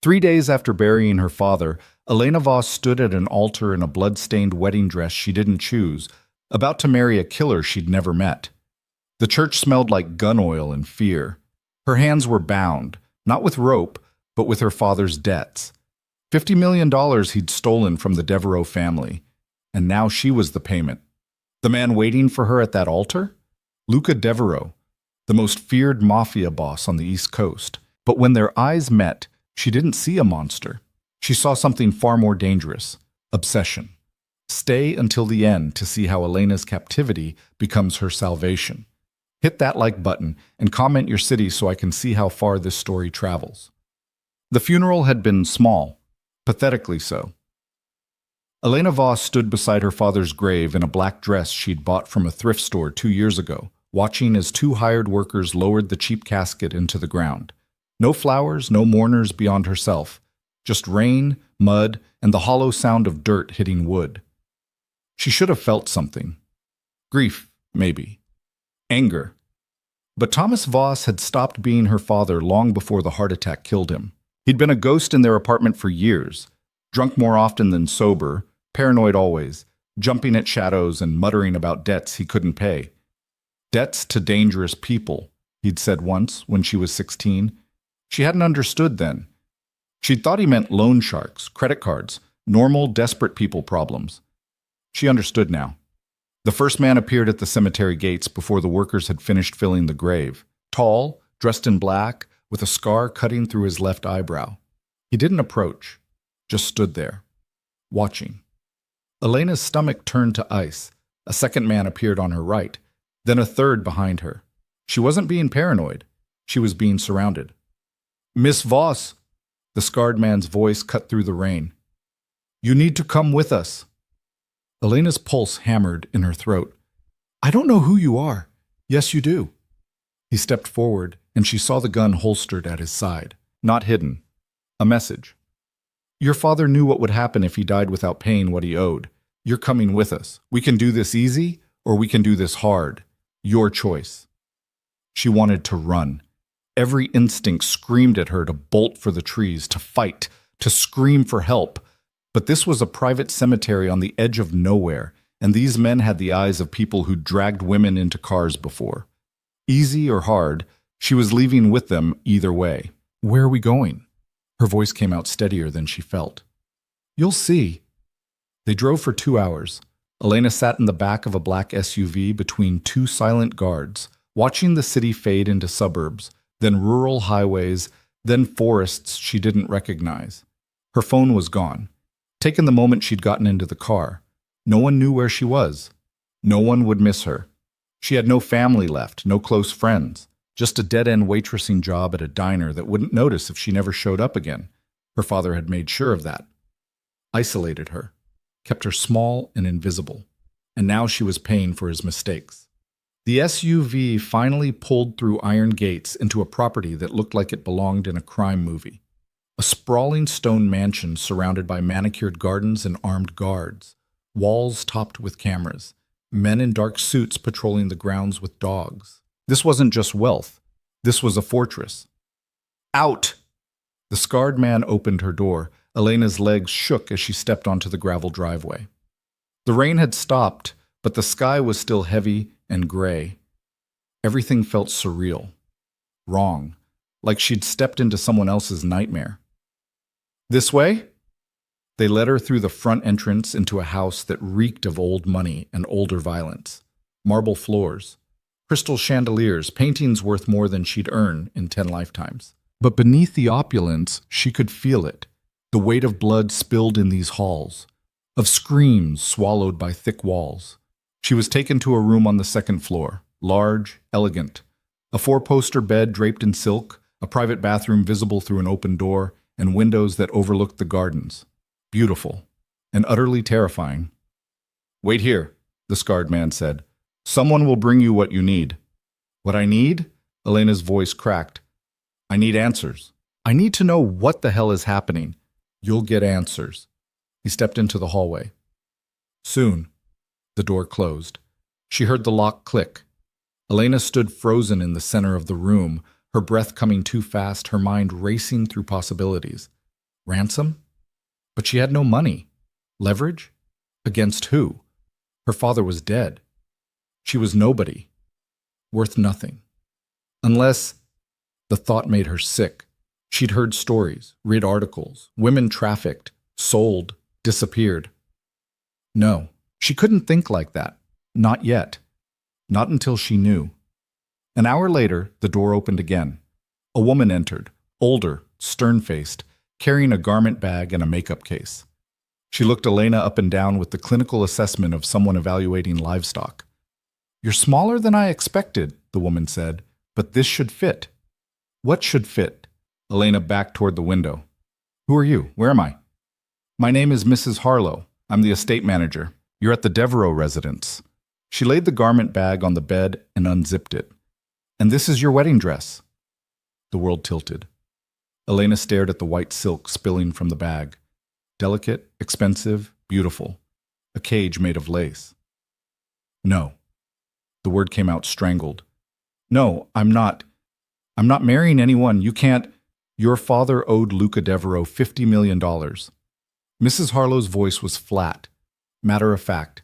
3 days after burying her father, Elena Voss stood at an altar in a blood-stained wedding dress she didn't choose, about to marry a killer she'd never met. The church smelled like gun oil and fear. Her hands were bound, not with rope, but with her father's debts. $50 million he'd stolen from the Devereaux family, and now she was the payment. The man waiting for her at that altar? Luca Devereaux, the most feared mafia boss on the East Coast. But when their eyes met, she didn't see a monster. She saw something far more dangerous: obsession. Stay until the end to see how Elena's captivity becomes her salvation. Hit that like button and comment your city so I can see how far this story travels. The funeral had been small, pathetically so. Elena Voss stood beside her father's grave in a black dress she'd bought from a thrift store 2 years ago, watching as 2 hired workers lowered the cheap casket into the ground. No flowers, no mourners beyond herself, just rain, mud, and the hollow sound of dirt hitting wood. She should have felt something. Grief, maybe. Anger. But Thomas Voss had stopped being her father long before the heart attack killed him. He'd been a ghost in their apartment for years, drunk more often than sober, paranoid always, jumping at shadows and muttering about debts he couldn't pay. Debts to dangerous people, he'd said once when she was 16. She hadn't understood then. She'd thought he meant loan sharks, credit cards, normal, desperate people problems. She understood now. The first man appeared at the cemetery gates before the workers had finished filling the grave. Tall, dressed in black, with a scar cutting through his left eyebrow. He didn't approach, just stood there, watching. Elena's stomach turned to ice. A second man appeared on her right, then a third behind her. She wasn't being paranoid. She was being surrounded. "Miss Voss," the scarred man's voice cut through the rain. "You need to come with us." Elena's pulse hammered in her throat. "I don't know who you are." "Yes, you do." He stepped forward, and she saw the gun holstered at his side, not hidden. A message. "Your father knew what would happen if he died without paying what he owed. You're coming with us. We can do this easy, or we can do this hard. Your choice." She wanted to run. Every instinct screamed at her to bolt for the trees, to fight, to scream for help. But this was a private cemetery on the edge of nowhere, and these men had the eyes of people who dragged women into cars before. Easy or hard, she was leaving with them either way. "Where are we going?" Her voice came out steadier than she felt. "You'll see." They drove for 2 hours. Elena sat in the back of a black SUV between 2 silent guards, watching the city fade into suburbs, then rural highways, then forests she didn't recognize. Her phone was gone, taken the moment she'd gotten into the car. No one knew where she was. No one would miss her. She had no family left, no close friends, just a dead-end waitressing job at a diner that wouldn't notice if she never showed up again. Her father had made sure of that. Isolated her, kept her small and invisible, and now she was paying for his mistakes. The SUV finally pulled through iron gates into a property that looked like it belonged in a crime movie. A sprawling stone mansion surrounded by manicured gardens and armed guards, walls topped with cameras, men in dark suits patrolling the grounds with dogs. This wasn't just wealth. This was a fortress. "Out!" The scarred man opened her door. Elena's legs shook as she stepped onto the gravel driveway. The rain had stopped, but the sky was still heavy and gray. Everything felt surreal, wrong, like she'd stepped into someone else's nightmare. "This way?" They led her through the front entrance into a house that reeked of old money and older violence. Marble floors, crystal chandeliers, paintings worth more than she'd earn in 10 lifetimes. But beneath the opulence, she could feel it, the weight of blood spilled in these halls, of screams swallowed by thick walls. She was taken to a room on the 2nd floor, large, elegant. A 4-poster bed draped in silk, a private bathroom visible through an open door, and windows that overlooked the gardens. Beautiful, and utterly terrifying. "Wait here," the scarred man said. "Someone will bring you what you need." "What I need?" Elena's voice cracked. "I need answers. I need to know what the hell is happening." "You'll get answers." He stepped into the hallway. Soon, the door closed. She heard the lock click. Elena stood frozen in the center of the room, her breath coming too fast, her mind racing through possibilities. Ransom? But she had no money. Leverage? Against who? Her father was dead. She was nobody. Worth nothing. Unless the thought made her sick. She'd heard stories, read articles, women trafficked, sold, disappeared. No, she couldn't think like that. Not yet. Not until she knew. An hour later, the door opened again. A woman entered, older, stern-faced, carrying a garment bag and a makeup case. She looked Elena up and down with the clinical assessment of someone evaluating livestock. "You're smaller than I expected," the woman said, "but this should fit." "What should fit?" Elena backed toward the window. "Who are you? Where am I?" "My name is Mrs. Harlow. I'm the estate manager. You're at the Devereaux residence." She laid the garment bag on the bed and unzipped it. "And this is your wedding dress." The world tilted. Elena stared at the white silk spilling from the bag. Delicate, expensive, beautiful. A cage made of lace. "No." The word came out strangled. "No, I'm not marrying anyone. You can't. Your father owed Luca Devereaux $50 million. Mrs. Harlow's voice was flat, matter of fact.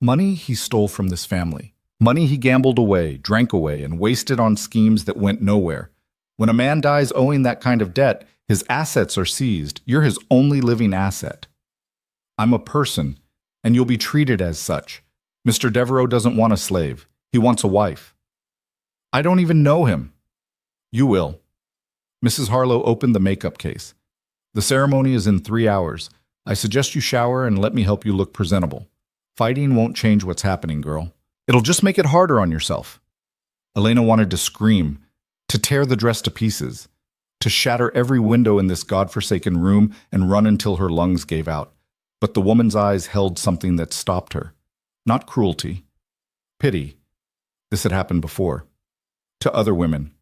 Money he stole from this family. Money he gambled away, drank away, and wasted on schemes that went nowhere. When a man dies owing that kind of debt, his assets are seized. You're his only living asset. I'm a person, and you'll be treated as such. Mr. Devereaux doesn't want a slave. He wants a wife. I don't even know him." "You will." Mrs. Harlow opened the makeup case. "The ceremony is in 3 hours. I suggest you shower and let me help you look presentable. Fighting won't change what's happening, girl. It'll just make it harder on yourself." Elena wanted to scream, to tear the dress to pieces, to shatter every window in this godforsaken room and run until her lungs gave out. But the woman's eyes held something that stopped her. Not cruelty. Pity. This had happened before. To other women.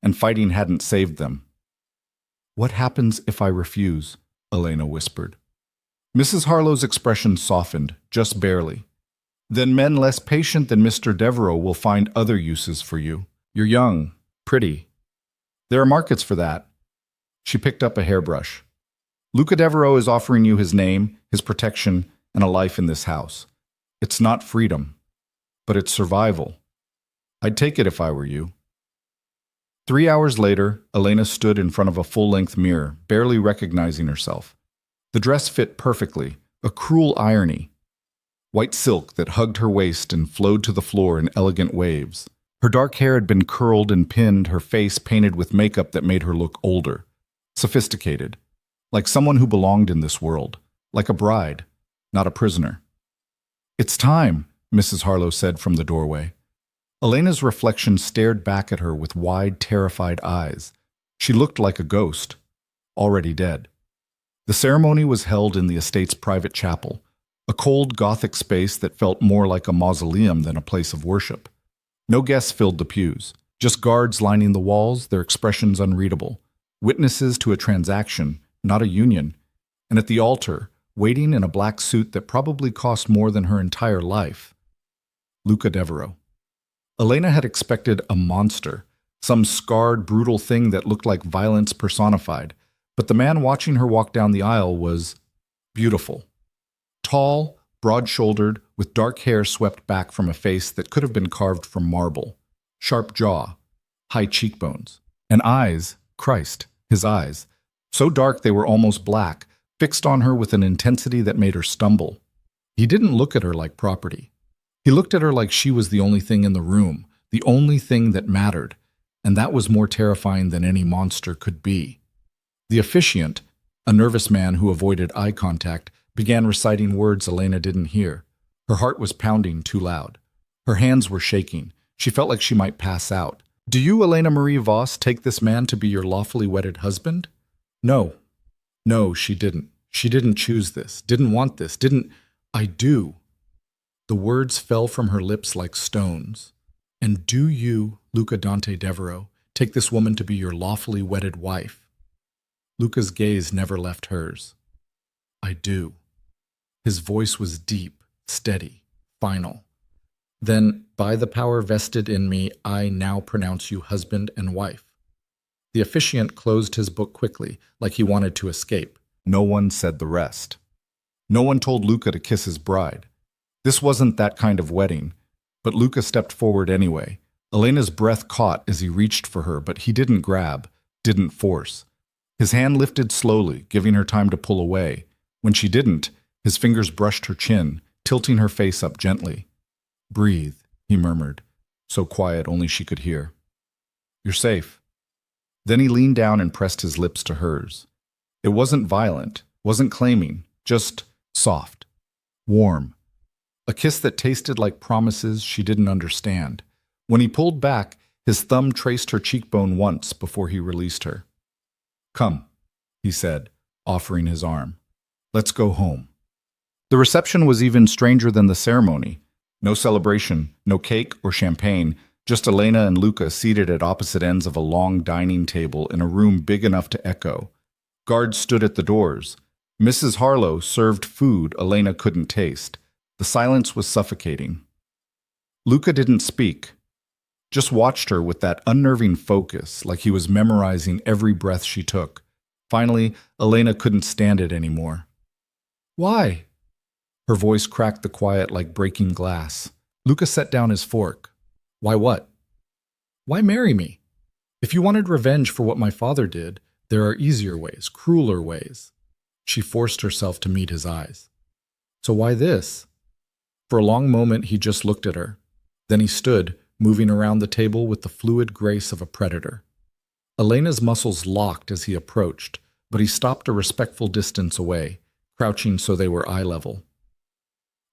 And fighting hadn't saved them. "What happens if I refuse?" Elena whispered. Mrs. Harlow's expression softened, just barely. "Then men less patient than Mr. Devereaux will find other uses for you. You're young, pretty. There are markets for that." She picked up a hairbrush. "Luca Devereaux is offering you his name, his protection, and a life in this house. It's not freedom, but it's survival. I'd take it if I were you." 3 hours later, Elena stood in front of a full-length mirror, barely recognizing herself. The dress fit perfectly, a cruel irony. White silk that hugged her waist and flowed to the floor in elegant waves. Her dark hair had been curled and pinned, her face painted with makeup that made her look older, sophisticated, like someone who belonged in this world, like a bride, not a prisoner. "It's time," Mrs. Harlow said from the doorway. Elena's reflection stared back at her with wide, terrified eyes. She looked like a ghost, already dead. The ceremony was held in the estate's private chapel, a cold Gothic space that felt more like a mausoleum than a place of worship. No guests filled the pews, just guards lining the walls, their expressions unreadable, witnesses to a transaction, not a union, and at the altar, waiting in a black suit that probably cost more than her entire life, Luca Devereaux. Elena had expected a monster, some scarred, brutal thing that looked like violence personified, but the man watching her walk down the aisle was beautiful. Tall, broad-shouldered, with dark hair swept back from a face that could have been carved from marble, sharp jaw, high cheekbones, and eyes, Christ, his eyes, so dark they were almost black, fixed on her with an intensity that made her stumble. He didn't look at her like property. He looked at her like she was the only thing in the room, the only thing that mattered, and that was more terrifying than any monster could be. The officiant, a nervous man who avoided eye contact, began reciting words Elena didn't hear. Her heart was pounding too loud. Her hands were shaking. She felt like she might pass out. "Do you, Elena Marie Voss, take this man to be your lawfully wedded husband?" No. No, she didn't. She didn't choose this, didn't want this, didn't... "I do." The words fell from her lips like stones. "And do you, Luca Dante Devereaux, take this woman to be your lawfully wedded wife?" Luca's gaze never left hers. "I do." His voice was deep, steady, final. "Then, by the power vested in me, I now pronounce you husband and wife." The officiant closed his book quickly, like he wanted to escape. No one said the rest. No one told Luca to kiss his bride. This wasn't that kind of wedding, but Luca stepped forward anyway. Elena's breath caught as he reached for her, but he didn't grab, didn't force. His hand lifted slowly, giving her time to pull away. When she didn't, his fingers brushed her chin, tilting her face up gently. "Breathe," he murmured, so quiet only she could hear. "You're safe." Then he leaned down and pressed his lips to hers. It wasn't violent, wasn't claiming, just soft, warm. A kiss that tasted like promises she didn't understand. When he pulled back, his thumb traced her cheekbone once before he released her. "Come," he said, offering his arm. "Let's go home." The reception was even stranger than the ceremony. No celebration, no cake or champagne, just Elena and Luca seated at opposite ends of a long dining table in a room big enough to echo. Guards stood at the doors. Mrs. Harlow served food Elena couldn't taste. The silence was suffocating. Luca didn't speak, just watched her with that unnerving focus, like he was memorizing every breath she took. Finally, Elena couldn't stand it anymore. "Why?" Her voice cracked the quiet like breaking glass. Luca set down his fork. "Why what?" "Why marry me? If you wanted revenge for what my father did, there are easier ways, crueler ways." She forced herself to meet his eyes. "So why this?" For a long moment, he just looked at her. Then he stood, moving around the table with the fluid grace of a predator. Elena's muscles locked as he approached, but he stopped a respectful distance away, crouching so they were eye level.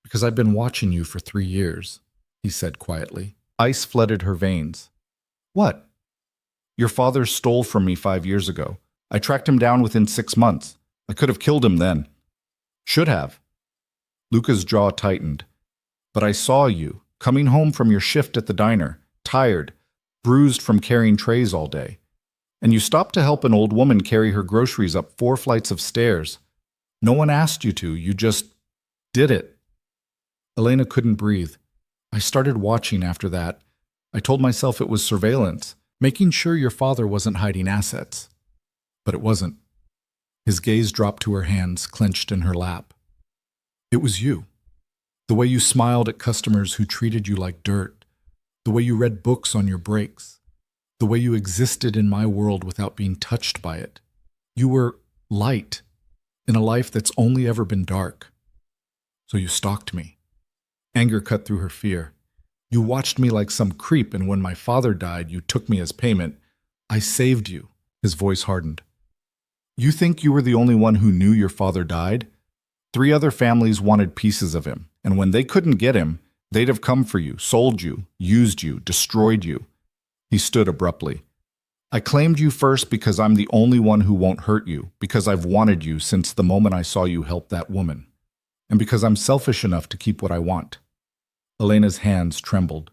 "Because I've been watching you for 3 years, he said quietly. Ice flooded her veins. "What?" "Your father stole from me 5 years ago. I tracked him down within 6 months. I could have killed him then. Should have." Luca's jaw tightened. "But I saw you, coming home from your shift at the diner, tired, bruised from carrying trays all day. And you stopped to help an old woman carry her groceries up 4 flights of stairs. No one asked you to, you just did it." Elena couldn't breathe. "I started watching after that. I told myself it was surveillance, making sure your father wasn't hiding assets. But it wasn't." His gaze dropped to her hands, clenched in her lap. "It was you. The way you smiled at customers who treated you like dirt. The way you read books on your breaks. The way you existed in my world without being touched by it. You were light in a life that's only ever been dark. So you stalked me." Anger cut through her fear. "You watched me like some creep, and when my father died, you took me as payment. I saved you." His voice hardened. "You think you were the only one who knew your father died? 3 other families wanted pieces of him, and when they couldn't get him, they'd have come for you, sold you, used you, destroyed you." He stood abruptly. "I claimed you first because I'm the only one who won't hurt you, because I've wanted you since the moment I saw you help that woman, and because I'm selfish enough to keep what I want." Elena's hands trembled.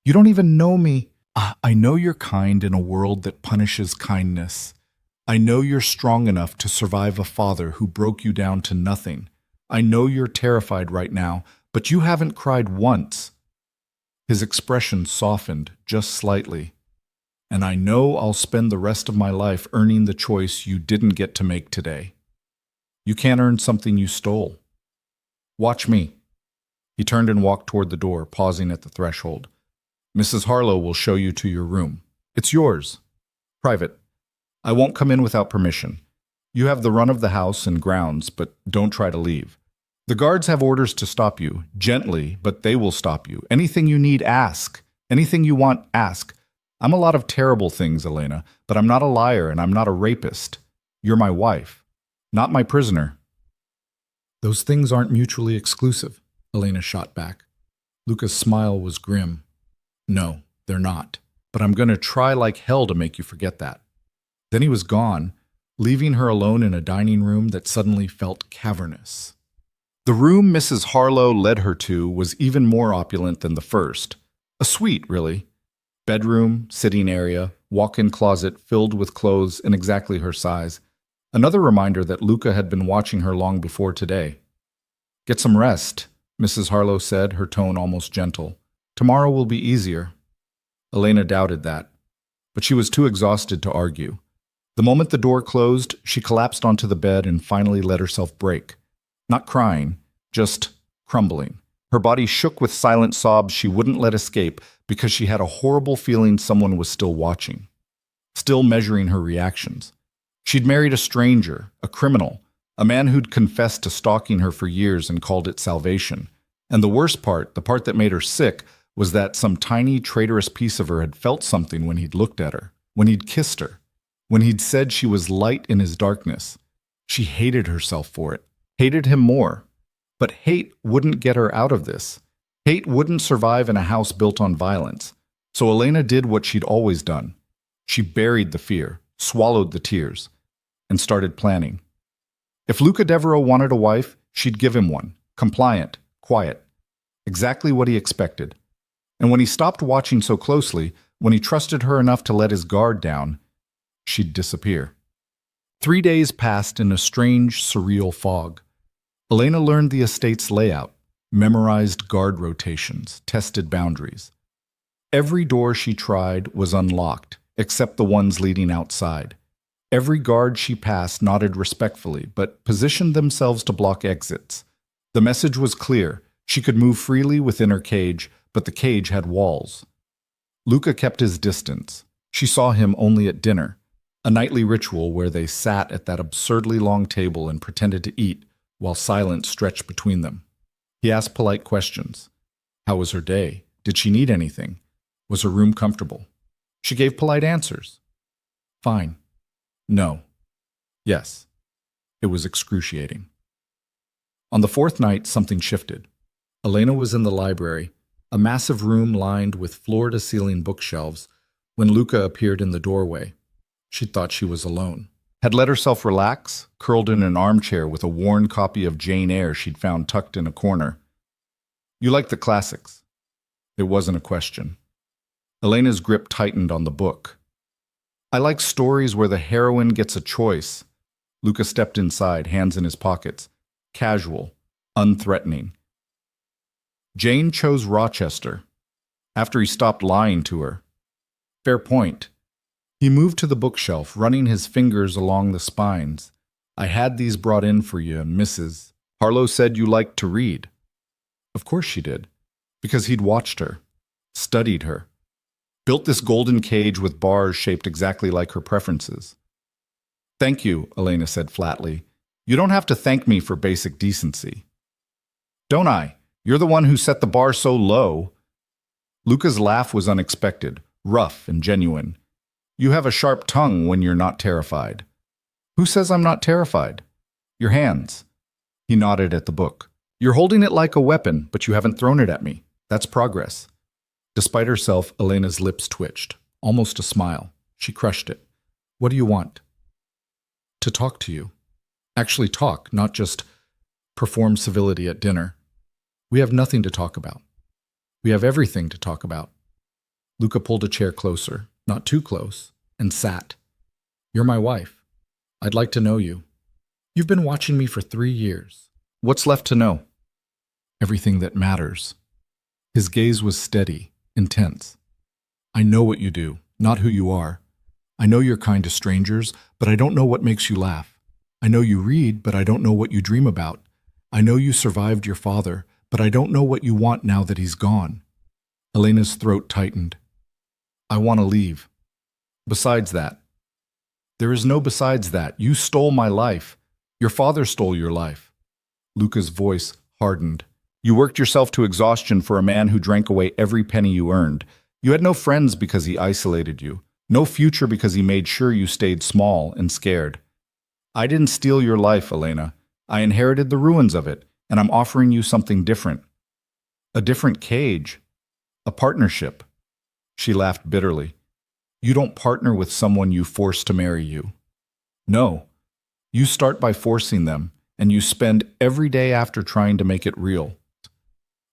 "You don't even know me." I know you're kind in a world that punishes kindness. I know you're strong enough to survive a father who broke you down to nothing. I know you're terrified right now, but you haven't cried once." His expression softened just slightly. "And I know I'll spend the rest of my life earning the choice you didn't get to make today. You can't earn something you stole. Watch me." He turned and walked toward the door, pausing at the threshold. "Mrs. Harlow will show you to your room. It's yours. Private. I won't come in without permission. You have the run of the house and grounds, but don't try to leave. The guards have orders to stop you, gently, but they will stop you. Anything you need, ask. Anything you want, ask. I'm a lot of terrible things, Elena, but I'm not a liar and I'm not a rapist. You're my wife, not my prisoner." "Those things aren't mutually exclusive," Elena shot back. Luca's smile was grim. "No, they're not. But I'm going to try like hell to make you forget that." Then he was gone, leaving her alone in a dining room that suddenly felt cavernous. The room Mrs. Harlow led her to was even more opulent than the first. A suite, really. Bedroom, sitting area, walk-in closet filled with clothes in exactly her size. Another reminder that Luca had been watching her long before today. "Get some rest," Mrs. Harlow said, her tone almost gentle. "Tomorrow will be easier." Elena doubted that. but she was too exhausted to argue. The moment the door closed, she collapsed onto the bed and finally let herself break. Not crying, just crumbling. Her body shook with silent sobs she wouldn't let escape because she had a horrible feeling someone was still watching, still measuring her reactions. She'd married a stranger, a criminal, a man who'd confessed to stalking her for years and called it salvation. And the worst part, the part that made her sick, was that some tiny, traitorous piece of her had felt something when he'd looked at her, when he'd kissed her, when he'd said she was light in his darkness. She hated herself for it, hated him more. But hate wouldn't get her out of this. Hate wouldn't survive in a house built on violence. So Elena did what she'd always done. She buried the fear, swallowed the tears, and started planning. If Luca Devereaux wanted a wife, she'd give him one, compliant, quiet, exactly what he expected. And when he stopped watching so closely, when he trusted her enough to let his guard down, she'd disappear. 3 days passed in a strange, surreal fog. Elena learned the estate's layout, memorized guard rotations, tested boundaries. Every door she tried was unlocked, except the ones leading outside. Every guard she passed nodded respectfully, but positioned themselves to block exits. The message was clear. She could move freely within her cage, but the cage had walls. Luca kept his distance. She saw him only at dinner, a nightly ritual where they sat at that absurdly long table and pretended to eat, while silence stretched between them. He asked polite questions. How was her day? Did she need anything? Was her room comfortable? She gave polite answers. Fine. No. Yes. It was excruciating. On the fourth night, something shifted. Elena was in the library, a massive room lined with floor-to-ceiling bookshelves, when Luca appeared in the doorway. She thought she was alone. Had let herself relax, curled in an armchair with a worn copy of Jane Eyre she'd found tucked in a corner. You like the classics? It wasn't a question. Elena's grip tightened on the book. I like stories where the heroine gets a choice. Luca stepped inside, hands in his pockets. Casual, unthreatening. Jane chose Rochester, after he stopped lying to her. Fair point. He moved to the bookshelf, running his fingers along the spines. I had these brought in for you, Mrs. Harlow said you liked to read. Of course she did, because he'd watched her, studied her, built this golden cage with bars shaped exactly like her preferences. Thank you, Elena said flatly. You don't have to thank me for basic decency. Don't I? You're the one who set the bar so low. Luca's laugh was unexpected, rough and genuine. You have a sharp tongue when you're not terrified. Who says I'm not terrified? Your hands. He nodded at the book. You're holding it like a weapon, but you haven't thrown it at me. That's progress. Despite herself, Elena's lips twitched, almost a smile. She crushed it. What do you want? To talk to you. Actually talk, not just perform civility at dinner. We have nothing to talk about. We have everything to talk about. Luca pulled a chair closer, not too close, and sat. You're my wife. I'd like to know you. You've been watching me for 3 years. What's left to know? Everything that matters. His gaze was steady, intense. I know what you do, not who you are. I know you're kind to strangers, but I don't know what makes you laugh. I know you read, but I don't know what you dream about. I know you survived your father, but I don't know what you want now that he's gone. Elena's throat tightened. I want to leave. Besides that. There is no besides that. You stole my life. Your father stole your life. Luca's voice hardened. You worked yourself to exhaustion for a man who drank away every penny you earned. You had no friends because he isolated you. No future because he made sure you stayed small and scared. I didn't steal your life, Elena. I inherited the ruins of it, and I'm offering you something different. A different cage. A partnership. She laughed bitterly. You don't partner with someone you force to marry you. No. You start by forcing them, and you spend every day after trying to make it real.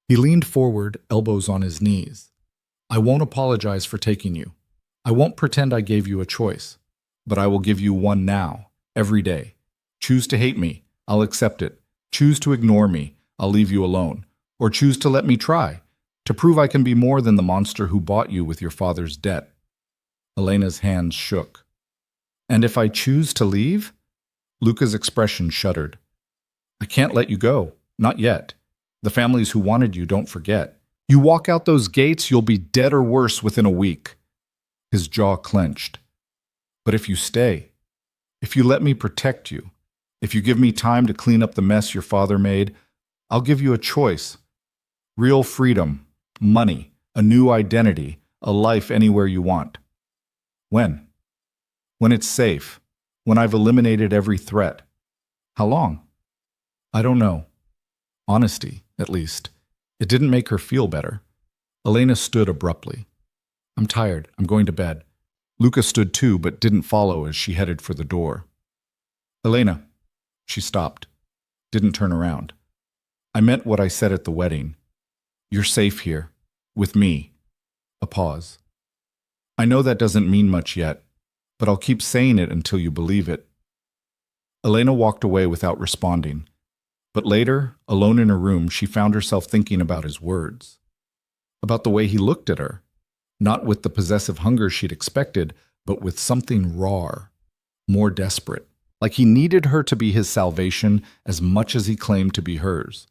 He leaned forward, elbows on his knees. I won't apologize for taking you. I won't pretend I gave you a choice. But I will give you one now, every day. Choose to hate me. I'll accept it. Choose to ignore me. I'll leave you alone. Or choose to let me try, to prove I can be more than the monster who bought you with your father's debt. Elena's hands shook. And if I choose to leave? Luca's expression shuddered. I can't let you go. Not yet. The families who wanted you don't forget. You walk out those gates, you'll be dead or worse within a week. His jaw clenched. But if you stay, if you let me protect you, if you give me time to clean up the mess your father made, I'll give you a choice. Real freedom, money, a new identity, a life anywhere you want. When? When it's safe. When I've eliminated every threat. How long? I don't know. Honesty, at least. It didn't make her feel better. Elena stood abruptly. I'm tired. I'm going to bed. Luca stood too, but didn't follow as she headed for the door. Elena. She stopped. Didn't turn around. I meant what I said at the wedding. You're safe here. With me. A pause. I know that doesn't mean much yet, but I'll keep saying it until you believe it. Elena walked away without responding. But later, alone in her room, she found herself thinking about his words. About the way he looked at her. Not with the possessive hunger she'd expected, but with something rawer, more desperate. Like he needed her to be his salvation as much as he claimed to be hers.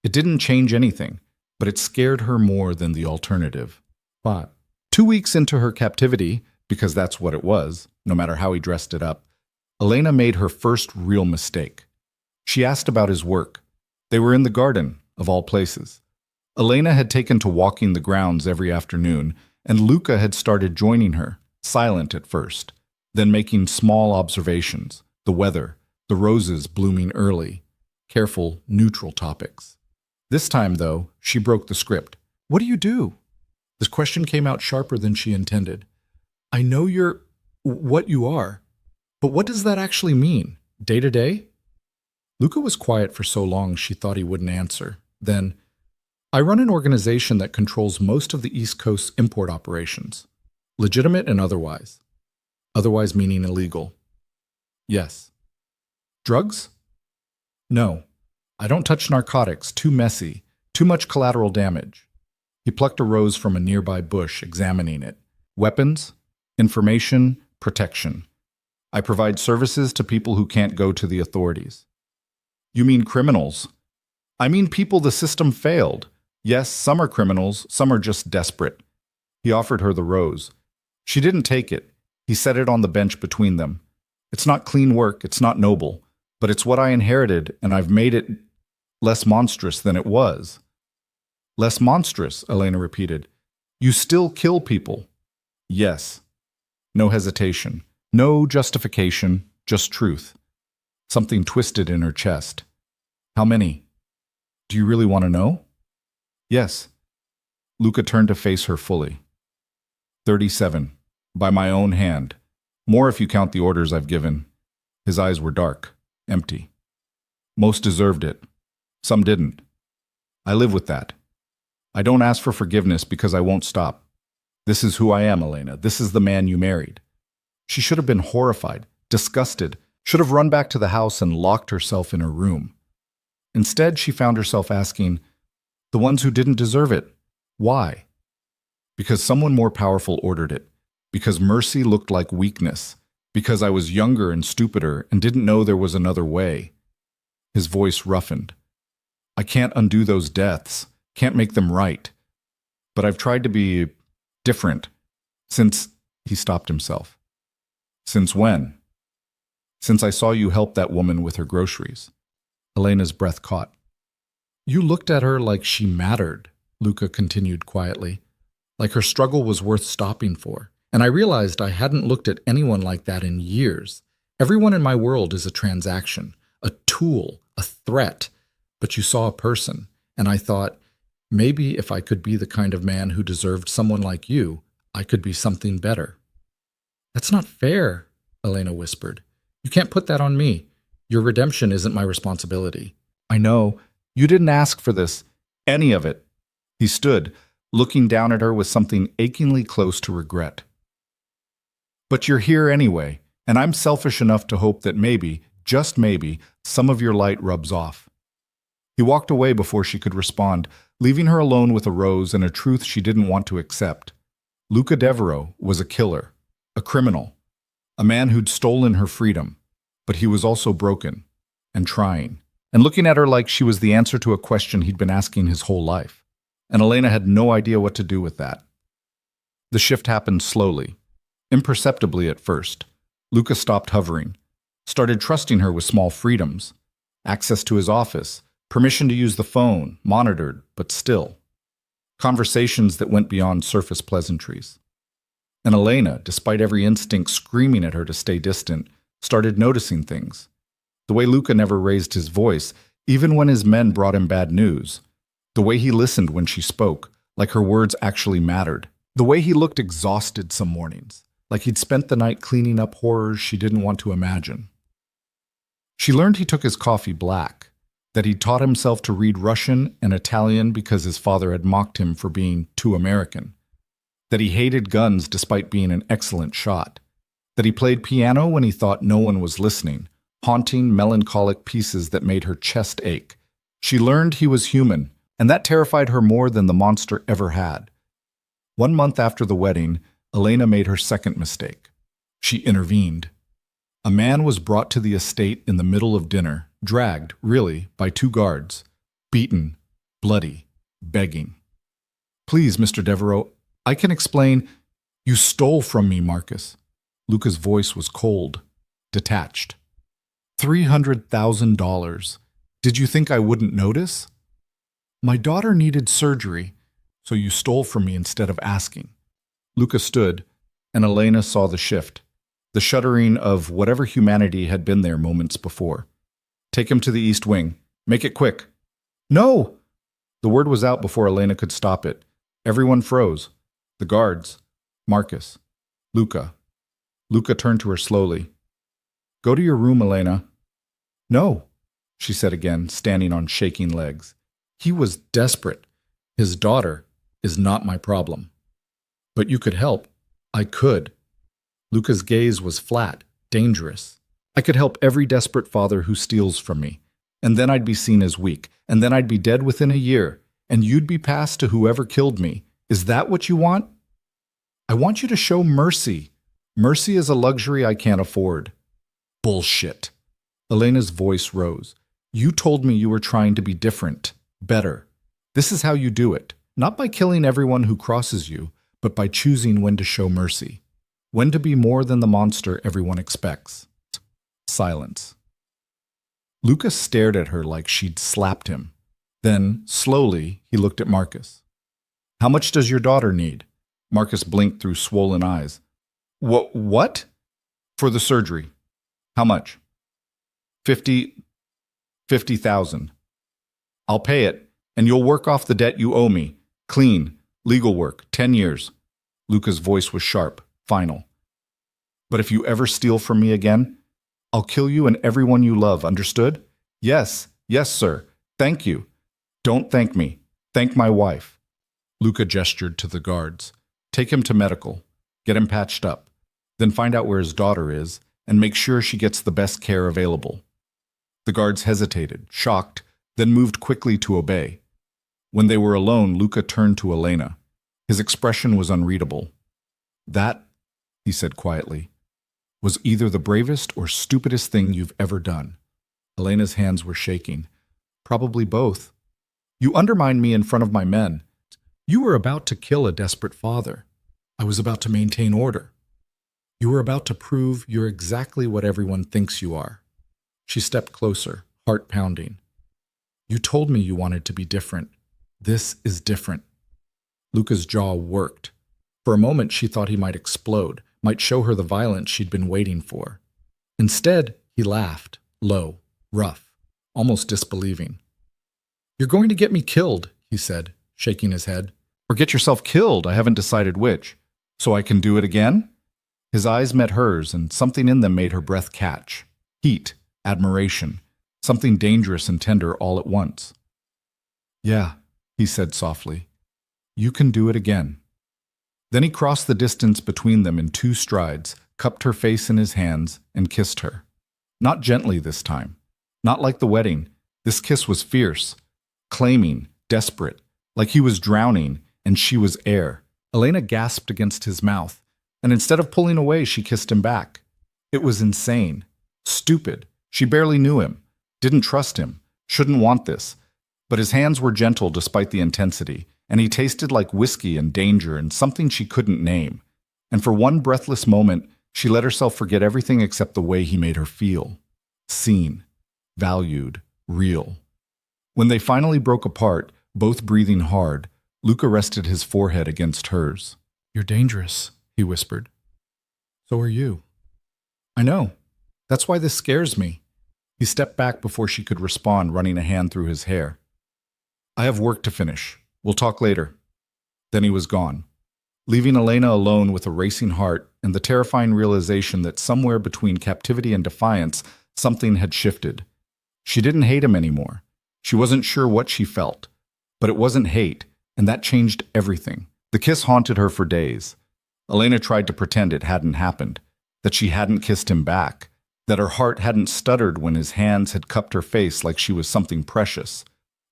It didn't change anything, but it scared her more than the alternative. But 2 weeks into her captivity, because that's what it was, no matter how he dressed it up, Elena made her first real mistake. She asked about his work. They were in the garden, of all places. Elena had taken to walking the grounds every afternoon, and Luca had started joining her, silent at first, then making small observations, the weather, the roses blooming early, careful, neutral topics. This time, though, she broke the script. What do you do? This question came out sharper than she intended. I know you're what you are, but what does that actually mean? Day to day? Luca was quiet for so long she thought he wouldn't answer. Then, I run an organization that controls most of the East Coast's import operations, legitimate and otherwise. Otherwise meaning illegal. Yes. Drugs? No. I don't touch narcotics, too messy, too much collateral damage. He plucked a rose from a nearby bush, examining it. Weapons? Information? Protection. I provide services to people who can't go to the authorities. You mean criminals? I mean people the system failed. Yes, some are criminals, some are just desperate. He offered her the rose. She didn't take it. He set it on the bench between them. It's not clean work, it's not noble, but it's what I inherited, and I've made it less monstrous than it was. Less monstrous, Elena repeated. You still kill people. Yes. No hesitation. No justification, just truth. Something twisted in her chest. How many? Do you really want to know? Yes. Luca turned to face her fully. 37. By my own hand. More if you count the orders I've given. His eyes were dark, empty. Most deserved it. Some didn't. I live with that. I don't ask for forgiveness because I won't stop. This is who I am, Elena. This is the man you married. She should have been horrified, disgusted, should have run back to the house and locked herself in her room. Instead, she found herself asking, the ones who didn't deserve it, why? Because someone more powerful ordered it. Because mercy looked like weakness. Because I was younger and stupider and didn't know there was another way. His voice roughened. I can't undo those deaths, can't make them right. But I've tried to be different since he stopped himself. Since when? Since I saw you help that woman with her groceries. Elena's breath caught. You looked at her like she mattered, Luca continued quietly, like her struggle was worth stopping for. And I realized I hadn't looked at anyone like that in years. Everyone in my world is a transaction, a tool, a threat. But you saw a person, and I thought, maybe if I could be the kind of man who deserved someone like you, I could be something better. That's not fair, Elena whispered. You can't put that on me. Your redemption isn't my responsibility. I know. You didn't ask for this. Any of it. He stood, looking down at her with something achingly close to regret. But you're here anyway, and I'm selfish enough to hope that maybe, just maybe, some of your light rubs off. He walked away before she could respond, leaving her alone with a rose and a truth she didn't want to accept. Luca Devereaux was a killer. a criminal, a man who'd stolen her freedom, but he was also broken and trying, and looking at her like she was the answer to a question he'd been asking his whole life. And Elena had no idea what to do with that. The shift happened slowly, imperceptibly at first. Luca stopped hovering, started trusting her with small freedoms, access to his office, permission to use the phone, monitored, but still. Conversations that went beyond surface pleasantries. And Elena, despite every instinct screaming at her to stay distant, started noticing things. The way Luca never raised his voice, even when his men brought him bad news. The way he listened when she spoke, like her words actually mattered. The way he looked exhausted some mornings, like he'd spent the night cleaning up horrors she didn't want to imagine. She learned he took his coffee black, that he'd taught himself to read Russian and Italian because his father had mocked him for being too American, that he hated guns despite being an excellent shot, that he played piano when he thought no one was listening, haunting, melancholic pieces that made her chest ache. She learned he was human, and that terrified her more than the monster ever had. 1 month after the wedding, Elena made her second mistake. She intervened. A man was brought to the estate in the middle of dinner, dragged, really, by 2 guards, beaten, bloody, begging. "Please, Mr. Devereaux, I can explain. You stole from me, Marcus." Luca's voice was cold, detached. $300,000. Did you think I wouldn't notice? My daughter needed surgery, so you stole from me instead of asking. Luca stood, and Elena saw the shift, the shuddering of whatever humanity had been there moments before. Take him to the East Wing. Make it quick. No! The word was out before Elena could stop it. Everyone froze. The guards. Marcus. Luca. Luca turned to her slowly. Go to your room, Elena. No, she said again, standing on shaking legs. He was desperate. His daughter is not my problem. But you could help. I could. Luca's gaze was flat, dangerous. I could help every desperate father who steals from me. And then I'd be seen as weak. And then I'd be dead within a year. And you'd be passed to whoever killed me. Is that what you want? I want you to show mercy. Mercy is a luxury I can't afford. Bullshit. Elena's voice rose. You told me you were trying to be different, better. This is how you do it. Not by killing everyone who crosses you, but by choosing when to show mercy. When to be more than the monster everyone expects. Silence. Lucas stared at her like she'd slapped him. Then, slowly, he looked at Marcus. How much does your daughter need? Marcus blinked through swollen eyes. What? For the surgery. How much? 50,000. I'll pay it, and you'll work off the debt you owe me. Clean, legal work, 10 years. Luca's voice was sharp, final. But if you ever steal from me again, I'll kill you and everyone you love, understood? Yes, sir. Thank you. Don't thank me. Thank my wife. Luca gestured to the guards. Take him to medical. Get him patched up. Then find out where his daughter is and make sure she gets the best care available. The guards hesitated, shocked, then moved quickly to obey. When they were alone, Luca turned to Elena. His expression was unreadable. That, he said quietly, was either the bravest or stupidest thing you've ever done. Elena's hands were shaking. Probably both. You undermined me in front of my men. You were about to kill a desperate father. I was about to maintain order. You were about to prove you're exactly what everyone thinks you are. She stepped closer, heart pounding. You told me you wanted to be different. This is different. Luca's jaw worked. For a moment, she thought he might explode, might show her the violence she'd been waiting for. Instead, he laughed, low, rough, almost disbelieving. You're going to get me killed, he said, shaking his head. Or get yourself killed, I haven't decided which. So I can do it again? His eyes met hers, and something in them made her breath catch. Heat, admiration, something dangerous and tender all at once. Yeah, he said softly. You can do it again. Then he crossed the distance between them in 2 strides, cupped her face in his hands, and kissed her. Not gently this time. Not like the wedding. This kiss was fierce, claiming, desperate, like he was drowning and she was air. Elena gasped against his mouth. And instead of pulling away, she kissed him back. It was insane. Stupid. She barely knew him. Didn't trust him. Shouldn't want this. But his hands were gentle despite the intensity, and he tasted like whiskey and danger and something she couldn't name. And for one breathless moment, she let herself forget everything except the way he made her feel. Seen. Valued. Real. When they finally broke apart, both breathing hard, Luca rested his forehead against hers. "You're dangerous," he whispered. "So are you." "I know. That's why this scares me." He stepped back before she could respond, running a hand through his hair. "I have work to finish. We'll talk later." Then he was gone, leaving Elena alone with a racing heart and the terrifying realization that somewhere between captivity and defiance, something had shifted. She didn't hate him anymore. She wasn't sure what she felt, but it wasn't hate, and that changed everything. The kiss haunted her for days. Elena tried to pretend it hadn't happened, that she hadn't kissed him back, that her heart hadn't stuttered when his hands had cupped her face like she was something precious.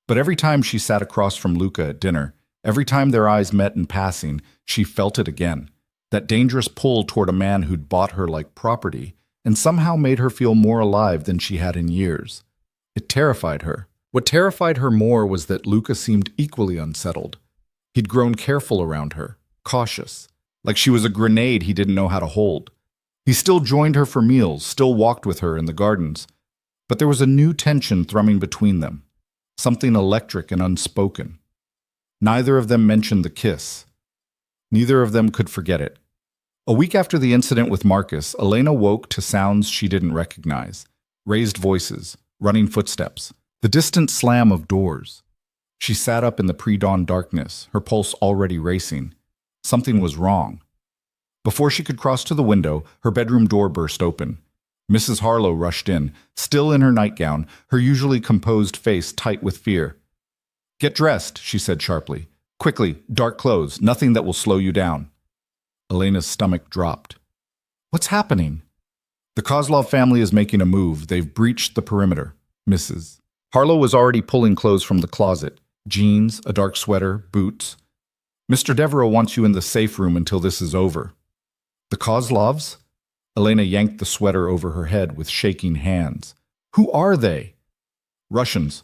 But every time she sat across from Luca at dinner, every time their eyes met in passing, she felt it again. That dangerous pull toward a man who'd bought her like property and somehow made her feel more alive than she had in years. It terrified her. What terrified her more was that Luca seemed equally unsettled. He'd grown careful around her, cautious, like she was a grenade he didn't know how to hold. He still joined her for meals, still walked with her in the gardens. But there was a new tension thrumming between them, something electric and unspoken. Neither of them mentioned the kiss. Neither of them could forget it. A week after the incident with Marcus, Elena woke to sounds she didn't recognize. Raised voices, running footsteps, the distant slam of doors. She sat up in the pre-dawn darkness, her pulse already racing. Something was wrong. Before she could cross to the window, her bedroom door burst open. Mrs. Harlow rushed in, still in her nightgown, her usually composed face tight with fear. "Get dressed," she said sharply. "Quickly, dark clothes, nothing that will slow you down." Elena's stomach dropped. "What's happening?" "The Kozlov family is making a move. They've breached the perimeter, Mrs." Harlow was already pulling clothes from the closet. Jeans, a dark sweater, boots. "Mr. Devereaux wants you in the safe room until this is over." "The Kozlovs?" Elena yanked the sweater over her head with shaking hands. "Who are they?" "Russians.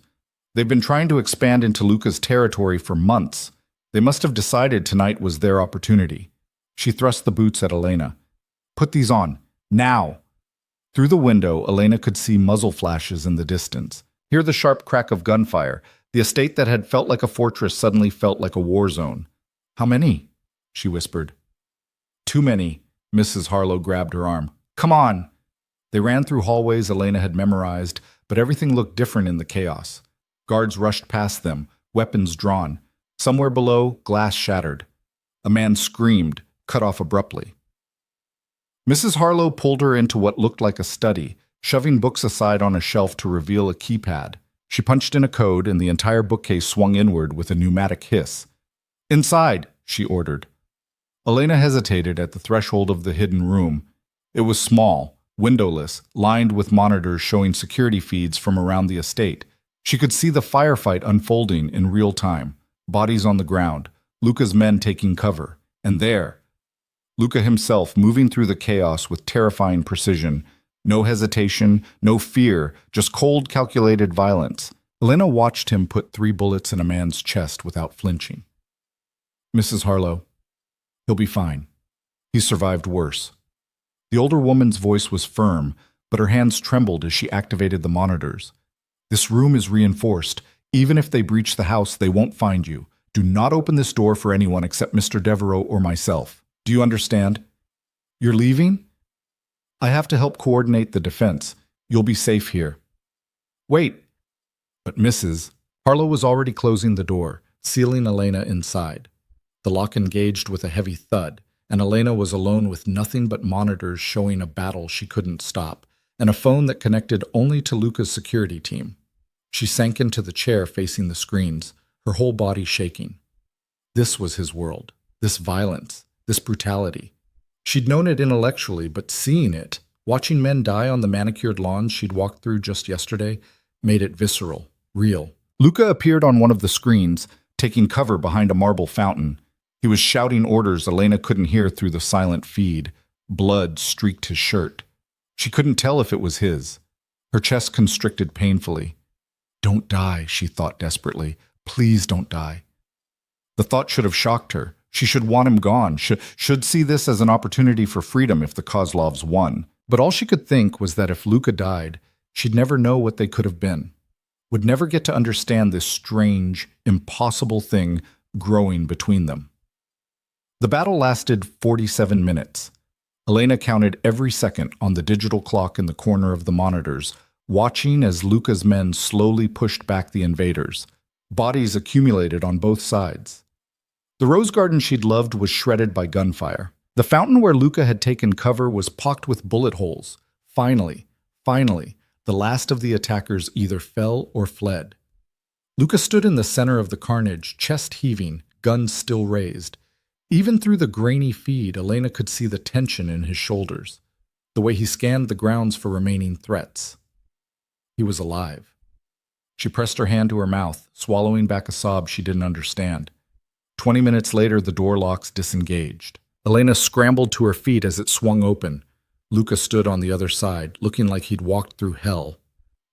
They've been trying to expand into Luca's territory for months. They must have decided tonight was their opportunity." She thrust the boots at Elena. "Put these on. Now!" Through the window, Elena could see muzzle flashes in the distance. Hear the sharp crack of gunfire. The estate that had felt like a fortress suddenly felt like a war zone. "How many?" she whispered. "Too many." Mrs. Harlow grabbed her arm. "Come on!" They ran through hallways Elena had memorized, but everything looked different in the chaos. Guards rushed past them, weapons drawn. Somewhere below, glass shattered. A man screamed, cut off abruptly. Mrs. Harlow pulled her into what looked like a study, shoving books aside on a shelf to reveal a keypad. She punched in a code, and the entire bookcase swung inward with a pneumatic hiss. "Inside," she ordered. Elena hesitated at the threshold of the hidden room. It was small, windowless, lined with monitors showing security feeds from around the estate. She could see the firefight unfolding in real time, bodies on the ground, Luca's men taking cover, and there, Luca himself moving through the chaos with terrifying precision. No hesitation, no fear, just cold, calculated violence. Elena watched him put 3 bullets in a man's chest without flinching. "Mrs. Harlow, he'll be fine. He's survived worse." The older woman's voice was firm, but her hands trembled as she activated the monitors. "This room is reinforced. Even if they breach the house, they won't find you. Do not open this door for anyone except Mr. Devereaux or myself. Do you understand?" "You're leaving?" "I have to help coordinate the defense. You'll be safe here." "Wait." But Mrs. Harlow was already closing the door, sealing Elena inside. The lock engaged with a heavy thud, and Elena was alone with nothing but monitors showing a battle she couldn't stop, and a phone that connected only to Luca's security team. She sank into the chair facing the screens, her whole body shaking. This was his world, this violence, this brutality. She'd known it intellectually, but seeing it, watching men die on the manicured lawns she'd walked through just yesterday, made it visceral, real. Luca appeared on one of the screens, taking cover behind a marble fountain. He was shouting orders Elena couldn't hear through the silent feed. Blood streaked his shirt. She couldn't tell if it was his. Her chest constricted painfully. Don't die, she thought desperately. Please don't die. The thought should have shocked her. She should want him gone, should see this as an opportunity for freedom if the Kozlovs won. But all she could think was that if Luka died, she'd never know what they could have been. Would never get to understand this strange, impossible thing growing between them. The battle lasted 47 minutes. Elena counted every second on the digital clock in the corner of the monitors, watching as Luka's men slowly pushed back the invaders. Bodies accumulated on both sides. The rose garden she'd loved was shredded by gunfire. The fountain where Luka had taken cover was pocked with bullet holes. Finally, the last of the attackers either fell or fled. Luka stood in the center of the carnage, chest heaving, guns still raised. Even through the grainy feed, Elena could see the tension in his shoulders, the way he scanned the grounds for remaining threats. He was alive. She pressed her hand to her mouth, swallowing back a sob she didn't understand. 20 minutes later, the door locks disengaged. Elena scrambled to her feet as it swung open. Luka stood on the other side, looking like he'd walked through hell.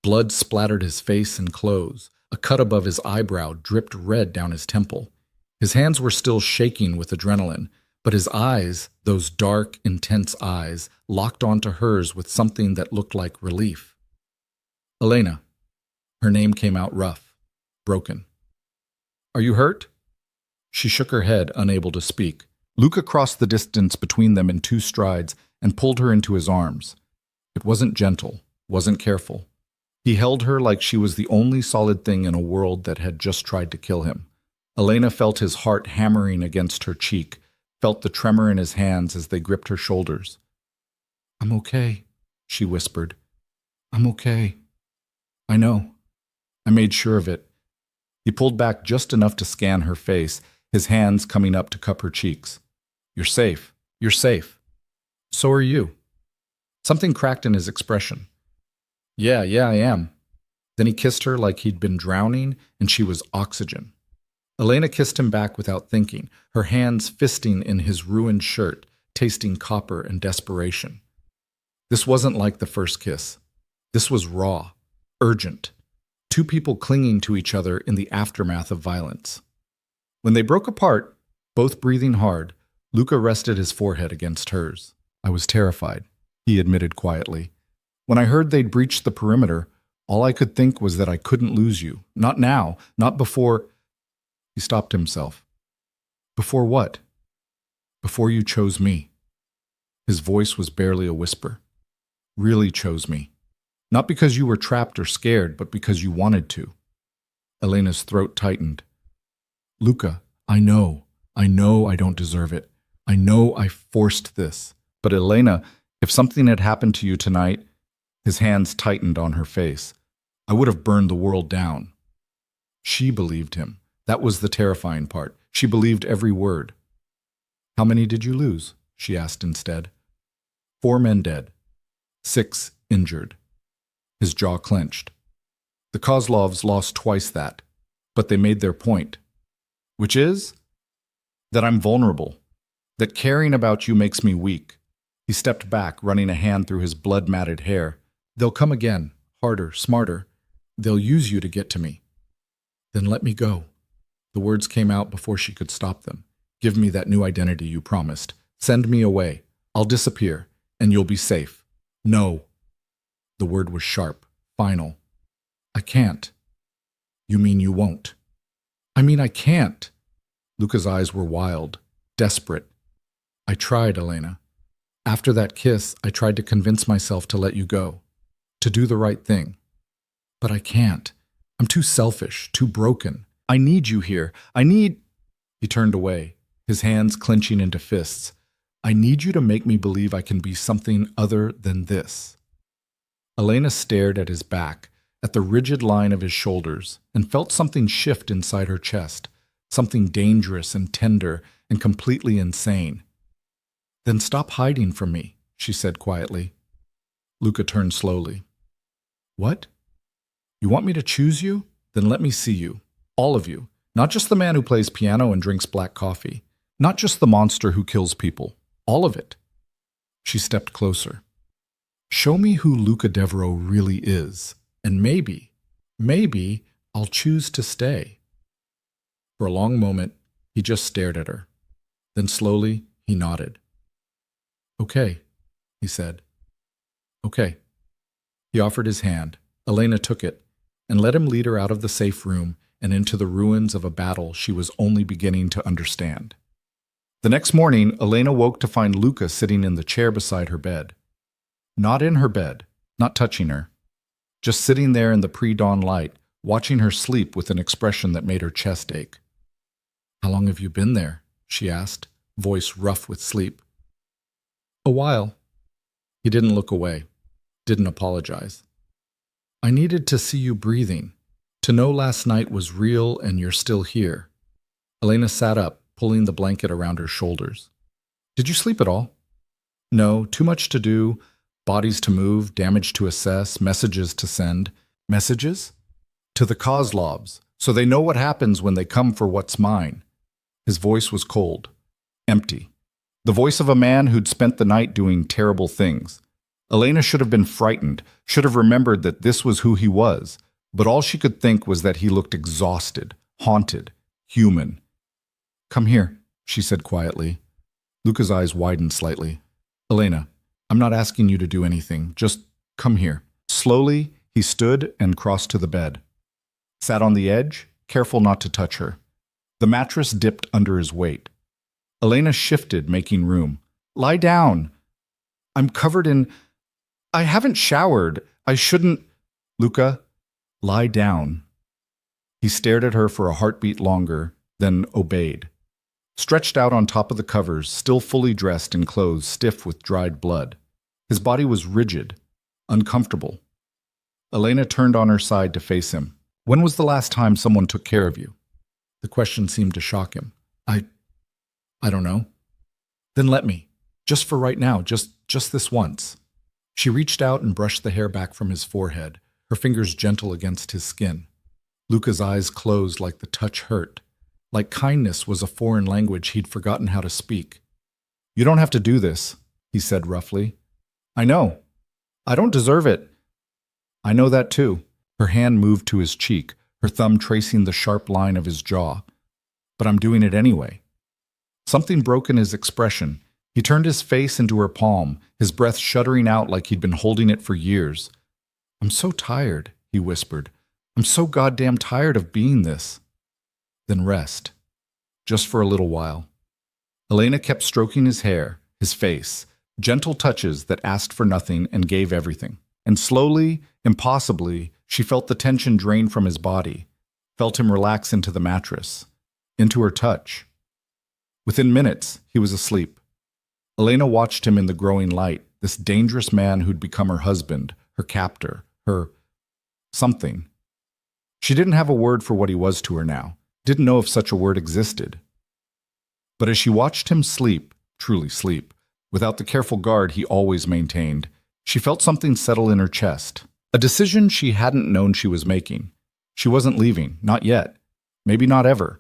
Blood splattered his face and clothes. A cut above his eyebrow dripped red down his temple. His hands were still shaking with adrenaline, but his eyes, those dark, intense eyes, locked onto hers with something that looked like relief. Elena. Her name came out rough, broken. Are you hurt? She shook her head, unable to speak. Luka crossed the distance between them in 2 strides and pulled her into his arms. It wasn't gentle, wasn't careful. He held her like she was the only solid thing in a world that had just tried to kill him. Elena felt his heart hammering against her cheek, felt the tremor in his hands as they gripped her shoulders. I'm okay, she whispered. I'm okay. I know. I made sure of it. He pulled back just enough to scan her face, his hands coming up to cup her cheeks. You're safe. You're safe. So are you. Something cracked in his expression. Yeah, I am. Then he kissed her like he'd been drowning and she was oxygen. Elena kissed him back without thinking, her hands fisting in his ruined shirt, tasting copper and desperation. This wasn't like the first kiss. This was raw, urgent. 2 people clinging to each other in the aftermath of violence. When they broke apart, both breathing hard, Luka rested his forehead against hers. I was terrified, he admitted quietly. When I heard they'd breached the perimeter, all I could think was that I couldn't lose you. Not now, not before... He stopped himself. Before what? Before you chose me. His voice was barely a whisper. Really chose me. Not because you were trapped or scared, but because you wanted to. Elena's throat tightened. Luka, I know I don't deserve it. I know I forced this. But Elena, if something had happened to you tonight, his hands tightened on her face. I would have burned the world down. She believed him. That was the terrifying part. She believed every word. How many did you lose? She asked instead. 4 men dead. 6 injured. His jaw clenched. The Kozlovs lost twice that, but they made their point. Which is? That I'm vulnerable. That caring about you makes me weak. He stepped back, running a hand through his blood-matted hair. They'll come again, harder, smarter. They'll use you to get to me. Then let me go. The words came out before she could stop them. Give me that new identity you promised. Send me away. I'll disappear, and you'll be safe. No. The word was sharp, final. I can't. You mean you won't? I mean I can't. Luka's eyes were wild, desperate. I tried, Elena. After that kiss, I tried to convince myself to let you go, to do the right thing. But I can't. I'm too selfish, too broken. I need you here. He turned away, his hands clenching into fists. I need you to make me believe I can be something other than this. Elena stared at his back, at the rigid line of his shoulders, and felt something shift inside her chest, something dangerous and tender and completely insane. Then stop hiding from me, she said quietly. Luka turned slowly. What? You want me to choose you? Then let me see you. All of you. Not just the man who plays piano and drinks black coffee. Not just the monster who kills people. All of it. She stepped closer. Show me who Luca Devereaux really is, and maybe I'll choose to stay. For a long moment, he just stared at her. Then slowly, he nodded. Okay, he said. Okay. He offered his hand. Elena took it and let him lead her out of the safe room and into the ruins of a battle she was only beginning to understand. The next morning, Elena woke to find Luca sitting in the chair beside her bed. Not in her bed, not touching her. Just sitting there in the pre-dawn light, watching her sleep with an expression that made her chest ache. How long have you been there? She asked, voice rough with sleep. A while. He didn't look away, didn't apologize. I needed to see you breathing, to know last night was real and you're still here. Elena sat up, pulling the blanket around her shoulders. Did you sleep at all? No, too much to do, bodies to move, damage to assess, messages to send. Messages? To the Kozlovs, so they know what happens when they come for what's mine. His voice was cold, empty. The voice of a man who'd spent the night doing terrible things. Elena should have been frightened, should have remembered that this was who he was, but all she could think was that he looked exhausted, haunted, human. Come here, she said quietly. Luca's eyes widened slightly. Elena, I'm not asking you to do anything, just come here. Slowly, he stood and crossed to the bed. Sat on the edge, careful not to touch her. The mattress dipped under his weight. Elena shifted, making room. Lie down. I'm covered in... I haven't showered. I shouldn't... Luca, lie down. He stared at her for a heartbeat longer, then obeyed. Stretched out on top of the covers, still fully dressed in clothes stiff with dried blood. His body was rigid, uncomfortable. Elena turned on her side to face him. When was the last time someone took care of you? The question seemed to shock him. I don't know. Then let me. Just for right now, just this once. She reached out and brushed the hair back from his forehead, her fingers gentle against his skin. Luca's eyes closed like the touch hurt, like kindness was a foreign language he'd forgotten how to speak. You don't have to do this, he said roughly. I know. I don't deserve it. I know that too. Her hand moved to his cheek, her thumb tracing the sharp line of his jaw. But I'm doing it anyway. Something broke in his expression. He turned his face into her palm, his breath shuddering out like he'd been holding it for years. I'm so tired, he whispered. I'm so goddamn tired of being this. Then rest. Just for a little while. Elena kept stroking his hair, his face, gentle touches that asked for nothing and gave everything. And slowly, impossibly, she felt the tension drain from his body, felt him relax into the mattress, into her touch. Within minutes, he was asleep. Elena watched him in the growing light, this dangerous man who'd become her husband, her captor, her something. She didn't have a word for what he was to her now, didn't know if such a word existed. But as she watched him sleep, truly sleep, without the careful guard he always maintained, she felt something settle in her chest. A decision she hadn't known she was making. She wasn't leaving, not yet, maybe not ever.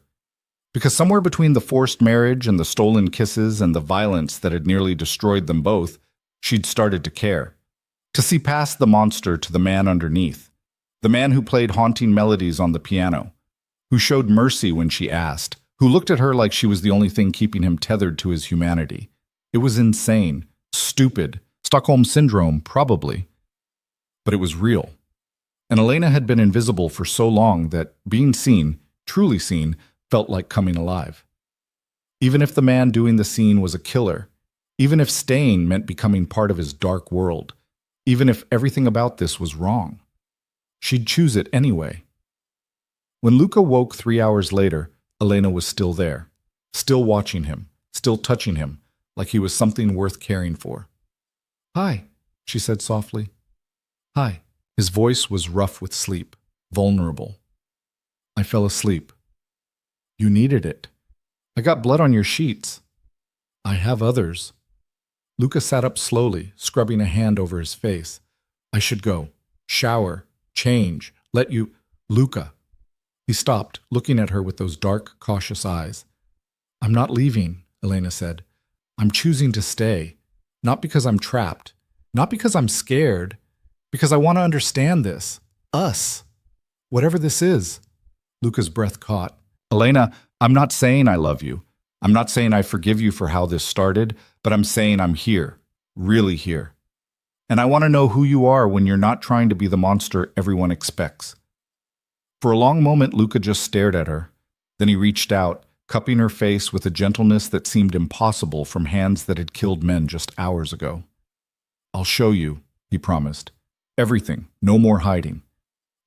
Because somewhere between the forced marriage and the stolen kisses and the violence that had nearly destroyed them both, she'd started to care. To see past the monster to the man underneath. The man who played haunting melodies on the piano. Who showed mercy when she asked. Who looked at her like she was the only thing keeping him tethered to his humanity. It was insane, stupid, Stockholm Syndrome, probably. But it was real. And Elena had been invisible for so long that being seen, truly seen, felt like coming alive. Even if the man doing the scene was a killer, even if staying meant becoming part of his dark world, even if everything about this was wrong, she'd choose it anyway. When Luca woke 3 hours later, Elena was still there, still watching him, still touching him, like he was something worth caring for. Hi, she said softly. Hi. His voice was rough with sleep, vulnerable. I fell asleep. You needed it. I got blood on your sheets. I have others. Luca sat up slowly, scrubbing a hand over his face. I should go. Shower. Change. Let you... Luca. He stopped, looking at her with those dark, cautious eyes. I'm not leaving, Elena said. I'm choosing to stay. Not because I'm trapped. Not because I'm scared. Because I want to understand this. Us. Whatever this is. Luca's breath caught. Elena, I'm not saying I love you. I'm not saying I forgive you for how this started, but I'm saying I'm here. Really here. And I want to know who you are when you're not trying to be the monster everyone expects. For a long moment, Luca just stared at her. Then he reached out, cupping her face with a gentleness that seemed impossible from hands that had killed men just hours ago. I'll show you, he promised. Everything, no more hiding.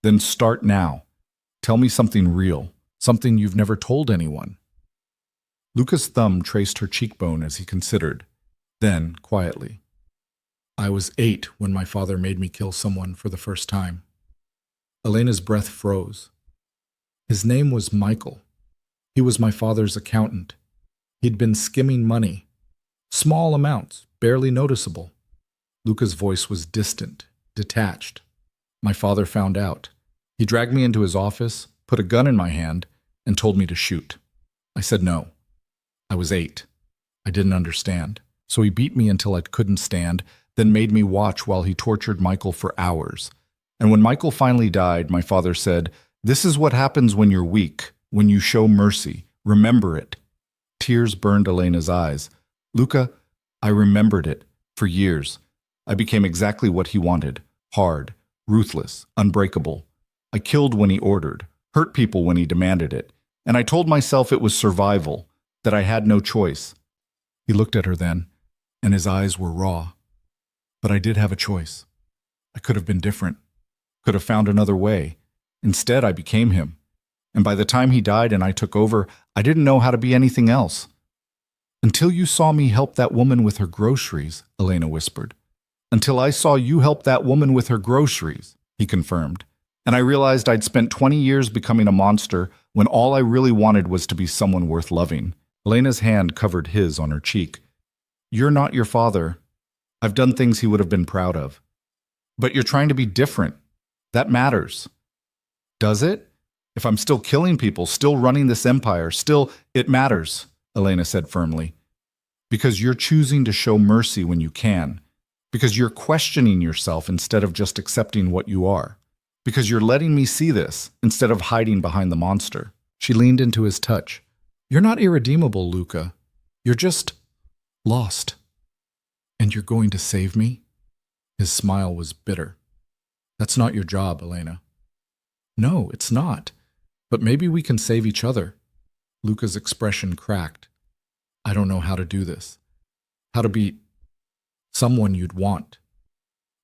Then start now. Tell me something real, something you've never told anyone. Luca's thumb traced her cheekbone as he considered. Then, quietly, I was 8 when my father made me kill someone for the first time. Elena's breath froze. His name was Michael. He was my father's accountant. He'd been skimming money. Small amounts, barely noticeable. Luca's voice was distant, detached. My father found out. He dragged me into his office, put a gun in my hand, and told me to shoot. I said no. I was 8. I didn't understand. So he beat me until I couldn't stand, then made me watch while he tortured Michael for hours. And when Michael finally died, my father said, "This is what happens when you're weak, when you show mercy. Remember it." Tears burned Elena's eyes. Luca, I remembered it for years. I became exactly what he wanted. Hard, ruthless, unbreakable. I killed when he ordered, hurt people when he demanded it. And I told myself it was survival, that I had no choice. He looked at her then, and his eyes were raw. But I did have a choice. I could have been different, could have found another way. Instead, I became him. And by the time he died and I took over, I didn't know how to be anything else. Until you saw me help that woman with her groceries, Elena whispered. Until I saw you help that woman with her groceries, he confirmed. And I realized I'd spent 20 years becoming a monster when all I really wanted was to be someone worth loving. Elena's hand covered his on her cheek. You're not your father. I've done things he would have been proud of. But you're trying to be different. That matters. Does it? If I'm still killing people, still running this empire, still, it matters, Elena said firmly. Because you're choosing to show mercy when you can. Because you're questioning yourself instead of just accepting what you are. Because you're letting me see this instead of hiding behind the monster. She leaned into his touch. You're not irredeemable, Luca. You're just lost. And you're going to save me? His smile was bitter. That's not your job, Elena. No, it's not. But maybe we can save each other. Luca's expression cracked. I don't know how to do this. How to be someone you'd want.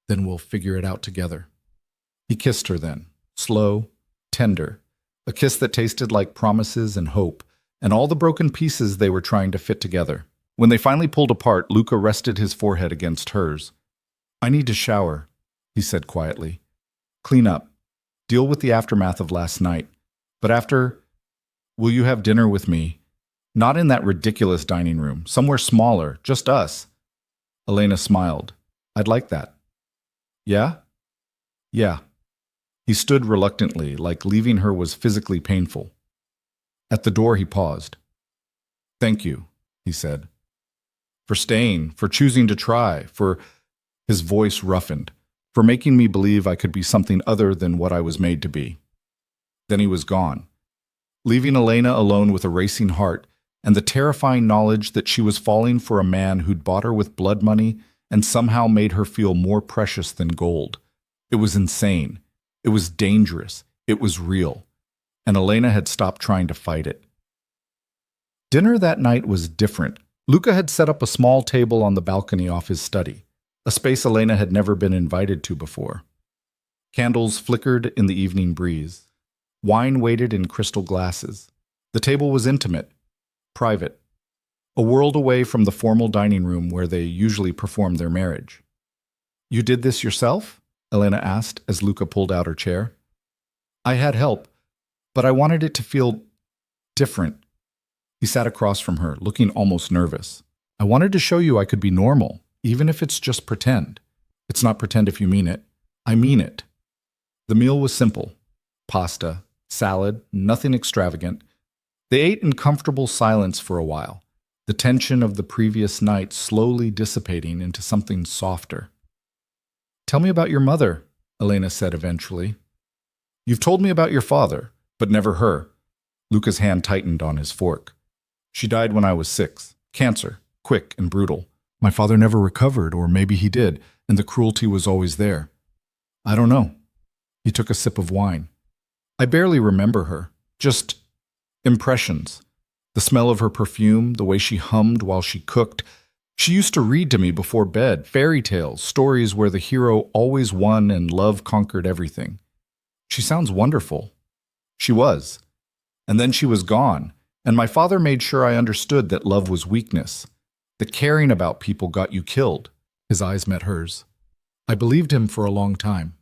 Then we'll figure it out together. He kissed her then, slow, tender, a kiss that tasted like promises and hope, and all the broken pieces they were trying to fit together. When they finally pulled apart, Luca rested his forehead against hers. I need to shower, he said quietly. Clean up. Deal with the aftermath of last night. But after, will you have dinner with me? Not in that ridiculous dining room, somewhere smaller, just us. Elena smiled. I'd like that. Yeah? Yeah. He stood reluctantly, like leaving her was physically painful. At the door he paused. Thank you, he said. For staying, for choosing to try, for, his voice roughened, for making me believe I could be something other than what I was made to be. Then he was gone, leaving Elena alone with a racing heart and the terrifying knowledge that she was falling for a man who'd bought her with blood money and somehow made her feel more precious than gold. It was insane. It was dangerous. It was real. And Elena had stopped trying to fight it. Dinner that night was different. Luca had set up a small table on the balcony off his study, a space Elena had never been invited to before. Candles flickered in the evening breeze. Wine waited in crystal glasses. The table was intimate, private, a world away from the formal dining room where they usually performed their marriage. You did this yourself? Elena asked as Luca pulled out her chair. I had help, but I wanted it to feel different. He sat across from her, looking almost nervous. I wanted to show you I could be normal, even if it's just pretend. It's not pretend if you mean it. I mean it. The meal was simple. Pasta, salad, nothing extravagant. They ate in comfortable silence for a while. the tension of the previous night slowly dissipating into something softer. "Tell me about your mother," Elena said eventually. "You've told me about your father, but never her." Luca's hand tightened on his fork. "She died when I was 6. Cancer, quick and brutal. My father never recovered, or maybe he did, and the cruelty was always there. I don't know." He took a sip of wine. "I barely remember her. Just impressions. The smell of her perfume, the way she hummed while she cooked. She used to read to me before bed, fairy tales, stories where the hero always won and love conquered everything. She sounds wonderful. She was. And then she was gone, and my father made sure I understood that love was weakness, that caring about people got you killed." His eyes met hers. "I believed him for a long time.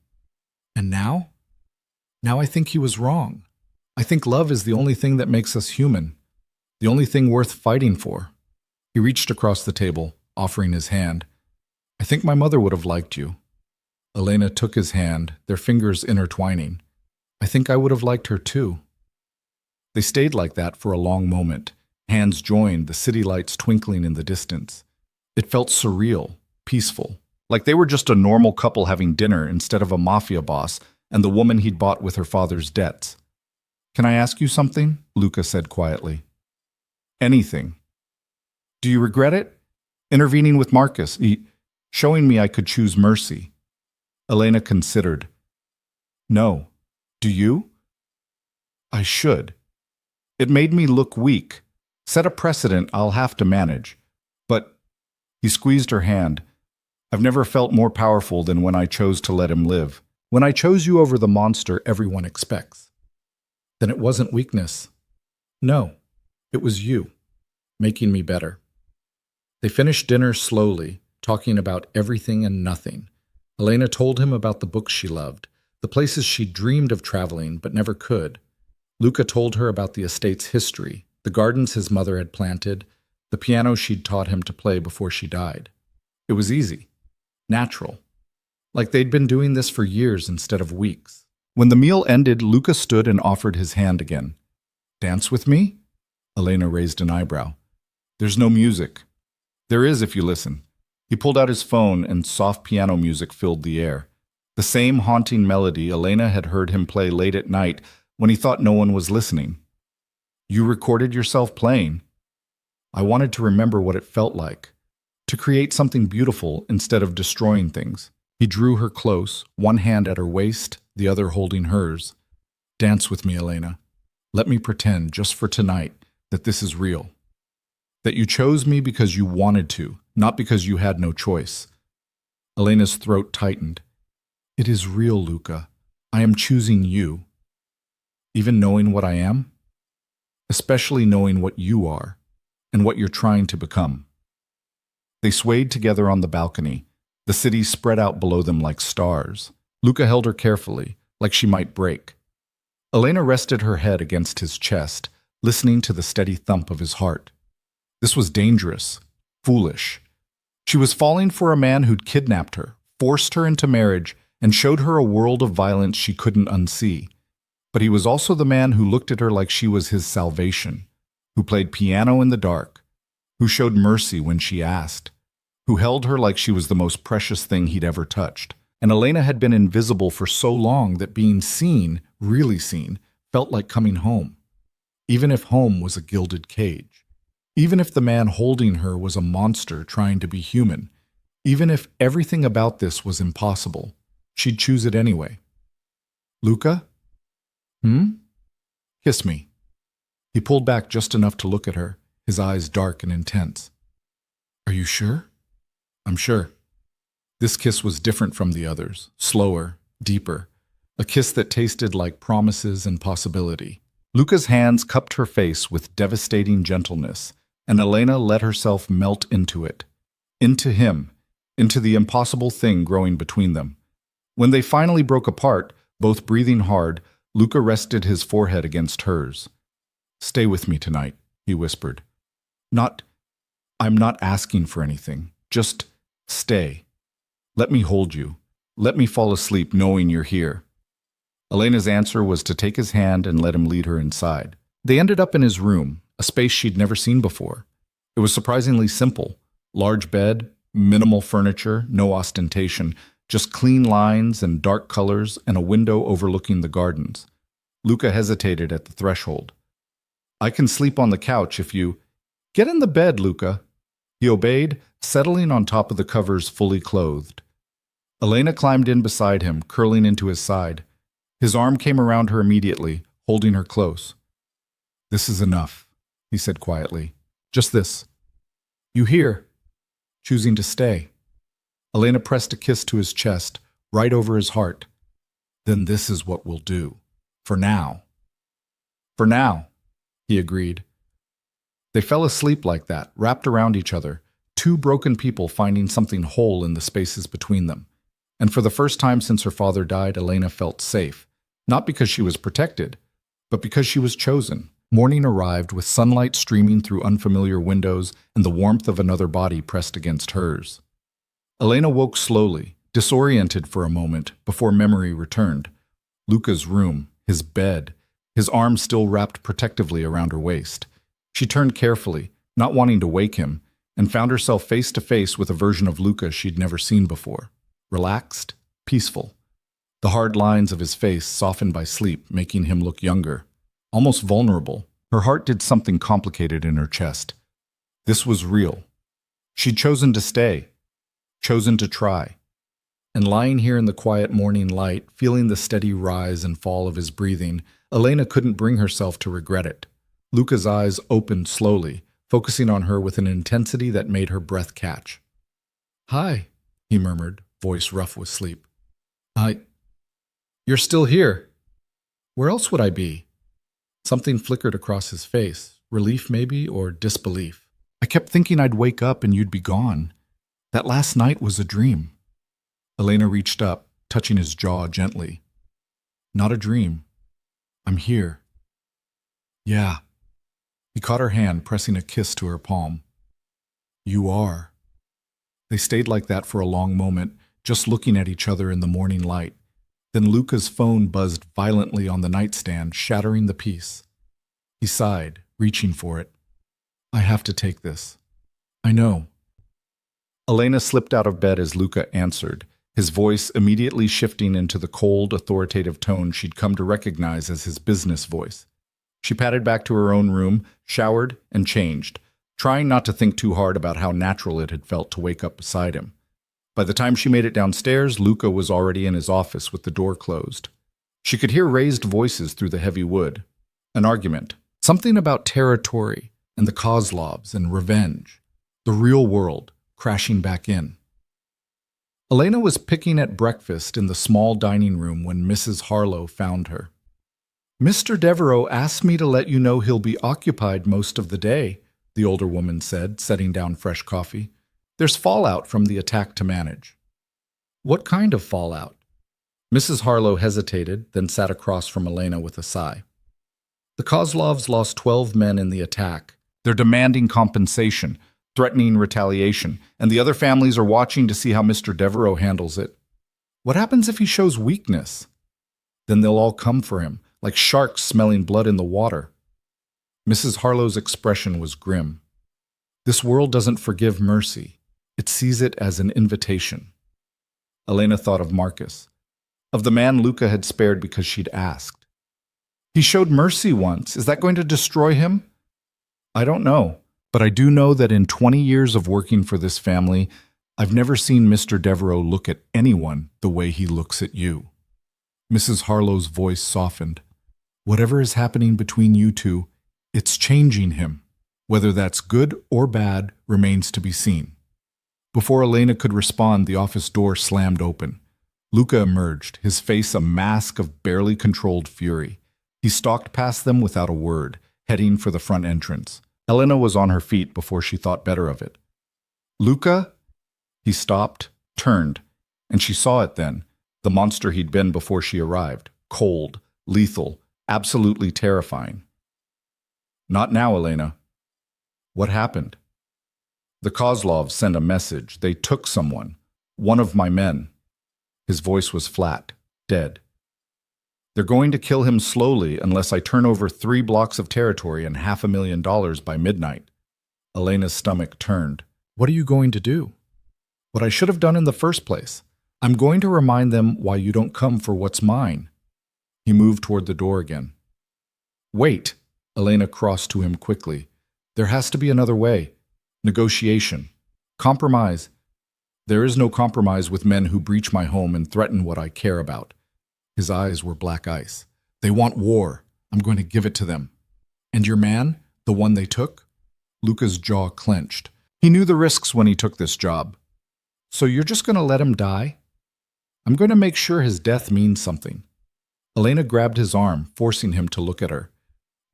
And now? Now I think he was wrong. I think love is the only thing that makes us human, the only thing worth fighting for." He reached across the table, offering his hand. "I think my mother would have liked you." Elena took his hand, their fingers intertwining. "I think I would have liked her too." They stayed like that for a long moment, hands joined, the city lights twinkling in the distance. It felt surreal, peaceful, like they were just a normal couple having dinner instead of a mafia boss and the woman he'd bought with her father's debts. "Can I ask you something?" Luca said quietly. "Anything. Do you regret it? Intervening with Marcus, showing me I could choose mercy." Elena considered. "No. Do you?" "I should. It made me look weak. Set a precedent I'll have to manage. But," he squeezed her hand, "I've never felt more powerful than when I chose to let him live. When I chose you over the monster everyone expects." "Then it wasn't weakness." "No, it was you, making me better." They finished dinner slowly, talking about everything and nothing. Elena told him about the books she loved, the places she dreamed of traveling but never could. Luca told her about the estate's history, the gardens his mother had planted, the piano she'd taught him to play before she died. It was easy, natural, like they'd been doing this for years instead of weeks. When the meal ended, Luca stood and offered his hand again. "Dance with me?" Elena raised an eyebrow. "There's no music." "There is if you listen." He pulled out his phone and soft piano music filled the air. The same haunting melody Elena had heard him play late at night when he thought no one was listening. "You recorded yourself playing?" "I wanted to remember what it felt like, to create something beautiful instead of destroying things." He drew her close, one hand at her waist, the other holding hers. "Dance with me, Elena. Let me pretend, just for tonight, that this is real. That you chose me because you wanted to, not because you had no choice." Elena's throat tightened. "It is real, Luca. I am choosing you. Even knowing what I am? Especially knowing what you are, and what you're trying to become." They swayed together on the balcony, the city spread out below them like stars. Luca held her carefully, like she might break. Elena rested her head against his chest, listening to the steady thump of his heart. This was dangerous, foolish. She was falling for a man who'd kidnapped her, forced her into marriage, and showed her a world of violence she couldn't unsee. But he was also the man who looked at her like she was his salvation, who played piano in the dark, who showed mercy when she asked, who held her like she was the most precious thing he'd ever touched. And Elena had been invisible for so long that being seen, really seen, felt like coming home. Even if home was a gilded cage. Even if the man holding her was a monster trying to be human. Even if everything about this was impossible, she'd choose it anyway. "Luca? Kiss me." He pulled back just enough to look at her, his eyes dark and intense. "Are you sure?" "I'm sure." This kiss was different from the others, slower, deeper, a kiss that tasted like promises and possibility. Luca's hands cupped her face with devastating gentleness, and Elena let herself melt into it, into him, into the impossible thing growing between them. When they finally broke apart, both breathing hard, Luca rested his forehead against hers. "Stay with me tonight," he whispered. I'm not asking for anything. Just stay. Let me hold you. Let me fall asleep knowing you're here." Elena's answer was to take his hand and let him lead her inside. They ended up in his room, a space she'd never seen before. It was surprisingly simple. Large bed, minimal furniture, no ostentation, just clean lines and dark colors and a window overlooking the gardens. Luca hesitated at the threshold. I can sleep on the couch if you— Get in the bed, Luca. He obeyed, settling on top of the covers fully clothed. Elena climbed in beside him, curling into his side. His arm came around her immediately, holding her close. This is enough, he said quietly. Just this. You hear? Choosing to stay. Elena pressed a kiss to his chest, right over his heart. Then this is what we'll do. For now. For now, he agreed. They fell asleep like that, wrapped around each other, two broken people finding something whole in the spaces between them. And for the first time since her father died, Elena felt safe, not because she was protected, but because she was chosen. Morning arrived with sunlight streaming through unfamiliar windows and the warmth of another body pressed against hers. Elena woke slowly, disoriented for a moment, before memory returned. Luca's room, his bed, his arms still wrapped protectively around her waist. She turned carefully, not wanting to wake him, and found herself face to face with a version of Luca she'd never seen before. Relaxed, peaceful. The hard lines of his face softened by sleep, making him look younger, almost vulnerable. Her heart did something complicated in her chest. This was real. She'd chosen to stay, chosen to try. And lying here in the quiet morning light, feeling the steady rise and fall of his breathing, Elena couldn't bring herself to regret it. Luca's eyes opened slowly, focusing on her with an intensity that made her breath catch. Hi, he murmured, voice rough with sleep. You're still here. Where else would I be? Something flickered across his face, relief maybe, or disbelief. I kept thinking I'd wake up and you'd be gone. That last night was a dream. Elena reached up, touching his jaw gently. Not a dream. I'm here. Yeah. He caught her hand, pressing a kiss to her palm. You are. They stayed like that for a long moment, just looking at each other in the morning light. Then Luca's phone buzzed violently on the nightstand, shattering the peace. He sighed, reaching for it. I have to take this. I know. Elena slipped out of bed as Luca answered, his voice immediately shifting into the cold, authoritative tone she'd come to recognize as his business voice. She padded back to her own room, showered, and changed, trying not to think too hard about how natural it had felt to wake up beside him. By the time she made it downstairs, Luca was already in his office with the door closed. She could hear raised voices through the heavy wood. An argument. Something about territory and the Kozlovs and revenge. The real world crashing back in. Elena was picking at breakfast in the small dining room when Mrs. Harlow found her. Mr. Devereaux asked me to let you know he'll be occupied most of the day, the older woman said, setting down fresh coffee. There's fallout from the attack to manage. What kind of fallout? Mrs. Harlow hesitated, then sat across from Elena with a sigh. The Kozlovs lost 12 men in the attack. They're demanding compensation, threatening retaliation, and the other families are watching to see how Mr. Devereaux handles it. What happens if he shows weakness? Then they'll all come for him, like sharks smelling blood in the water. Mrs. Harlow's expression was grim. This world doesn't forgive mercy. It sees it as an invitation. Elena thought of Marcus, of the man Luca had spared because she'd asked. He showed mercy once. Is that going to destroy him? I don't know, but I do know that in 20 years of working for this family, I've never seen Mr. Devereaux look at anyone the way he looks at you. Mrs. Harlow's voice softened. Whatever is happening between you two, it's changing him. Whether that's good or bad remains to be seen. Before Elena could respond, the office door slammed open. Luca emerged, his face a mask of barely controlled fury. He stalked past them without a word, heading for the front entrance. Elena was on her feet before she thought better of it. Luca? He stopped, turned, and she saw it then, the monster he'd been before she arrived, cold, lethal, absolutely terrifying. Not now, Elena. What happened? The Kozlovs sent a message. They took someone, one of my men. His voice was flat, dead. They're going to kill him slowly unless I turn over 3 blocks of territory and $500,000 by midnight. Elena's stomach turned. What are you going to do? What I should have done in the first place. I'm going to remind them why you don't come for what's mine. He moved toward the door again. Wait, Elena crossed to him quickly. There has to be another way. Negotiation. Compromise. There is no compromise with men who breach my home and threaten what I care about. His eyes were black ice. They want war. I'm going to give it to them. And your man? The one they took? Luca's jaw clenched. He knew the risks when he took this job. So you're just going to let him die? I'm going to make sure his death means something. Elena grabbed his arm, forcing him to look at her.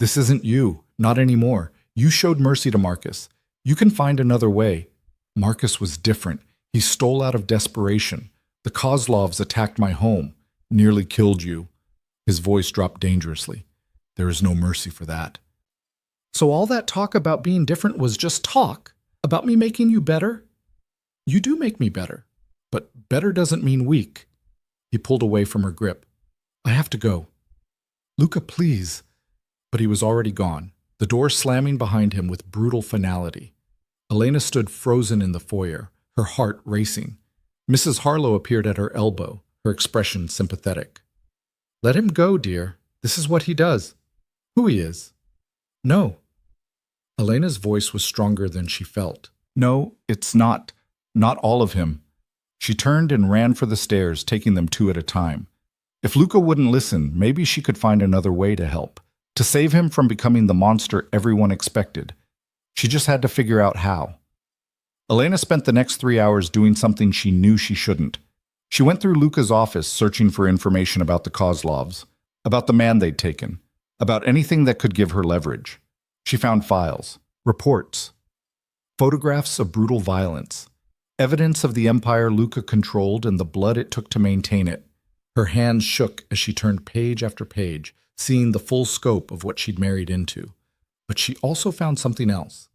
This isn't you. Not anymore. You showed mercy to Marcus. You can find another way. Marcus was different. He stole out of desperation. The Kozlovs attacked my home. Nearly killed you. His voice dropped dangerously. There is no mercy for that. So all that talk about being different was just talk? About me making you better? You do make me better. But better doesn't mean weak. He pulled away from her grip. I have to go. Luca, please. But he was already gone, the door slamming behind him with brutal finality. Elena stood frozen in the foyer, her heart racing. Mrs. Harlow appeared at her elbow, her expression sympathetic. Let him go, dear. This is what he does. Who he is. No. Elena's voice was stronger than she felt. No, it's not. Not all of him. She turned and ran for the stairs, taking them two at a time. If Luca wouldn't listen, maybe she could find another way to help, to save him from becoming the monster everyone expected. She just had to figure out how. Elena spent the next 3 hours doing something she knew she shouldn't. She went through Luca's office searching for information about the Kozlovs, about the man they'd taken, about anything that could give her leverage. She found files, reports, photographs of brutal violence, evidence of the empire Luca controlled and the blood it took to maintain it. Her hands shook as she turned page after page, seeing the full scope of what she'd married into. But she also found something else.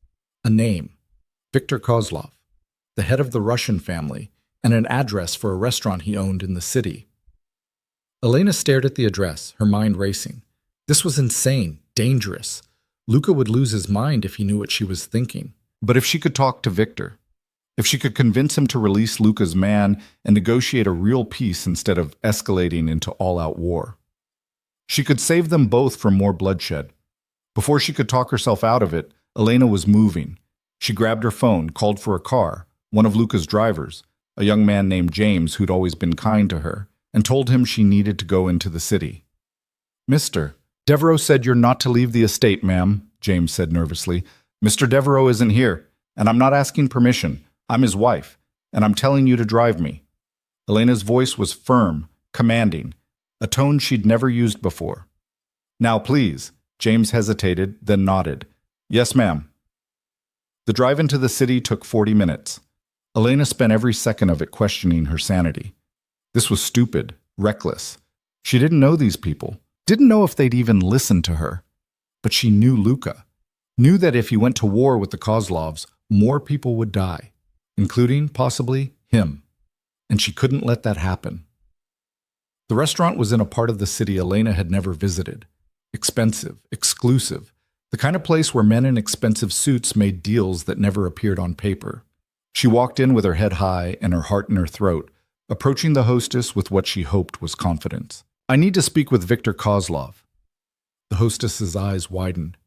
A name. Viktor Kozlov, the head of the Russian family, and an address for a restaurant he owned in the city. Elena stared at the address, her mind racing. This was insane, dangerous. Luca would lose his mind if he knew what she was thinking. But if she could talk to Viktor, if she could convince him to release Luca's man and negotiate a real peace instead of escalating into all-out war, she could save them both from more bloodshed. Before she could talk herself out of it, Elena was moving. She grabbed her phone, called for a car, one of Luca's drivers, a young man named James who'd always been kind to her, and told him she needed to go into the city. Mr. Devereaux said you're not to leave the estate, ma'am, James said nervously. Mr. Devereaux isn't here, and I'm not asking permission. I'm his wife, and I'm telling you to drive me. Elena's voice was firm, commanding, a tone she'd never used before. Now, please. James hesitated, then nodded. Yes, ma'am. The drive into the city took 40 minutes. Elena spent every second of it questioning her sanity. This was stupid, reckless. She didn't know these people, didn't know if they'd even listen to her. But she knew Luca, knew that if he went to war with the Kozlovs, more people would die, including, possibly, him. And she couldn't let that happen. The restaurant was in a part of the city Elena had never visited. Expensive, exclusive, the kind of place where men in expensive suits made deals that never appeared on paper. She walked in with her head high and her heart in her throat, approaching the hostess with what she hoped was confidence. I need to speak with Viktor Kozlov. The hostess's eyes widened.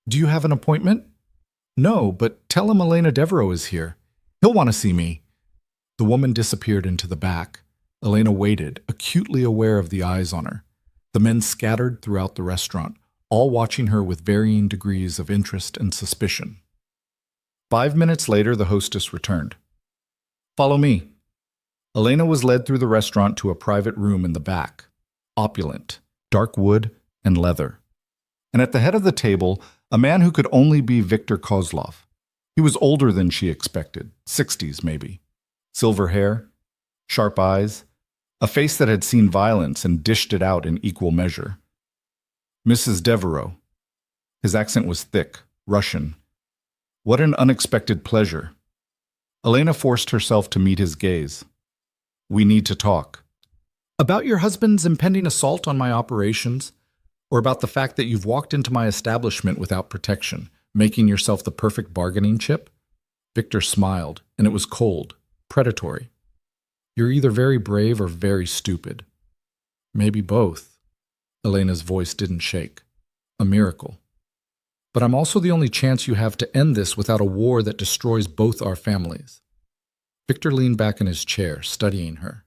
Do you have an appointment? No, but tell him Elena Devereaux is here. He'll want to see me. The woman disappeared into the back. Elena waited, acutely aware of the eyes on her. The men scattered throughout the restaurant, all watching her with varying degrees of interest and suspicion. 5 minutes later, the hostess returned. Follow me. Elena was led through the restaurant to a private room in the back, opulent, dark wood and leather. And at the head of the table, a man who could only be Viktor Kozlov. He was older than she expected, 60s maybe. Silver hair, sharp eyes, a face that had seen violence and dished it out in equal measure. Mrs. Devereaux. His accent was thick, Russian. What an unexpected pleasure. Elena forced herself to meet his gaze. We need to talk. About your husband's impending assault on my operations, or about the fact that you've walked into my establishment without protection, Making yourself the perfect bargaining chip? Victor smiled, and it was cold, predatory. You're either very brave or very stupid. Maybe both. Elena's voice didn't shake. A miracle. But I'm also the only chance you have to end this without a war that destroys both our families. Victor leaned back in his chair, studying her.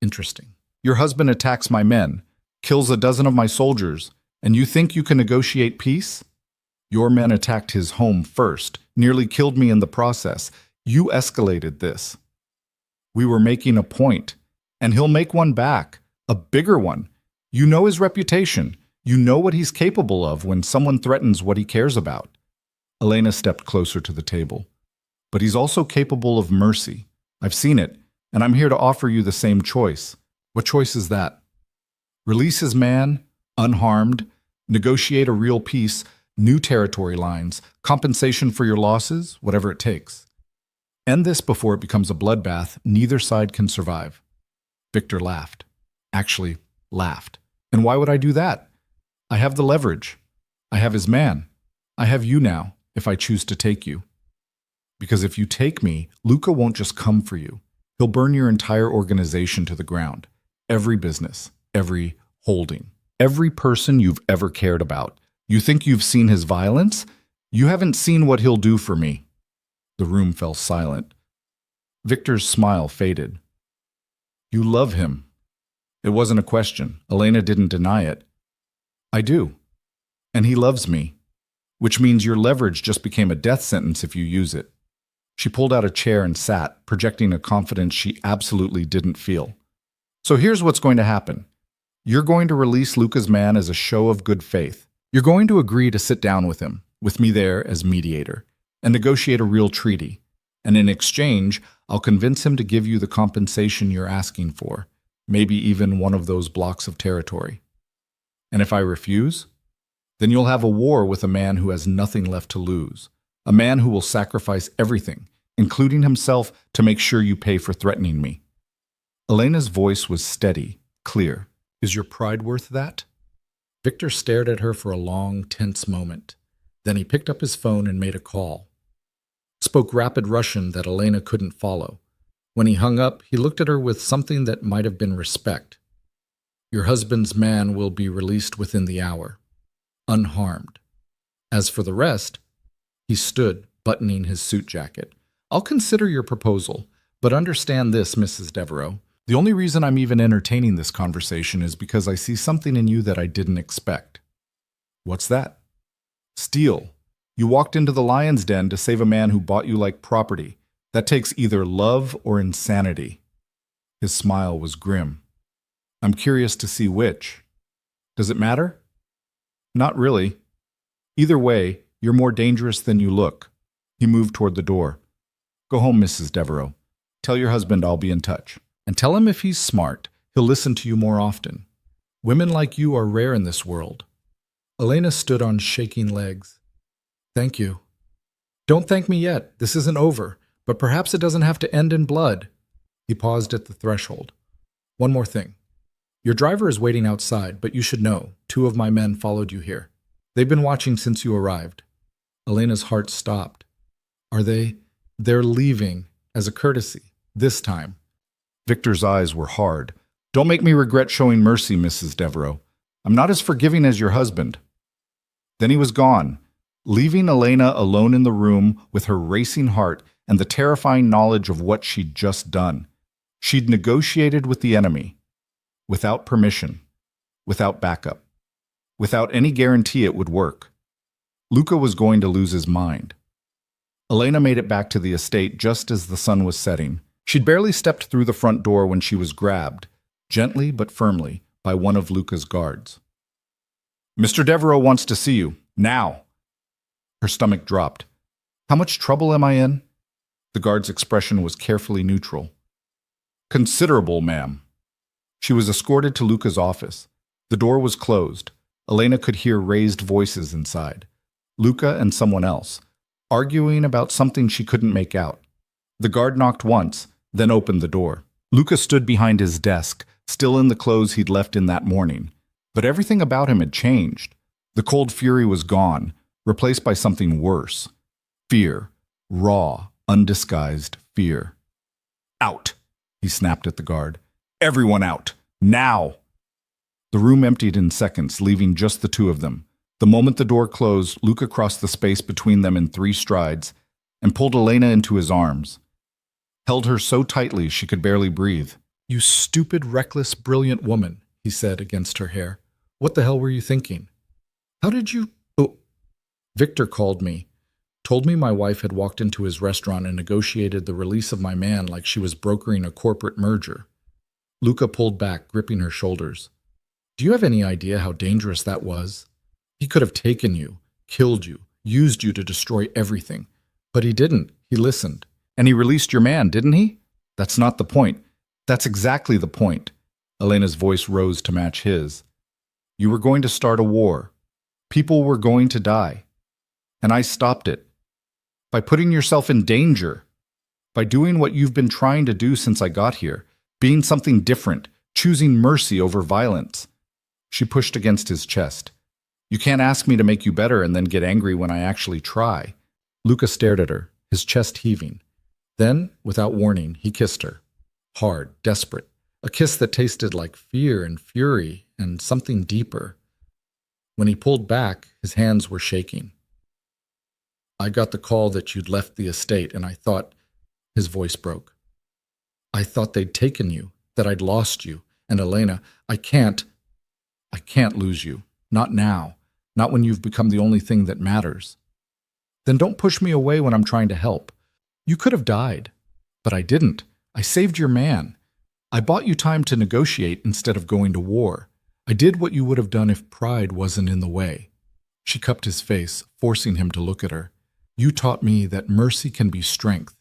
Interesting. Your husband attacks my men, kills a dozen of my soldiers, and you think you can negotiate peace? Your men attacked his home first, nearly killed me in the process. You escalated this. We were making a point, and he'll make one back, a bigger one. You know his reputation. You know what he's capable of when someone threatens what he cares about. Elena stepped closer to the table. But he's also capable of mercy. I've seen it, and I'm here to offer you the same choice. What choice is that? Release his man, unharmed, negotiate a real peace, new territory lines, compensation for your losses, whatever it takes. End this before it becomes a bloodbath neither side can survive. Victor laughed. Actually, laughed. And why would I do that? I have the leverage. I have his man. I have you now, if I choose to take you. Because if you take me, Luca won't just come for you. He'll burn your entire organization to the ground. Every business, every holding, every person you've ever cared about. You think you've seen his violence? You haven't seen what he'll do for me. The room fell silent. Victor's smile faded. You love him. It wasn't a question. Elena didn't deny it. I do. And he loves me. Which means your leverage just became a death sentence if you use it. She pulled out a chair and sat, projecting a confidence she absolutely didn't feel. So here's what's going to happen. You're going to release Luca's man as a show of good faith. You're going to agree to sit down with him, with me there as mediator, and negotiate a real treaty. And in exchange, I'll convince him to give you the compensation you're asking for, maybe even one of those blocks of territory. And if I refuse, then you'll have a war with a man who has nothing left to lose, a man who will sacrifice everything, including himself, to make sure you pay for threatening me. Elena's voice was steady, clear. Is your pride worth that? Victor stared at her for a long, tense moment. Then he picked up his phone and made a call. Spoke rapid Russian that Elena couldn't follow. When he hung up, he looked at her with something that might have been respect. Your husband's man will be released within the hour, unharmed. As for the rest, he stood, buttoning his suit jacket. I'll consider your proposal, but understand this, Mrs. Devereaux. The only reason I'm even entertaining this conversation is because I see something in you that I didn't expect. What's that? Steel. You walked into the lion's den to save a man who bought you like property. That takes either love or insanity. His smile was grim. I'm curious to see which. Does it matter? Not really. Either way, you're more dangerous than you look. He moved toward the door. Go home, Mrs. Devereaux. Tell your husband I'll be in touch. And tell him if he's smart, he'll listen to you more often. Women like you are rare in this world. Elena stood on shaking legs. Thank you. Don't thank me yet. This isn't over, but perhaps it doesn't have to end in blood. He paused at the threshold. One more thing. Your driver is waiting outside, but you should know, 2 of my men followed you here. They've been watching since you arrived. Elena's heart stopped. Are they? They're leaving, as a courtesy, this time. Victor's eyes were hard. Don't make me regret showing mercy, Mrs. Devereaux. I'm not as forgiving as your husband. Then he was gone, leaving Elena alone in the room with her racing heart and the terrifying knowledge of what she'd just done. She'd negotiated with the enemy, without permission, without backup, without any guarantee it would work. Luca was going to lose his mind. Elena made it back to the estate just as the sun was setting. She'd barely stepped through the front door when she was grabbed, gently but firmly, by one of Luca's guards. Mr. Devereaux wants to see you, now. Her stomach dropped. How much trouble am I in? The guard's expression was carefully neutral. Considerable, ma'am. She was escorted to Luca's office. The door was closed. Elena could hear raised voices inside. Luca and someone else, arguing about something she couldn't make out. The guard knocked once, then opened the door. Luca stood behind his desk, still in the clothes he'd left in that morning. But everything about him had changed. The cold fury was gone. replaced by something worse. Fear. Raw, undisguised fear. Out, he snapped at the guard. Everyone out. Now! The room emptied in seconds, leaving just the two of them. The moment the door closed, Luca crossed the space between them in 3 strides and pulled Elena into his arms. Held her so tightly she could barely breathe. "You stupid, reckless, brilliant woman," he said against her hair. "What the hell were you thinking? How did you—" "Oh, Victor called me. Told me my wife had walked into his restaurant and negotiated the release of my man like she was brokering a corporate merger." Luca pulled back, gripping her shoulders. "Do you have any idea how dangerous that was? He could have taken you, killed you, used you to destroy everything. But he didn't. He listened. And he released your man, didn't he? That's not the point. That's exactly the point." Elena's voice rose to match his. "You were going to start a war. People were going to die. And I stopped it. By putting yourself in danger. By doing what you've been trying to do since I got here. Being something different. Choosing mercy over violence." She pushed against his chest. "You can't ask me to make you better and then get angry when I actually try." Luca stared at her, his chest heaving. Then, without warning, he kissed her. Hard, desperate. A kiss that tasted like fear and fury and something deeper. When he pulled back, his hands were shaking. "I got the call that you'd left the estate, and I thought—" His voice broke. "I thought they'd taken you, that I'd lost you. And Elena, I can't lose you. Not now. Not when you've become the only thing that matters. Then don't push me away when I'm trying to help. You could have died. But I didn't. I saved your man. I bought you time to negotiate instead of going to war. I did what you would have done if pride wasn't in the way." She cupped his face, forcing him to look at her. "You taught me that mercy can be strength.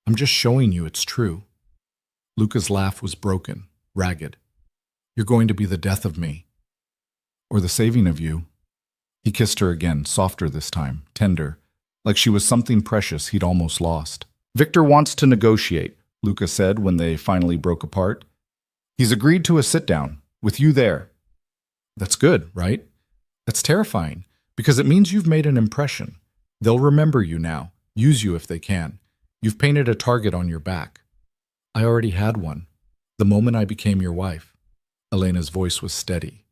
I'm just showing you it's true." Luca's laugh was broken, ragged. "You're going to be the death of me. Or the saving of you." He kissed her again, softer this time, tender, like she was something precious he'd almost lost. "Victor wants to negotiate," Luca said when they finally broke apart. "He's agreed to a sit-down, with you there." "That's good, right? That's terrifying, because it means you've made an impression. They'll remember you now, use you if they can. You've painted a target on your back. I already had one, the moment I became your wife." Elena's voice was steady.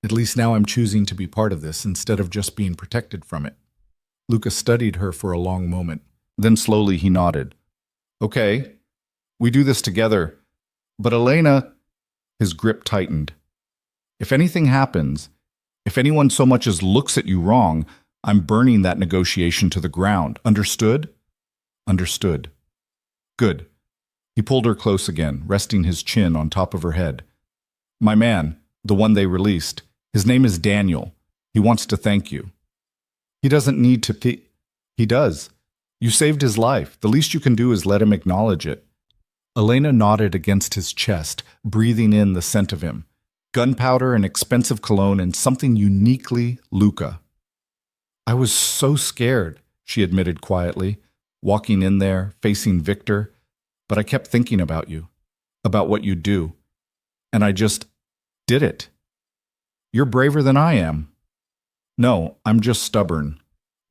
"At least now I'm choosing to be part of this instead of just being protected from it." Luca studied her for a long moment. Then slowly he nodded. "Okay, we do this together. But Elena—" His grip tightened. "If anything happens, if anyone so much as looks at you wrong, I'm burning that negotiation to the ground. Understood?" "Understood." "Good." He pulled her close again, resting his chin on top of her head. "My man, the one they released, his name is Daniel. He wants to thank you." "He doesn't need to—" "He does. You saved his life. The least you can do is let him acknowledge it." Elena nodded against his chest, breathing in the scent of him. Gunpowder and expensive cologne and something uniquely Luca. "I was so scared," she admitted quietly, walking in there, facing Victor. "But I kept thinking about you, about what you'd do. And I just did it. You're braver than I am." "No, I'm just stubborn."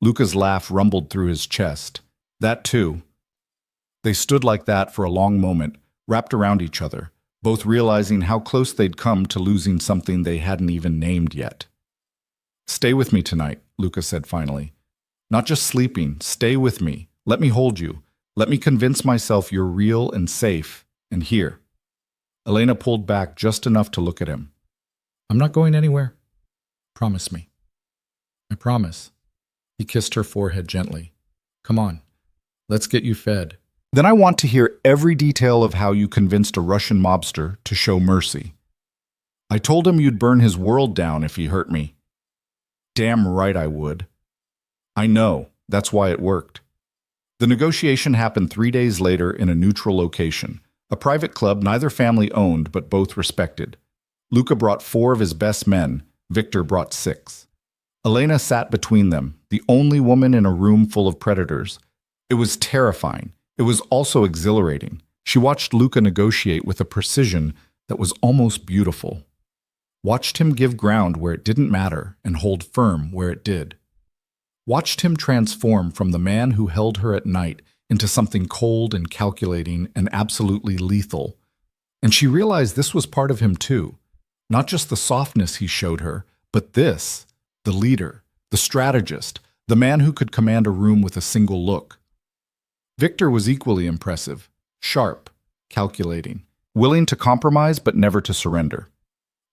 Luca's laugh rumbled through his chest. "That too." They stood like that for a long moment, wrapped around each other, both realizing how close they'd come to losing something they hadn't even named yet. "Stay with me tonight," Luca said finally. "Not just sleeping, stay with me. Let me hold you. Let me convince myself you're real and safe and here." Elena pulled back just enough to look at him. "I'm not going anywhere. Promise me." "I promise." He kissed her forehead gently. "Come on, let's get you fed. Then I want to hear every detail of how you convinced a Russian mobster to show mercy." "I told him you'd burn his world down if he hurt me." "Damn right I would." "I know. That's why it worked." The negotiation happened 3 days later in a neutral location, a private club neither family owned but both respected. Luca brought 4 of his best men. Victor brought 6. Elena sat between them, the only woman in a room full of predators. It was terrifying. It was also exhilarating. She watched Luca negotiate with a precision that was almost beautiful. Watched him give ground where it didn't matter and hold firm where it did. watched him transform from the man who held her at night into something cold and calculating and absolutely lethal. And she realized this was part of him too. Not just the softness he showed her, but this, the leader, the strategist, the man who could command a room with a single look. Victor was equally impressive, sharp, calculating, willing to compromise but never to surrender.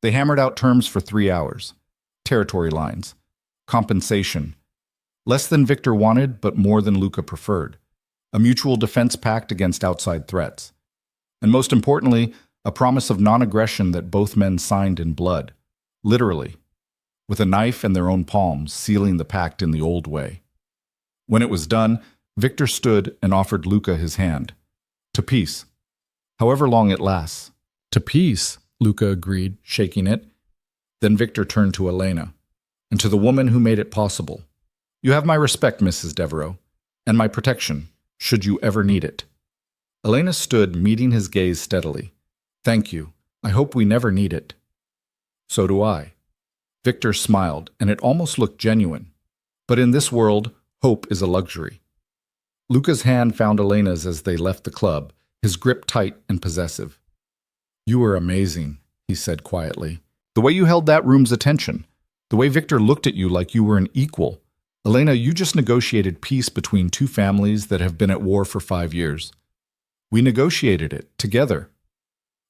They hammered out terms for 3 hours. Territory lines, compensation, less than Victor wanted but more than Luca preferred, a mutual defense pact against outside threats, and most importantly, a promise of non-aggression that both men signed in blood, literally, with a knife in their own palms, sealing the pact in the old way. When it was done, Victor stood and offered Luca his hand. To peace, however long it lasts. To peace, Luca agreed, shaking it. Then Victor turned to Elena, and to the woman who made it possible. You have my respect, Mrs. Devereaux, and my protection, should you ever need it. Elena stood, meeting his gaze steadily. Thank you. I hope we never need it. So do I. Victor smiled, and it almost looked genuine. But in this world, hope is a luxury. Luca's hand found Elena's as they left the club, his grip tight and possessive. You were amazing, he said quietly. The way you held that room's attention, the way Victor looked at you like you were an equal. Elena, you just negotiated peace between two families that have been at war for 5 years. We negotiated it, together.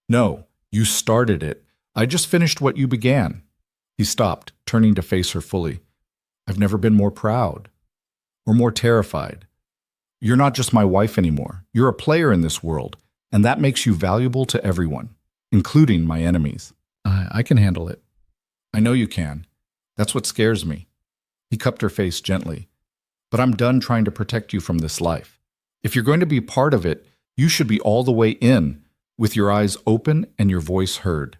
No, you started it. I just finished what you began. He stopped, turning to face her fully. I've never been more proud, or more terrified. You're not just my wife anymore. You're a player in this world, and that makes you valuable to everyone, including my enemies. I can handle it. I know you can. That's what scares me. He cupped her face gently. But I'm done trying to protect you from this life. If you're going to be part of it, you should be all the way in, with your eyes open and your voice heard.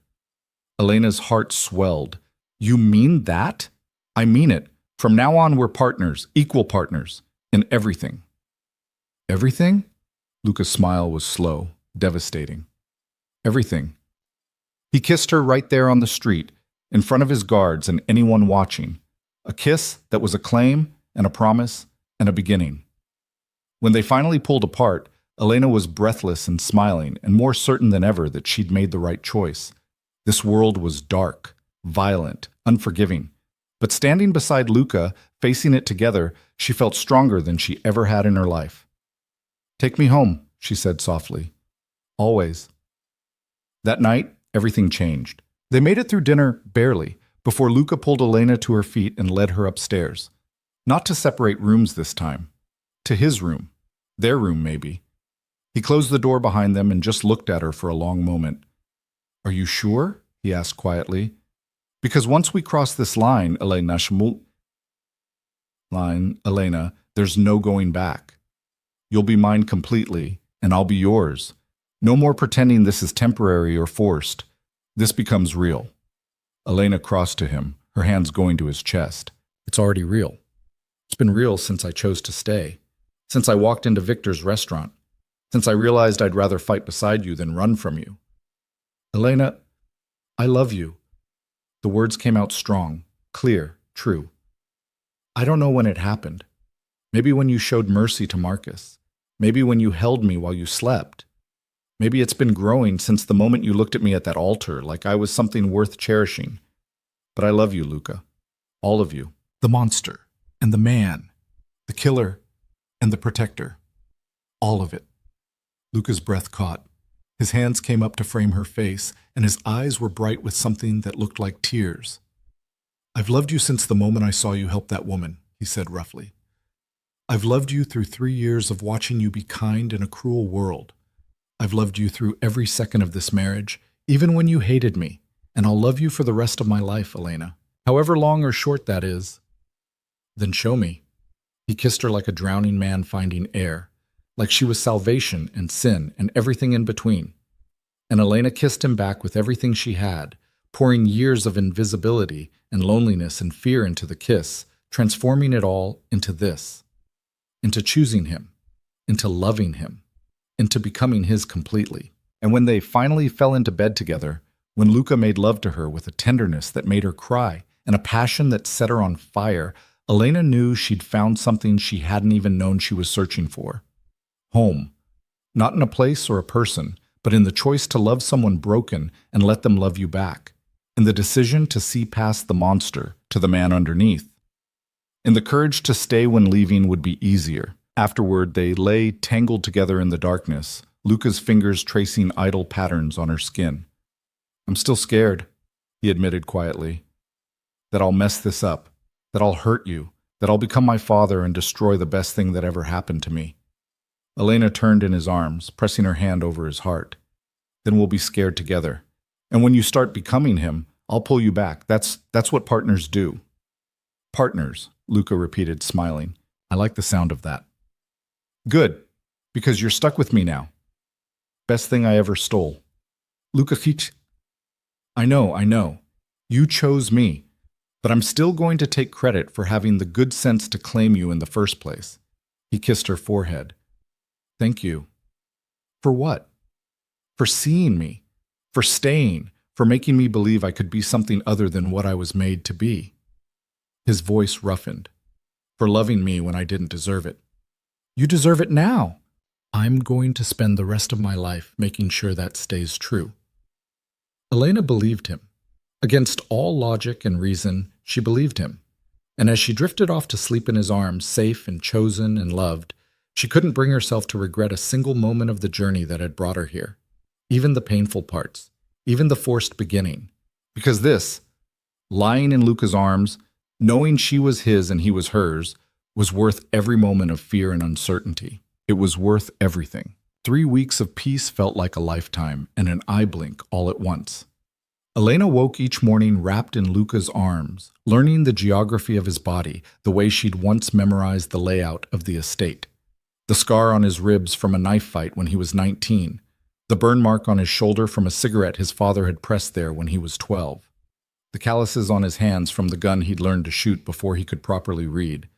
Elena's heart swelled. You mean that? I mean it. From now on, we're partners, equal partners, in everything. Everything? Luca's smile was slow, devastating. Everything. He kissed her right there on the street, in front of his guards and anyone watching. A kiss that was a claim and a promise and a beginning. When they finally pulled apart, Elena was breathless and smiling and more certain than ever that she'd made the right choice. This world was dark, violent, unforgiving. But standing beside Luca, facing it together, she felt stronger than she ever had in her life. Take me home, she said softly. Always. That night, everything changed. They made it through dinner, barely, before Luca pulled Elena to her feet and led her upstairs. Not to separate rooms this time. To his room. Their room, maybe. He closed the door behind them and just looked at her for a long moment. Are you sure? He asked quietly. Because once we cross this line, Elena, there's no going back. You'll be mine completely, and I'll be yours. No more pretending this is temporary or forced. This becomes real. Elena crossed to him, her hands going to his chest. It's already real. It's been real since I chose to stay. Since I walked into Victor's restaurant. Since I realized I'd rather fight beside you than run from you. Elena, I love you. The words came out strong, clear, true. I don't know when it happened. Maybe when you showed mercy to Marcus. Maybe when you held me while you slept. Maybe it's been growing since the moment you looked at me at that altar, like I was something worth cherishing. But I love you, Luca. All of you. The monster, and the man, the killer, and the protector. All of it. Luca's breath caught. His hands came up to frame her face, and his eyes were bright with something that looked like tears. I've loved you since the moment I saw you help that woman, he said roughly. I've loved you through 3 years of watching you be kind in a cruel world. I've loved you through every second of this marriage, even when you hated me, and I'll love you for the rest of my life, Elena. However long or short that is. Then show me. He kissed her like a drowning man finding air, like she was salvation and sin and everything in between. And Elena kissed him back with everything she had, pouring years of invisibility and loneliness and fear into the kiss, transforming it all into this. Into choosing him, into loving him, into becoming his completely. And when they finally fell into bed together, when Luca made love to her with a tenderness that made her cry and a passion that set her on fire, Elena knew she'd found something she hadn't even known she was searching for. Home. Not in a place or a person, but in the choice to love someone broken and let them love you back. In the decision to see past the monster to the man underneath. In the courage to stay when leaving would be easier. Afterward, they lay tangled together in the darkness, Luca's fingers tracing idle patterns on her skin. "I'm still scared," he admitted quietly. "That I'll mess this up, that I'll hurt you, that I'll become my father and destroy the best thing that ever happened to me." Elena turned in his arms, pressing her hand over his heart. "Then we'll be scared together. And when you start becoming him, I'll pull you back. That's what partners do." "Partners," Luca repeated, smiling. "I like the sound of that." "Good, because you're stuck with me now. Best thing I ever stole." "Luca Fitch." I know. You chose me, but I'm still going to take credit for having the good sense to claim you in the first place." He kissed her forehead. "Thank you." "For what?" "For seeing me, for staying, for making me believe I could be something other than what I was made to be." His voice roughened. "For loving me when I didn't deserve it." "You deserve it now." "I'm going to spend the rest of my life making sure that stays true." Elena believed him. Against all logic and reason, she believed him. And as she drifted off to sleep in his arms, safe and chosen and loved, she couldn't bring herself to regret a single moment of the journey that had brought her here. Even the painful parts. Even the forced beginning. Because this, lying in Luca's arms, knowing she was his and he was hers, was worth every moment of fear and uncertainty. It was worth everything. 3 weeks of peace felt like a lifetime, and an eye blink all at once. Elena woke each morning wrapped in Luca's arms, learning the geography of his body, the way she'd once memorized the layout of the estate. The scar on his ribs from a knife fight when he was 19. The burn mark on his shoulder from a cigarette his father had pressed there when he was 12. The calluses on his hands from the gun he'd learned to shoot before he could properly read.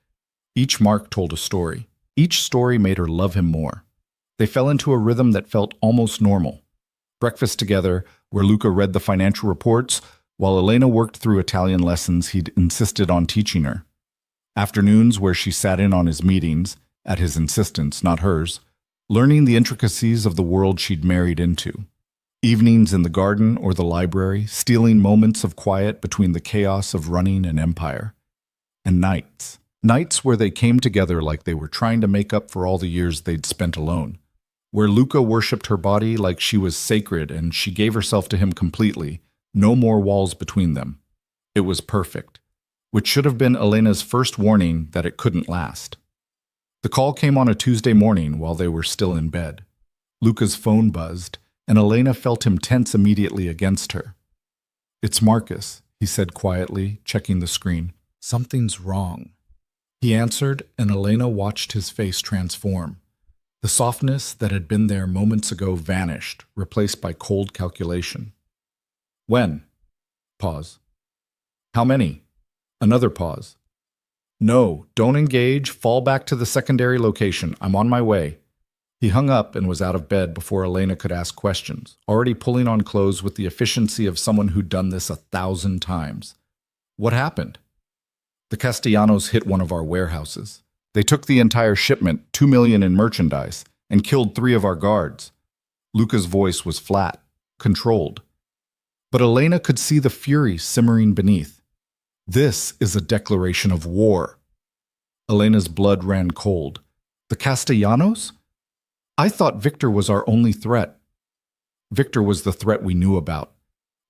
Each mark told a story. Each story made her love him more. They fell into a rhythm that felt almost normal. Breakfast together, where Luca read the financial reports, while Elena worked through Italian lessons he'd insisted on teaching her. Afternoons where she sat in on his meetings, at his insistence, not hers, learning the intricacies of the world she'd married into. Evenings in the garden or the library, stealing moments of quiet between the chaos of running an empire. And nights. Nights where they came together like they were trying to make up for all the years they'd spent alone. Where Luca worshipped her body like she was sacred and she gave herself to him completely, no more walls between them. It was perfect, which should have been Elena's first warning that it couldn't last. The call came on a Tuesday morning while they were still in bed. Luca's phone buzzed, and Elena felt him tense immediately against her. "It's Marcus," he said quietly, checking the screen. "Something's wrong." He answered, and Elena watched his face transform. The softness that had been there moments ago vanished, replaced by cold calculation. "When?" Pause. "How many?" Another pause. "No, don't engage. Fall back to the secondary location. I'm on my way." He hung up and was out of bed before Elena could ask questions, already pulling on clothes with the efficiency of someone who'd done this 1,000 times. "What happened?" "The Castellanos hit one of our warehouses. They took the entire shipment, 2 million in merchandise, and killed 3 of our guards." Luca's voice was flat, controlled. But Elena could see the fury simmering beneath. "This is a declaration of war." Elena's blood ran cold. "The Castellanos? I thought Victor was our only threat." "Victor was the threat we knew about.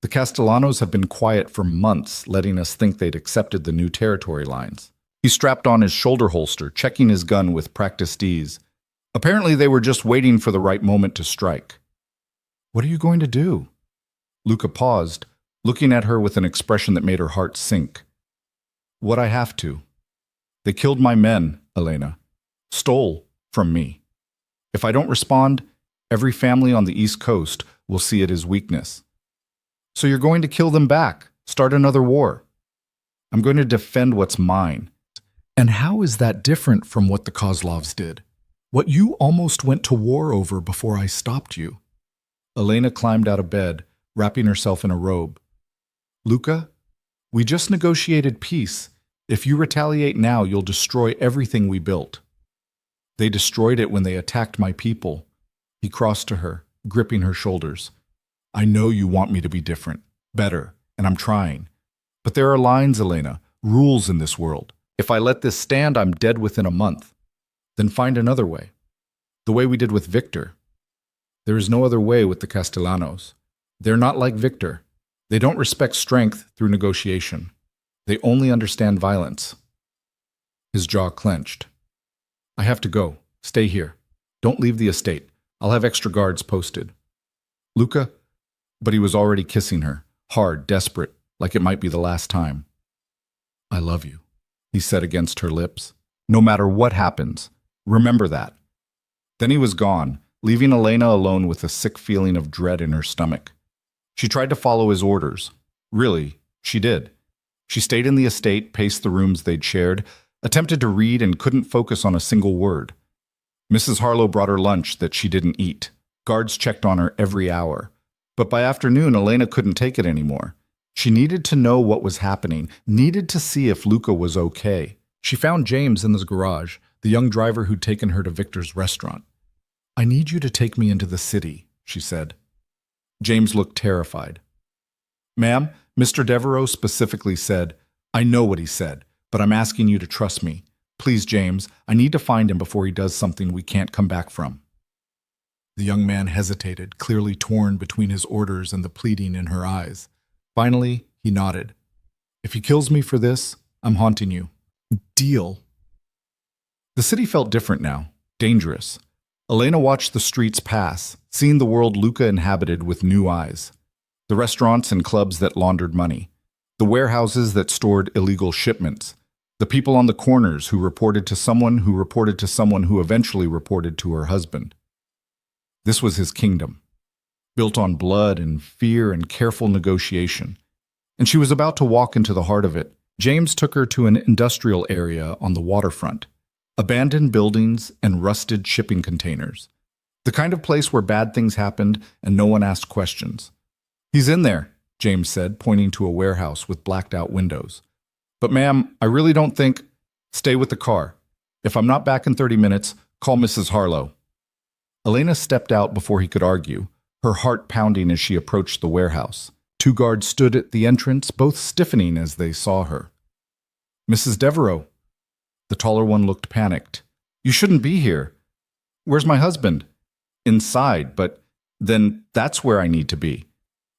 The Castellanos have been quiet for months, letting us think they'd accepted the new territory lines." He strapped on his shoulder holster, checking his gun with practiced ease. "Apparently they were just waiting for the right moment to strike." "What are you going to do?" Luca paused, looking at her with an expression that made her heart sink. "What I have to. They killed my men, Elena. Stole from me. If I don't respond, every family on the East Coast will see it as weakness." "So you're going to kill them back, start another war?" "I'm going to defend what's mine." "And how is that different from what the Kozlovs did? What you almost went to war over before I stopped you?" Elena climbed out of bed, wrapping herself in a robe. "Luca, we just negotiated peace. If you retaliate now, you'll destroy everything we built. They destroyed it when they attacked my people. He crossed to her, gripping her shoulders. I know you want me to be different, better, and I'm trying. But there are lines, Elena, rules in this world. If I let this stand, I'm dead within a month. Then find another way. The way we did with Victor. There is no other way with the Castellanos. They're not like Victor. They don't respect strength through negotiation. They only understand violence. His jaw clenched. I have to go. Stay here. Don't leave the estate. I'll have extra guards posted. Luca? But he was already kissing her, hard, desperate, like it might be the last time. I love you, he said against her lips. No matter what happens, remember that. Then he was gone, leaving Elena alone with a sick feeling of dread in her stomach. She tried to follow his orders. Really, she did. She stayed in the estate, paced the rooms they'd shared, attempted to read and couldn't focus on a single word. Mrs. Harlow brought her lunch that she didn't eat. Guards checked on her every hour. But by afternoon, Elena couldn't take it anymore. She needed to know what was happening, needed to see if Luca was okay. She found James in his garage, the young driver who'd taken her to Victor's restaurant. I need you to take me into the city, she said. James looked terrified. Ma'am, Mr. Devereaux specifically said, I know what he said, but I'm asking you to trust me. Please, James, I need to find him before he does something we can't come back from. The young man hesitated, clearly torn between his orders and the pleading in her eyes. Finally, he nodded. If he kills me for this, I'm haunting you. Deal. The city felt different now, dangerous. Elena watched the streets pass, seeing the world Luca inhabited with new eyes. The restaurants and clubs that laundered money. The warehouses that stored illegal shipments. The people on the corners who reported to someone who reported to someone who eventually reported to her husband. This was his kingdom, built on blood and fear and careful negotiation. And she was about to walk into the heart of it. James took her to an industrial area on the waterfront. Abandoned buildings and rusted shipping containers. The kind of place where bad things happened and no one asked questions. He's in there, James said, pointing to a warehouse with blacked-out windows. But ma'am, I really don't think... Stay with the car. If I'm not back in 30 minutes, call Mrs. Harlow. Elena stepped out before he could argue, her heart pounding as she approached the warehouse. 2 guards stood at the entrance, both stiffening as they saw her. Mrs. Devereaux. The taller one looked panicked. You shouldn't be here. Where's my husband? Inside, but then that's where I need to be.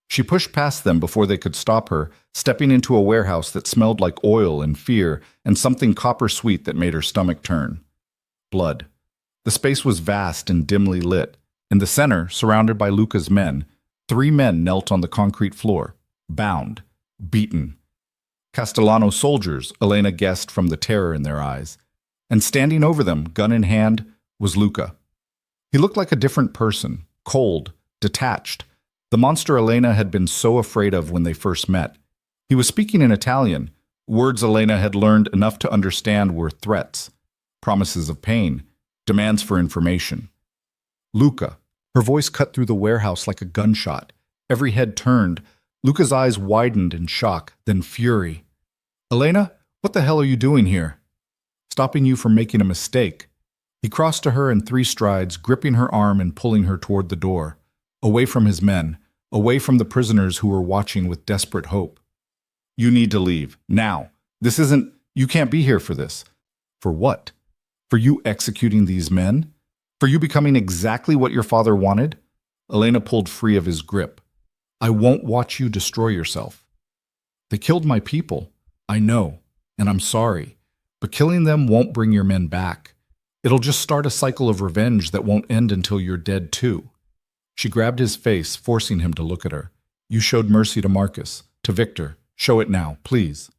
She pushed past them before they could stop her, stepping into a warehouse that smelled like oil and fear and something copper-sweet that made her stomach turn. Blood. The space was vast and dimly lit. In the center, surrounded by Luca's men, 3 men knelt on the concrete floor, bound, beaten. Castellano soldiers, Elena guessed from the terror in their eyes. And standing over them, gun in hand, was Luca. He looked like a different person, cold, detached. The monster Elena had been so afraid of when they first met. He was speaking in Italian. Words Elena had learned enough to understand were threats, promises of pain, demands for information. Luca. Her voice cut through the warehouse like a gunshot. Every head turned. Luca's eyes widened in shock, then fury. Elena, what the hell are you doing here? Stopping you from making a mistake. He crossed to her in 3 strides, gripping her arm and pulling her toward the door. Away from his men, away from the prisoners who were watching with desperate hope. You need to leave, now. You can't be here for this. For what? For you executing these men? For you becoming exactly what your father wanted? Elena pulled free of his grip. I won't watch you destroy yourself. They killed my people. I know, and I'm sorry. But killing them won't bring your men back. It'll just start a cycle of revenge that won't end until you're dead too. She grabbed his face, forcing him to look at her. You showed mercy to Marcus, to Victor. Show it now, please.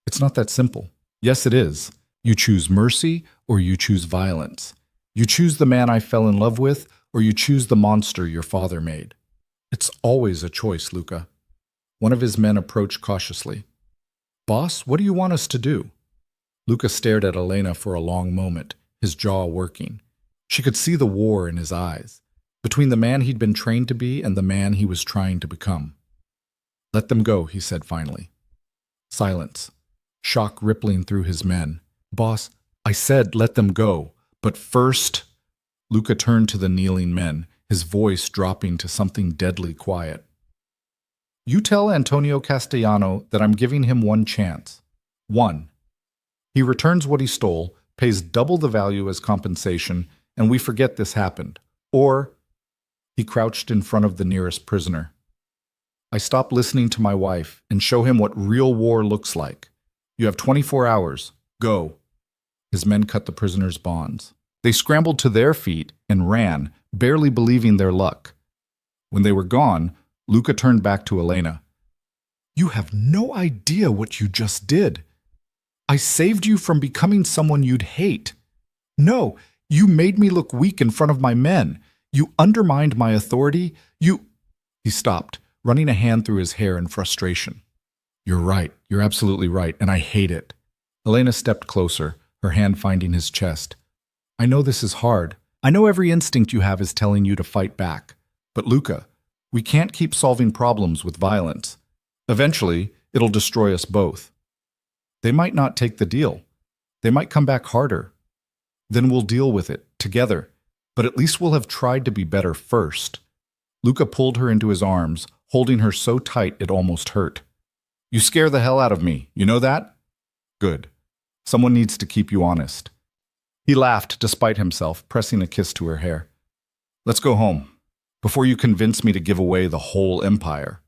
It's not that simple. Yes, it is. You choose mercy or you choose violence. You choose the man I fell in love with or you choose the monster your father made. It's always a choice, Luca. One of his men approached cautiously. Boss, what do you want us to do? Luca stared at Elena for a long moment, his jaw working. She could see the war in his eyes, between the man he'd been trained to be and the man he was trying to become. Let them go, he said finally. Silence. shock rippling through his men. "Boss, I said let them go, but first—" Luca turned to the kneeling men, his voice dropping to something deadly quiet. "You tell Antonio Castellano that I'm giving him one chance. One. He returns what he stole, pays double the value as compensation, and we forget this happened. Or—" He crouched in front of the nearest prisoner. "I stop listening to my wife and show him what real war looks like. You have 24 hours. Go." His men cut the prisoner's bonds. They scrambled to their feet and ran, barely believing their luck. When they were gone, Luca turned back to Elena. "You have no idea what you just did. I saved you from becoming someone you'd hate. No, you made me look weak in front of my men. You undermined my authority. You—" He stopped, running a hand through his hair in frustration. "You're right. You're absolutely right, and I hate it." Elena stepped closer, her hand finding his chest. "I know this is hard. I know every instinct you have is telling you to fight back. But Luca, we can't keep solving problems with violence. Eventually, it'll destroy us both. They might not take the deal. They might come back harder. Then we'll deal with it, together. But at least we'll have tried to be better first." Luca pulled her into his arms, holding her so tight it almost hurt. "You scare the hell out of me, you know that? Good. Someone needs to keep you honest." He laughed despite himself, pressing a kiss to her hair. "Let's go home, before you convince me to give away the whole empire."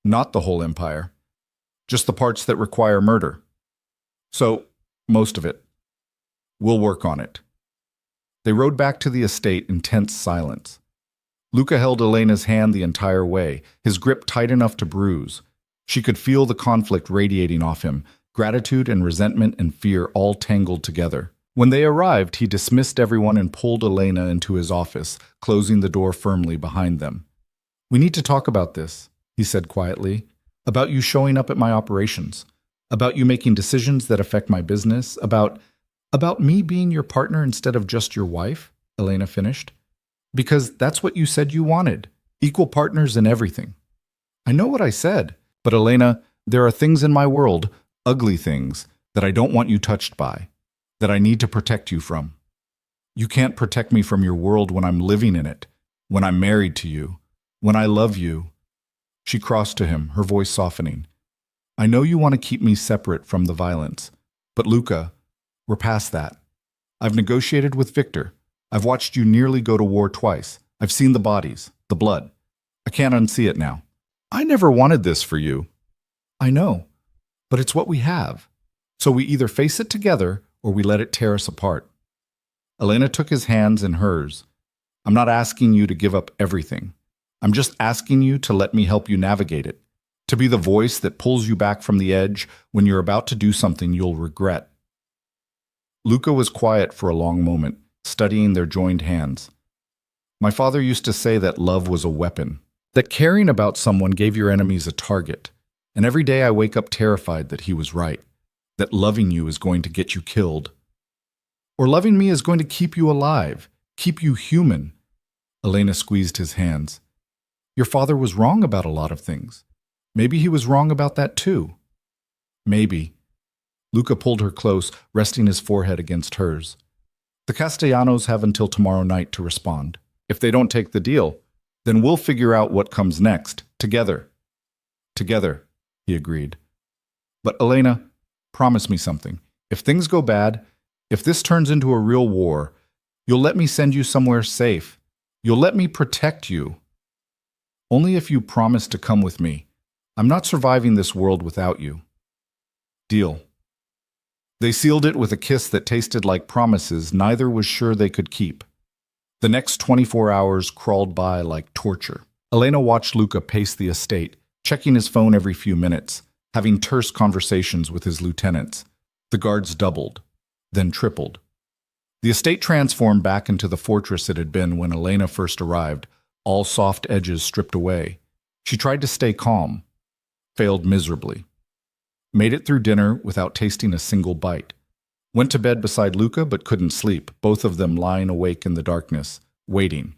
"Not the whole empire. Just the parts that require murder. So, most of it. We'll work on it." They rode back to the estate in tense silence. Luca held Elena's hand the entire way, his grip tight enough to bruise. She could feel the conflict radiating off him, gratitude and resentment and fear all tangled together. When they arrived, he dismissed everyone and pulled Elena into his office, closing the door firmly behind them. "We need to talk about this," he said quietly. "About you showing up at my operations. About you making decisions that affect my business. About me being your partner instead of just your wife," Elena finished. "Because that's what you said you wanted. Equal partners in everything." "I know what I said. But Elena, there are things in my world, ugly things, that I don't want you touched by. That I need to protect you from. You can't protect me from your world when I'm living in it, when I'm married to you, when I love you." She crossed to him, her voice softening. "I know you want to keep me separate from the violence, but Luca, we're past that. I've negotiated with Victor. I've watched you nearly go to war twice. I've seen the bodies, the blood. I can't unsee it now. I never wanted this for you." "I know, but it's what we have. So we either face it together or we let it tear us apart." Elena took his hands in hers. "I'm not asking you to give up everything. I'm just asking you to let me help you navigate it, to be the voice that pulls you back from the edge when you're about to do something you'll regret." Luca was quiet for a long moment, studying their joined hands. "My father used to say that love was a weapon, that caring about someone gave your enemies a target, and every day I wake up terrified that he was right. That loving you is going to get you killed. Or loving me is going to keep you alive, keep you human." Elena squeezed his hands. "Your father was wrong about a lot of things. Maybe he was wrong about that too." "Maybe." Luca pulled her close, resting his forehead against hers. "The Castellanos have until tomorrow night to respond. If they don't take the deal, then we'll figure out what comes next, together." "Together," he agreed. "But Elena, promise me something. If things go bad, if this turns into a real war, you'll let me send you somewhere safe. You'll let me protect you. Only if you promise to come with me. I'm not surviving this world without you." "Deal." They sealed it with a kiss that tasted like promises neither was sure they could keep. The next 24 hours crawled by like torture. Elena watched Luca pace the estate, checking his phone every few minutes, having terse conversations with his lieutenants. The guards doubled, then tripled. The estate transformed back into the fortress it had been when Elena first arrived, all soft edges stripped away. She tried to stay calm, failed miserably. Made it through dinner without tasting a single bite. Went to bed beside Luca but couldn't sleep, both of them lying awake in the darkness, waiting.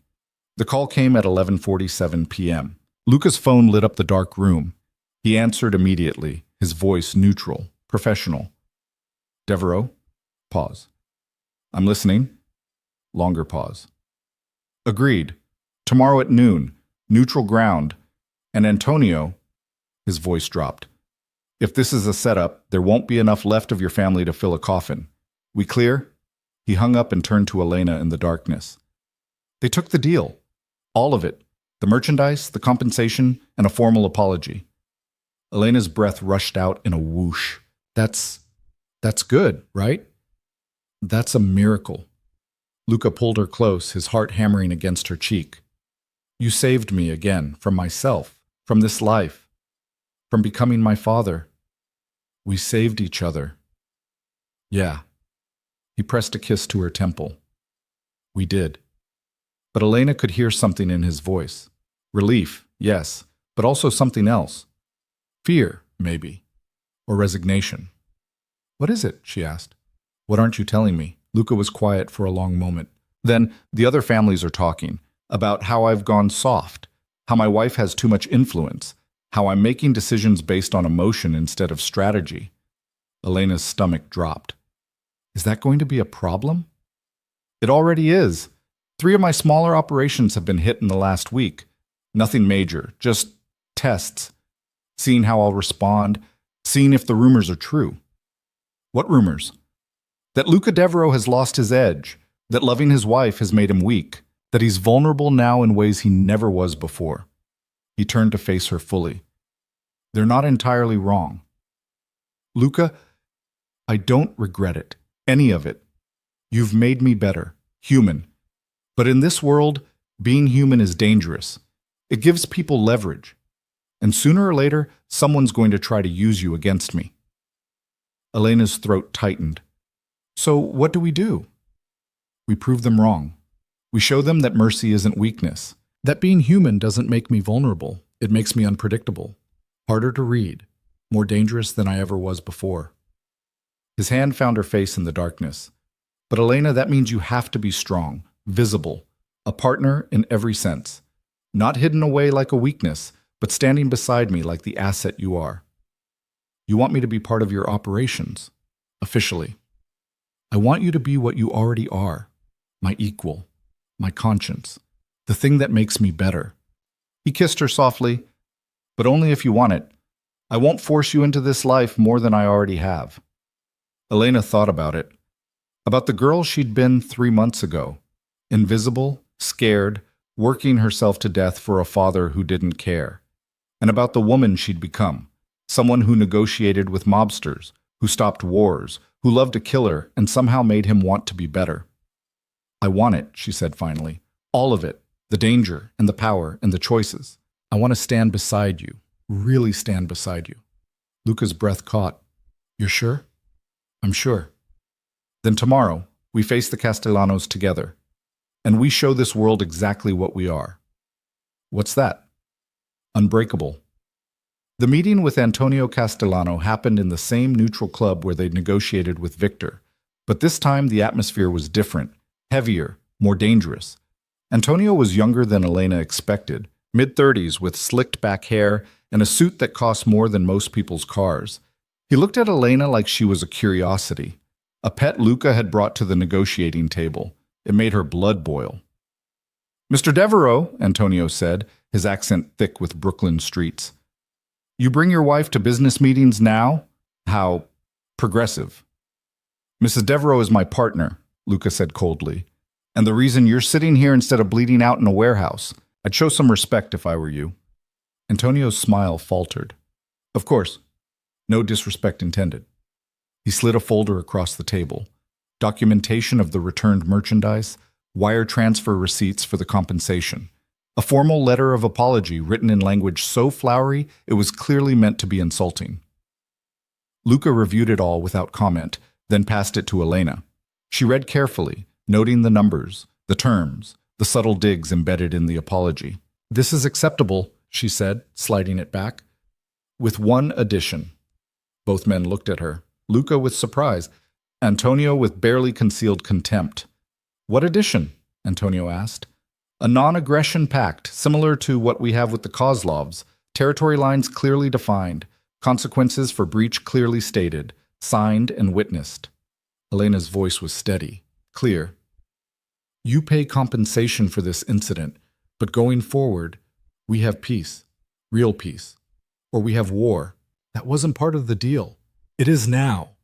The call came at 11:47 p.m. Luca's phone lit up the dark room. He answered immediately, his voice neutral, Professional. Devereaux. Pause. I'm listening. Longer pause. Agreed. Tomorrow at noon. Neutral ground. And Antonio, his voice dropped. If this is a setup, there won't be enough left of your family to fill a coffin. We clear? He hung up and turned to Elena in the darkness. They took the deal. All of it. The merchandise, the compensation, and a formal apology. Elena's breath rushed out in a whoosh. That's good, right? That's a miracle. Luca pulled her close, his heart hammering against her cheek. You saved me again, from myself, from this life, from becoming my father. We saved each other. Yeah. He pressed a kiss to her temple. We did. But Elena could hear something in his voice. Relief, yes, but also something else. Fear, maybe. Or resignation. What is it? She asked. What aren't you telling me? Luca was quiet for a long moment. Then, the other families are talking about how I've gone soft, how my wife has too much influence, how I'm making decisions based on emotion instead of strategy. Elena's stomach dropped. Is that going to be a problem? It already is. 3 of my smaller operations have been hit in the last week. Nothing major, just tests. Seeing how I'll respond, seeing if the rumors are true. What rumors? That Luca Devereaux has lost his edge, that loving his wife has made him weak, that he's vulnerable now in ways he never was before. He turned to face her fully. They're not entirely wrong. Luca, I don't regret it, any of it. You've made me better, human. But in this world, being human is dangerous. It gives people leverage. And sooner or later, someone's going to try to use you against me. Elena's throat tightened. So what do? We prove them wrong. We show them that mercy isn't weakness, that being human doesn't make me vulnerable. It makes me unpredictable, harder to read, more dangerous than I ever was before. His hand found her face in the darkness. But Elena, that means you have to be strong, visible, a partner in every sense. Not hidden away like a weakness, but standing beside me like the asset you are. You want me to be part of your operations, officially. I want you to be what you already are, my equal, my conscience, the thing that makes me better. He kissed her softly, but only if you want it. I won't force you into this life more than I already have. Elena thought about it, about the girl she'd been 3 months ago, invisible, scared, working herself to death for a father who didn't care, and about the woman she'd become, someone who negotiated with mobsters, who stopped wars, who loved a killer and somehow made him want to be better. I want it, she said finally. All of it, the danger and the power and the choices. I want to stand beside you, really stand beside you. Luca's breath caught. You're sure? I'm sure. Then tomorrow, we face the Castellanos together, and we show this world exactly what we are. What's that? Unbreakable. The meeting with Antonio Castellano happened in the same neutral club where they'd negotiated with Victor, but this time the atmosphere was different, heavier, more dangerous. Antonio was younger than Elena expected, mid-30s with slicked back hair and a suit that cost more than most people's cars. He looked at Elena like she was a curiosity, a pet Luca had brought to the negotiating table. It made her blood boil. Mr. Devereaux, Antonio said, his accent thick with Brooklyn streets. You bring your wife to business meetings now? How progressive. Mrs. Devereaux is my partner, Luca said coldly. And the reason you're sitting here instead of bleeding out in a warehouse. I'd show some respect if I were you. Antonio's smile faltered. Of course. No disrespect intended. He slid a folder across the table. Documentation of the returned merchandise, wire transfer receipts for the compensation. A formal letter of apology written in language so flowery it was clearly meant to be insulting. Luca reviewed it all without comment, then passed it to Elena. She read carefully, noting the numbers, the terms, the subtle digs embedded in the apology. This is acceptable, she said, sliding it back. With one addition. Both men looked at her, Luca with surprise, Antonio with barely concealed contempt. What addition? Antonio asked. A non-aggression pact, similar to what we have with the Kozlovs, territory lines clearly defined, Consequences for breach clearly stated, signed and witnessed. Elena's voice was steady, clear. You pay compensation for this incident, but going forward, we have peace, real peace. Or we have war. That wasn't part of the deal. It is now.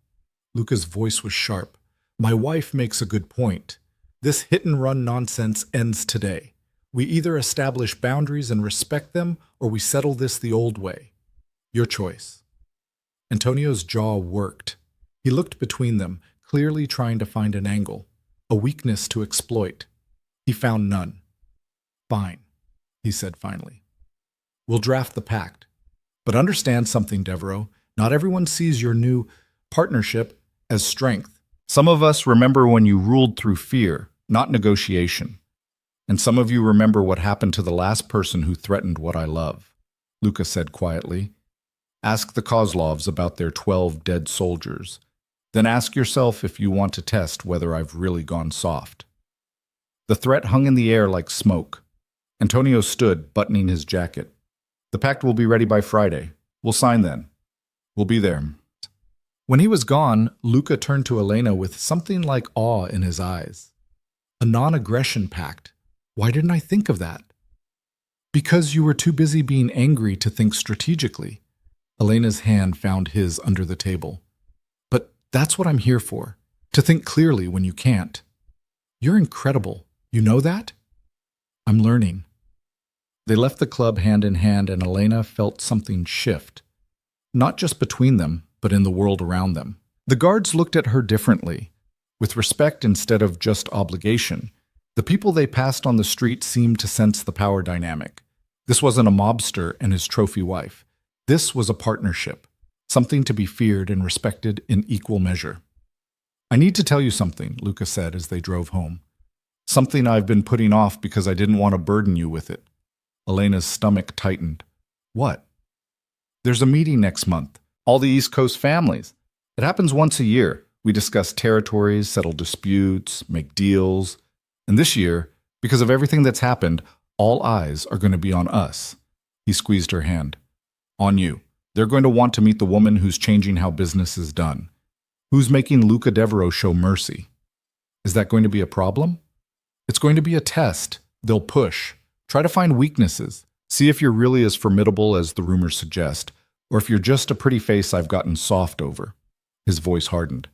Luca's voice was sharp. My wife makes a good point. This hit-and-run nonsense ends today. We either establish boundaries and respect them, or we settle this the old way. Your choice. Antonio's jaw worked. He looked between them, clearly trying to find an angle, a weakness to exploit. He found none. Fine, he said finally. We'll draft the pact. But understand something, Devereaux. Not everyone sees your new partnership as strength. Some of us remember when you ruled through fear, not negotiation. And some of you remember what happened to the last person who threatened what I love, Luca said quietly. Ask the Kozlovs about their 12 dead soldiers. Then ask yourself if you want to test whether I've really gone soft. The threat hung in the air like smoke. Antonio stood, buttoning his jacket. The pact will be ready by Friday. We'll sign then. We'll be there. When he was gone, Luca turned to Elena with something like awe in his eyes. A non-aggression pact. Why didn't I think of that? Because you were too busy being angry to think strategically. Elena's hand found his under the table. But that's what I'm here for, to think clearly when you can't. You're incredible. You know that? I'm learning. They left the club hand in hand, and Elena felt something shift. Not just between them, but in the world around them. The guards looked at her differently, with respect instead of just obligation. The people they passed on the street seemed to sense the power dynamic. This wasn't a mobster and his trophy wife. This was a partnership, something to be feared and respected in equal measure. I need to tell you something, Luca said as they drove home. Something I've been putting off because I didn't want to burden you with it. Elena's stomach tightened. What? There's a meeting next month. All the East Coast families. It happens once a year. We discuss territories, settle disputes, make deals. And this year, because of everything that's happened, all eyes are going to be on us. He squeezed her hand. On you. They're going to want to meet the woman who's changing how business is done. Who's making Luca Devereaux show mercy. Is that going to be a problem? It's going to be a test. They'll push. Try to find weaknesses. See if you're really as formidable as the rumors suggest, or if you're just a pretty face I've gotten soft over. His voice hardened.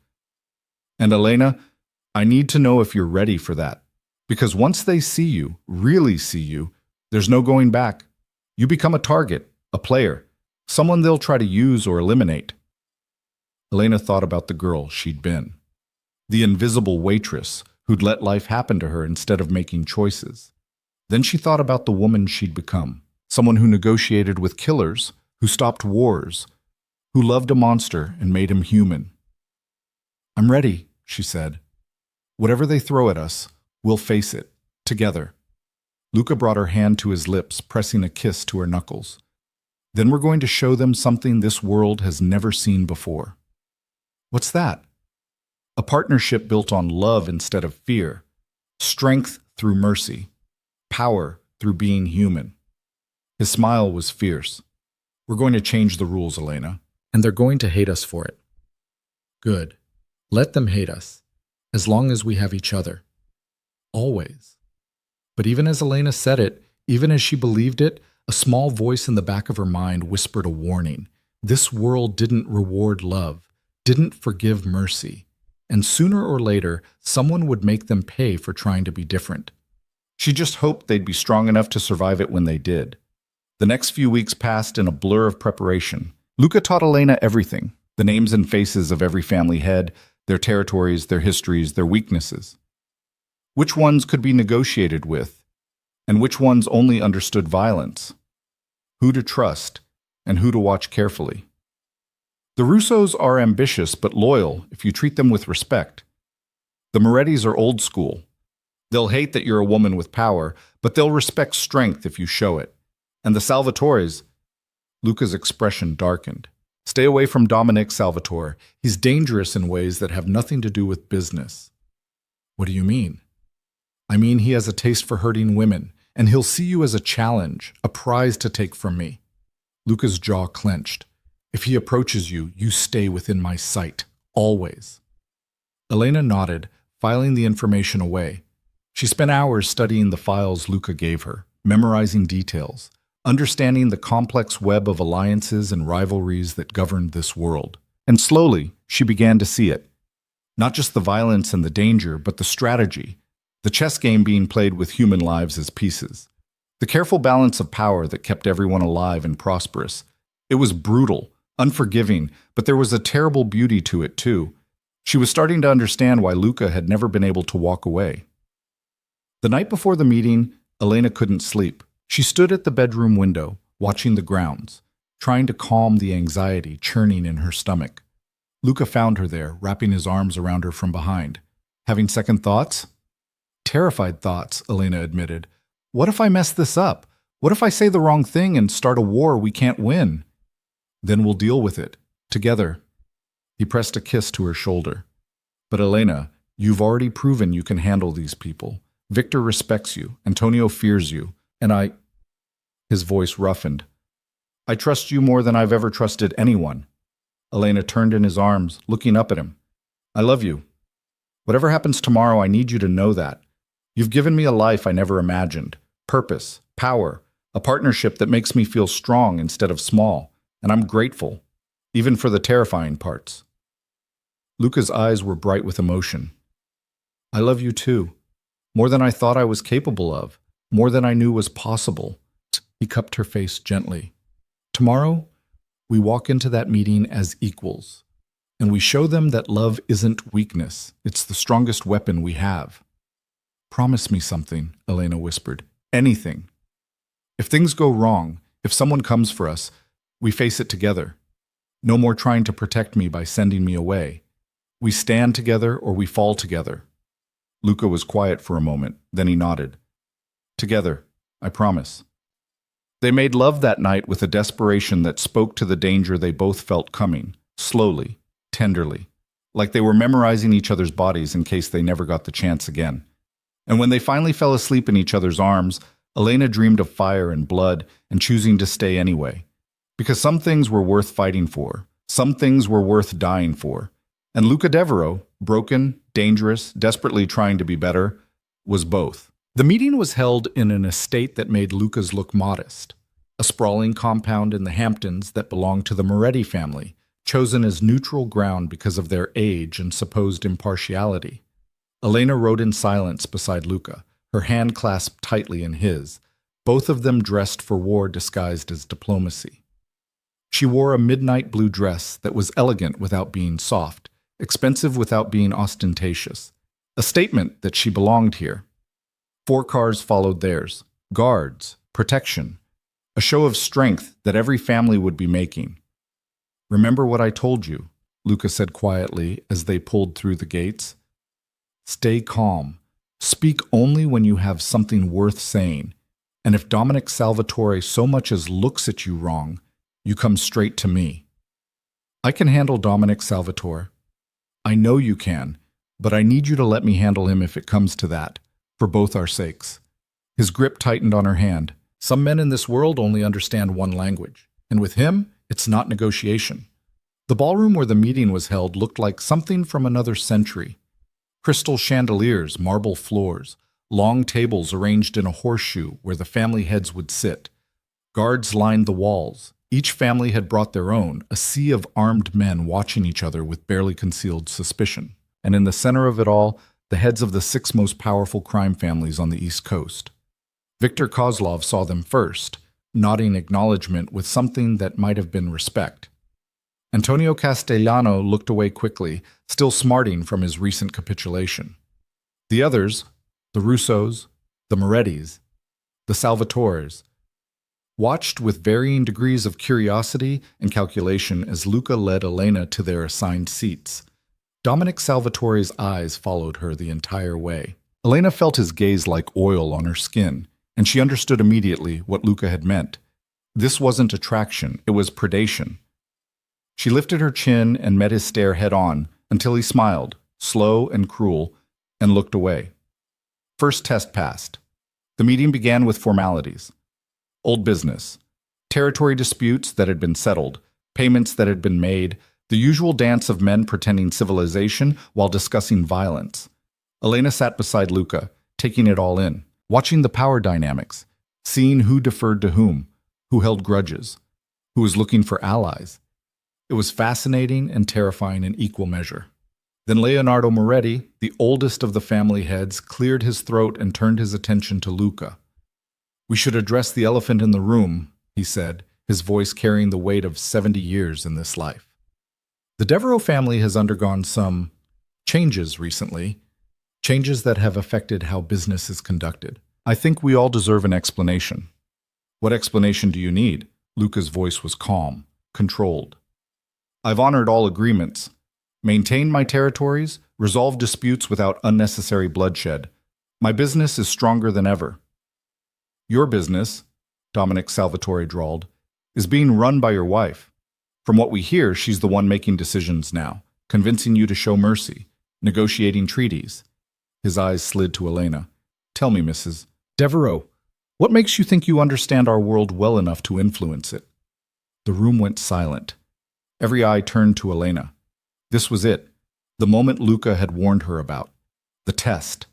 And Elena, I need to know if you're ready for that. Because once they see you, really see you, there's no going back. You become a target, a player, someone they'll try to use or eliminate. Elena thought about the girl she'd been. The invisible waitress who'd let life happen to her instead of making choices. Then she thought about the woman she'd become, someone who negotiated with killers, who stopped wars, who loved a monster and made him human. I'm ready, she said. Whatever they throw at us, we'll face it, together. Luca brought her hand to his lips, pressing a kiss to her knuckles. Then we're going to show them something this world has never seen before. What's that? A partnership built on love instead of fear, strength through mercy, power through being human. His smile was fierce. We're going to change the rules, Elena, and they're going to hate us for it. Good. Let them hate us, as long as we have each other. Always. But even as Elena said it, even as she believed it, a small voice in the back of her mind whispered a warning. This world didn't reward love, didn't forgive mercy, and sooner or later, someone would make them pay for trying to be different. She just hoped they'd be strong enough to survive it when they did. The next few weeks passed in a blur of preparation. Luca taught Elena everything, the names and faces of every family head, their territories, their histories, their weaknesses. Which ones could be negotiated with, and which ones only understood violence. Who to trust, and who to watch carefully. The Russos are ambitious but loyal if you treat them with respect. The Morettis are old school. They'll hate that you're a woman with power, but they'll respect strength if you show it. And the Salvatores, Luca's expression darkened. Stay away from Dominic Salvatore. He's dangerous in ways that have nothing to do with business. What do you mean? I mean he has a taste for hurting women, and he'll see you as a challenge, a prize to take from me. Luca's jaw clenched. If he approaches you, you stay within my sight. Always. Elena nodded, filing the information away. She spent hours studying the files Luca gave her, memorizing details, understanding the complex web of alliances and rivalries that governed this world. And slowly, she began to see it. Not just the violence and the danger, but the strategy, the chess game being played with human lives as pieces. The careful balance of power that kept everyone alive and prosperous. It was brutal, unforgiving, but there was a terrible beauty to it too. She was starting to understand why Luca had never been able to walk away. The night before the meeting, Elena couldn't sleep. She stood at the bedroom window, watching the grounds, trying to calm the anxiety churning in her stomach. Luca found her there, wrapping his arms around her from behind. Having second thoughts? Terrified thoughts, Elena admitted. What if I mess this up? What if I say the wrong thing and start a war we can't win? Then we'll deal with it, together. He pressed a kiss to her shoulder. But Elena, you've already proven you can handle these people. Victor respects you, Antonio fears you, and His voice roughened. I trust you more than I've ever trusted anyone. Elena turned in his arms, looking up at him. I love you. Whatever happens tomorrow, I need you to know that. You've given me a life I never imagined. Purpose, power, a partnership that makes me feel strong instead of small, and I'm grateful, even for the terrifying parts. Luca's eyes were bright with emotion. I love you too. More than I thought I was capable of, more than I knew was possible. He cupped her face gently. Tomorrow, we walk into that meeting as equals, and we show them that love isn't weakness. It's the strongest weapon we have. Promise me something, Elena whispered. Anything. If things go wrong, if someone comes for us, we face it together. No more trying to protect me by sending me away. We stand together or we fall together. Luca was quiet for a moment, then he nodded. Together, I promise. They made love that night with a desperation that spoke to the danger they both felt coming, slowly, tenderly, like they were memorizing each other's bodies in case they never got the chance again. And when they finally fell asleep in each other's arms, Elena dreamed of fire and blood and choosing to stay anyway. Because some things were worth fighting for, some things were worth dying for. And Luca Devereaux, broken, dangerous, desperately trying to be better, was both. The meeting was held in an estate that made Luca's look modest, a sprawling compound in the Hamptons that belonged to the Moretti family, chosen as neutral ground because of their age and supposed impartiality. Elena rode in silence beside Luca, her hand clasped tightly in his, both of them dressed for war disguised as diplomacy. She wore a midnight blue dress that was elegant without being soft, expensive without being ostentatious, a statement that she belonged here. 4 cars followed theirs, guards, protection, a show of strength that every family would be making. Remember what I told you, Luca said quietly as they pulled through the gates. Stay calm. Speak only when you have something worth saying. And if Dominic Salvatore so much as looks at you wrong, you come straight to me. I can handle Dominic Salvatore. I know you can, but I need you to let me handle him if it comes to that, for both our sakes. His grip tightened on her hand. Some men in this world only understand one language, and with him, it's not negotiation. The ballroom where the meeting was held looked like something from another century. Crystal chandeliers, marble floors, long tables arranged in a horseshoe where the family heads would sit. Guards lined the walls. Each family had brought their own, a sea of armed men watching each other with barely concealed suspicion. And in the center of it all, the heads of the 6 most powerful crime families on the East Coast. Victor Kozlov saw them first, nodding acknowledgement with something that might have been respect. Antonio Castellano looked away quickly, still smarting from his recent capitulation. The others, the Russos, the Morettis, the Salvatores, watched with varying degrees of curiosity and calculation as Luca led Elena to their assigned seats. Dominic Salvatore's eyes followed her the entire way. Elena felt his gaze like oil on her skin, and she understood immediately what Luca had meant. This wasn't attraction, it was predation. She lifted her chin and met his stare head-on until he smiled, slow and cruel, and looked away. First test passed. The meeting began with formalities. Old business. Territory disputes that had been settled. payments that had been made, the usual dance of men pretending civilization while discussing violence. Elena sat beside Luca, taking it all in, watching the power dynamics, seeing who deferred to who held grudges, who was looking for allies. It was fascinating and terrifying in equal measure. Then Leonardo Moretti, the oldest of the family heads, cleared his throat and turned his attention to Luca. "We should address the elephant in the room," he said, his voice carrying the weight of 70 years in this life. "The Devereaux family has undergone some changes recently, changes that have affected how business is conducted. I think we all deserve an explanation." "What explanation do you need?" Luca's voice was calm, controlled. "I've honored all agreements, maintained my territories, resolved disputes without unnecessary bloodshed. My business is stronger than ever." "Your business," Dominic Salvatore drawled, "is being run by your wife. From what we hear, she's the one making decisions now, convincing you to show mercy, negotiating treaties." His eyes slid to Elena. "Tell me, Mrs. Devereaux, what makes you think you understand our world well enough to influence it?" The room went silent. Every eye turned to Elena. This was it, the moment Luca had warned her about. The test.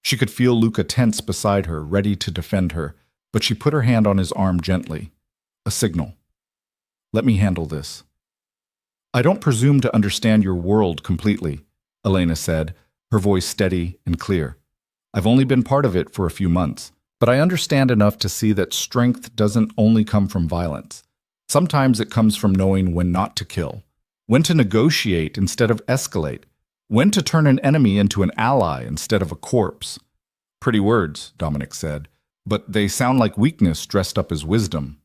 She could feel Luca tense beside her, ready to defend her, but she put her hand on his arm gently. A signal. "Let me handle this." "I don't presume to understand your world completely," Elena said, her voice steady and clear. "I've only been part of it for a few months, but I understand enough to see that strength doesn't only come from violence. Sometimes it comes from knowing when not to kill, when to negotiate instead of escalate, when to turn an enemy into an ally instead of a corpse." "Pretty words," Dominic said, "but they sound like weakness dressed up as wisdom."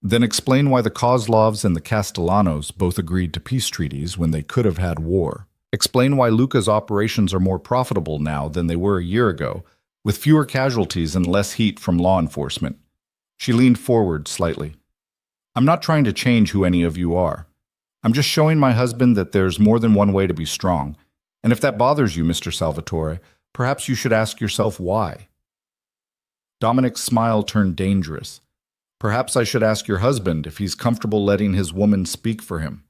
"Then explain why the Kozlovs and the Castellanos both agreed to peace treaties when they could have had war. Explain why Luca's operations are more profitable now than they were a year ago, with fewer casualties and less heat from law enforcement." She leaned forward slightly. "I'm not trying to change who any of you are. I'm just showing my husband that there's more than one way to be strong. And if that bothers you, Mr. Salvatore, perhaps you should ask yourself why." Dominic's smile turned dangerous. "Perhaps I should ask your husband if he's comfortable letting his woman speak for him."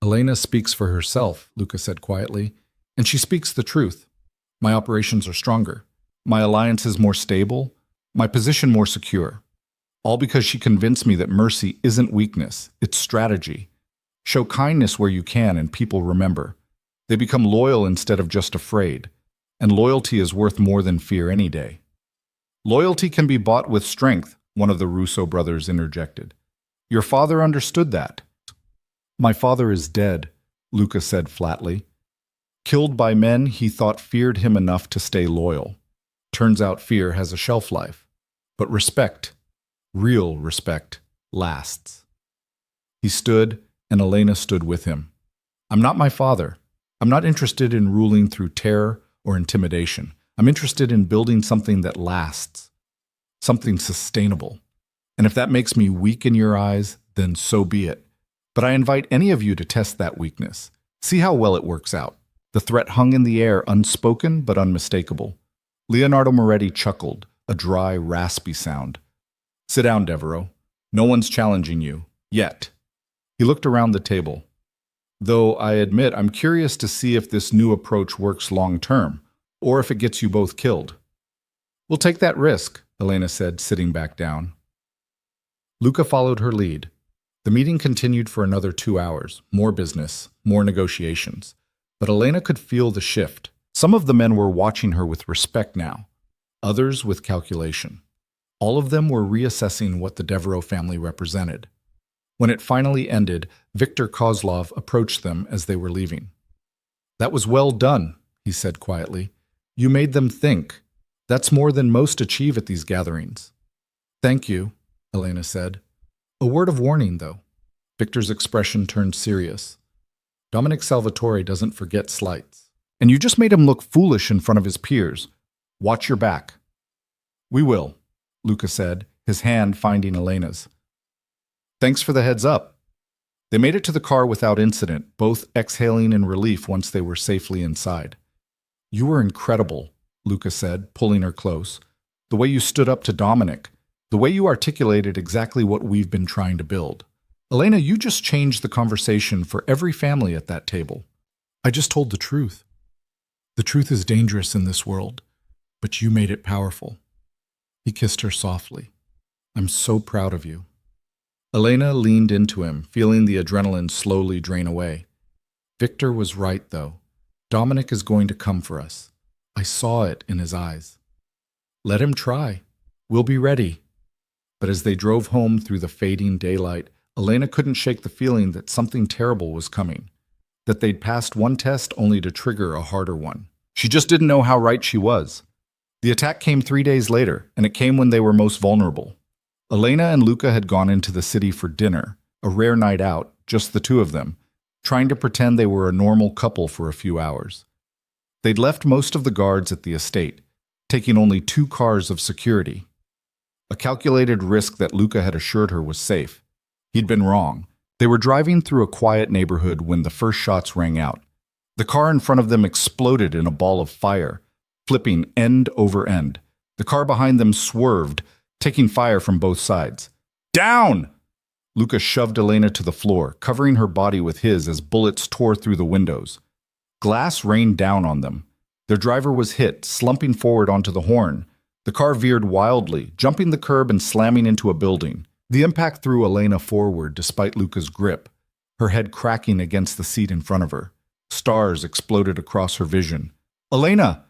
"Elena speaks for herself," Luca said quietly, "and she speaks the truth. My operations are stronger. My alliance is more stable. My position more secure. All because she convinced me that mercy isn't weakness, it's strategy. Show kindness where you can and people remember. They become loyal instead of just afraid. And loyalty is worth more than fear any day." "Loyalty can be bought with strength," one of the Russo brothers interjected. "Your father understood that." "My father is dead," Luca said flatly. "Killed by men he thought feared him enough to stay loyal. Turns out fear has a shelf life. But respect, real respect, lasts." He stood, and Elena stood with him. "I'm not my father. I'm not interested in ruling through terror or intimidation. I'm interested in building something that lasts, something sustainable. And if that makes me weak in your eyes, then so be it. But I invite any of you to test that weakness. See how well it works out." The threat hung in the air, unspoken but unmistakable. Leonardo Moretti chuckled, a dry, raspy sound. "Sit down, Devereaux. No one's challenging you. Yet." He looked around the table. "Though I admit I'm curious to see if this new approach works long-term, or if it gets you both killed." "We'll take that risk," Elena said, sitting back down. Luca followed her lead. The meeting continued for another 2 hours, more business, more negotiations. But Elena could feel the shift. Some of the men were watching her with respect now, others with calculation. All of them were reassessing what the Devereaux family represented. When it finally ended, Victor Kozlov approached them as they were leaving. "That was well done," he said quietly. "You made them think. That's more than most achieve at these gatherings." "Thank you," Elena said. "A word of warning, though." Victor's expression turned serious. "Dominic Salvatore doesn't forget slights. And you just made him look foolish in front of his peers. Watch your back." "We will," Luca said, his hand finding Elena's. "Thanks for the heads up." They made it to the car without incident, both exhaling in relief once they were safely inside. "You were incredible," Luca said, pulling her close. "The way you stood up to Dominic. The way you articulated exactly what we've been trying to build. Elena, you just changed the conversation for every family at that table. I just told the truth. The truth is dangerous in this world, but you made it powerful. He kissed her softly. I'm so proud of you. Elena leaned into him, feeling the adrenaline slowly drain away. Victor was right, though. Dominic is going to come for us. I saw it in his eyes. Let him try. We'll be ready. But as they drove home through the fading daylight, Elena couldn't shake the feeling that something terrible was coming, that they'd passed one test only to trigger a harder one. She just didn't know how right she was. The attack came 3 days later, and it came when they were most vulnerable. Elena and Luca had gone into the city for dinner, a rare night out, just the two of them, trying to pretend they were a normal couple for a few hours. They'd left most of the guards at the estate, taking only 2 cars of security. A calculated risk that Luca had assured her was safe. He'd been wrong. They were driving through a quiet neighborhood when the first shots rang out. The car in front of them exploded in a ball of fire, flipping end over end. The car behind them swerved, taking fire from both sides. Down! Luca shoved Elena to the floor, covering her body with his as bullets tore through the windows. Glass rained down on them. Their driver was hit, slumping forward onto the horn. The car veered wildly, jumping the curb and slamming into a building. The impact threw Elena forward despite Luca's grip, her head cracking against the seat in front of her. Stars exploded across her vision. Elena!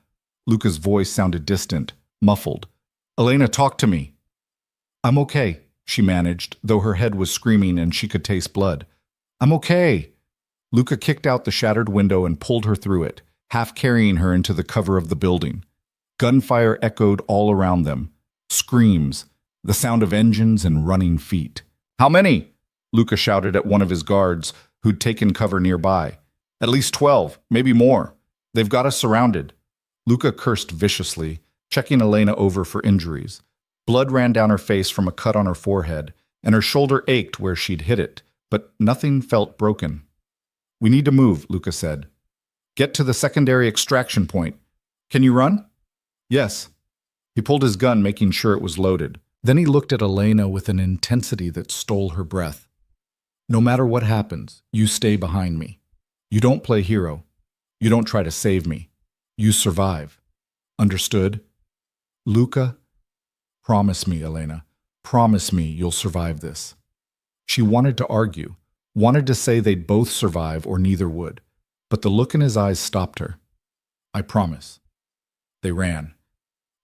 Luca's voice sounded distant, muffled. Elena, talk to me. I'm okay, she managed, though her head was screaming and she could taste blood. I'm okay. Luca kicked out the shattered window and pulled her through it, half carrying her into the cover of the building. Gunfire echoed all around them. Screams, the sound of engines and running feet. How many? Luca shouted at one of his guards, who'd taken cover nearby. At least 12, maybe more. They've got us surrounded. Luca cursed viciously, checking Elena over for injuries. Blood ran down her face from a cut on her forehead, and her shoulder ached where she'd hit it, but nothing felt broken. We need to move, Luca said. Get to the secondary extraction point. Can you run? Yes. He pulled his gun, making sure it was loaded. Then he looked at Elena with an intensity that stole her breath. No matter what happens, you stay behind me. You don't play hero. You don't try to save me. You survive. Understood? Luca, promise me, Elena. Promise me you'll survive this. She wanted to argue, wanted to say they'd both survive or neither would, but the look in his eyes stopped her. I promise. They ran.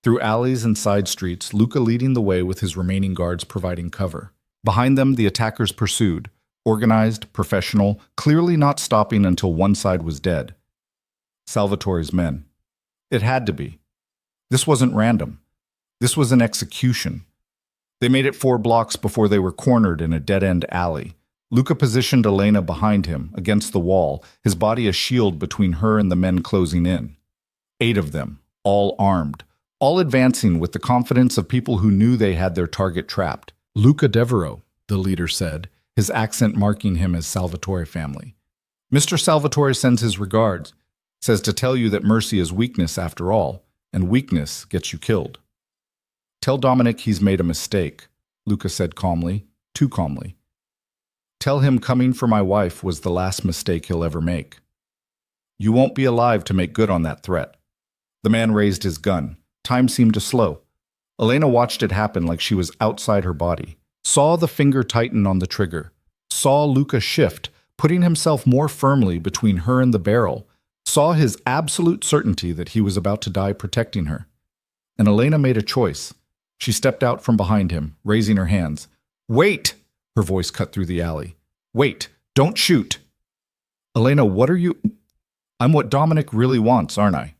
Through alleys and side streets, Luca leading the way with his remaining guards providing cover. Behind them, the attackers pursued, organized, professional, clearly not stopping until one side was dead. Salvatore's men. It had to be. This wasn't random. This was an execution. They made it 4 blocks before they were cornered in a dead-end alley. Luca positioned Elena behind him, against the wall, his body a shield between her and the men closing in. 8 of them, all armed, all advancing with the confidence of people who knew they had their target trapped. Luca Devereaux, the leader said, his accent marking him as Salvatore family. Mr. Salvatore sends his regards, says to tell you that mercy is weakness after all, and weakness gets you killed. Tell Dominic he's made a mistake, Luca said calmly, too calmly. Tell him coming for my wife was the last mistake he'll ever make. You won't be alive to make good on that threat. The man raised his gun. Time seemed to slow. Elena watched it happen like she was outside her body, saw the finger tighten on the trigger, saw Luca shift, putting himself more firmly between her and the barrel, saw his absolute certainty that he was about to die protecting her. And Elena made a choice. She stepped out from behind him, raising her hands. Wait! Her voice cut through the alley. Wait! Don't shoot! Elena, what are you... I'm what Dominic really wants, aren't I?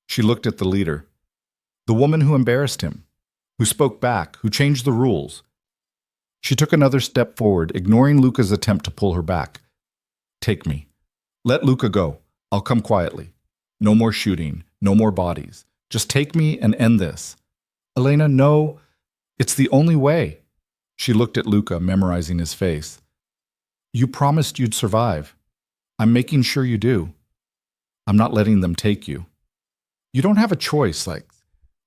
She looked at the leader. The woman who embarrassed him, who spoke back, who changed the rules. She took another step forward, ignoring Luca's attempt to pull her back. Take me. Let Luca go. I'll come quietly. No more shooting, no more bodies. Just take me and end this. Elena, no. It's the only way. She looked at Luca, memorizing his face. You promised you'd survive. I'm making sure you do. I'm not letting them take you. You don't have a choice, like...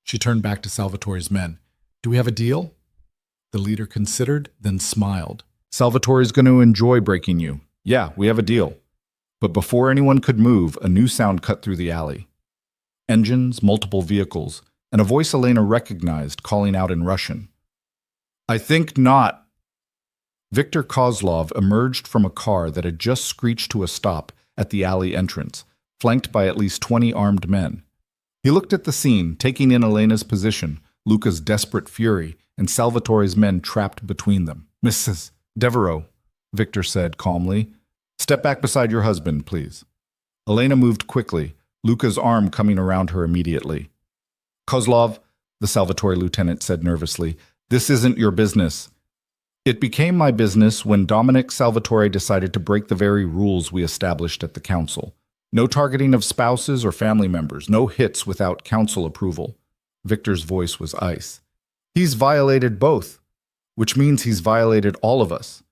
She turned back to Salvatore's men. Do we have a deal? The leader considered, then smiled. Salvatore's going to enjoy breaking you. Yeah, we have a deal. But before anyone could move, a new sound cut through the alley. Engines, multiple vehicles, and a voice Elena recognized calling out in Russian. I think not. Viktor Kozlov emerged from a car that had just screeched to a stop at the alley entrance, flanked by at least 20 armed men. He looked at the scene, taking in Elena's position, Luca's desperate fury, and Salvatore's men trapped between them. Mrs. Devereaux, Viktor said calmly, step back beside your husband, please. Elena moved quickly, Luca's arm coming around her immediately. Kozlov, the Salvatore lieutenant said nervously, this isn't your business. It became my business when Dominic Salvatore decided to break the very rules we established at the council. No targeting of spouses or family members, no hits without council approval. Victor's voice was ice. He's violated both, which means he's violated all of us.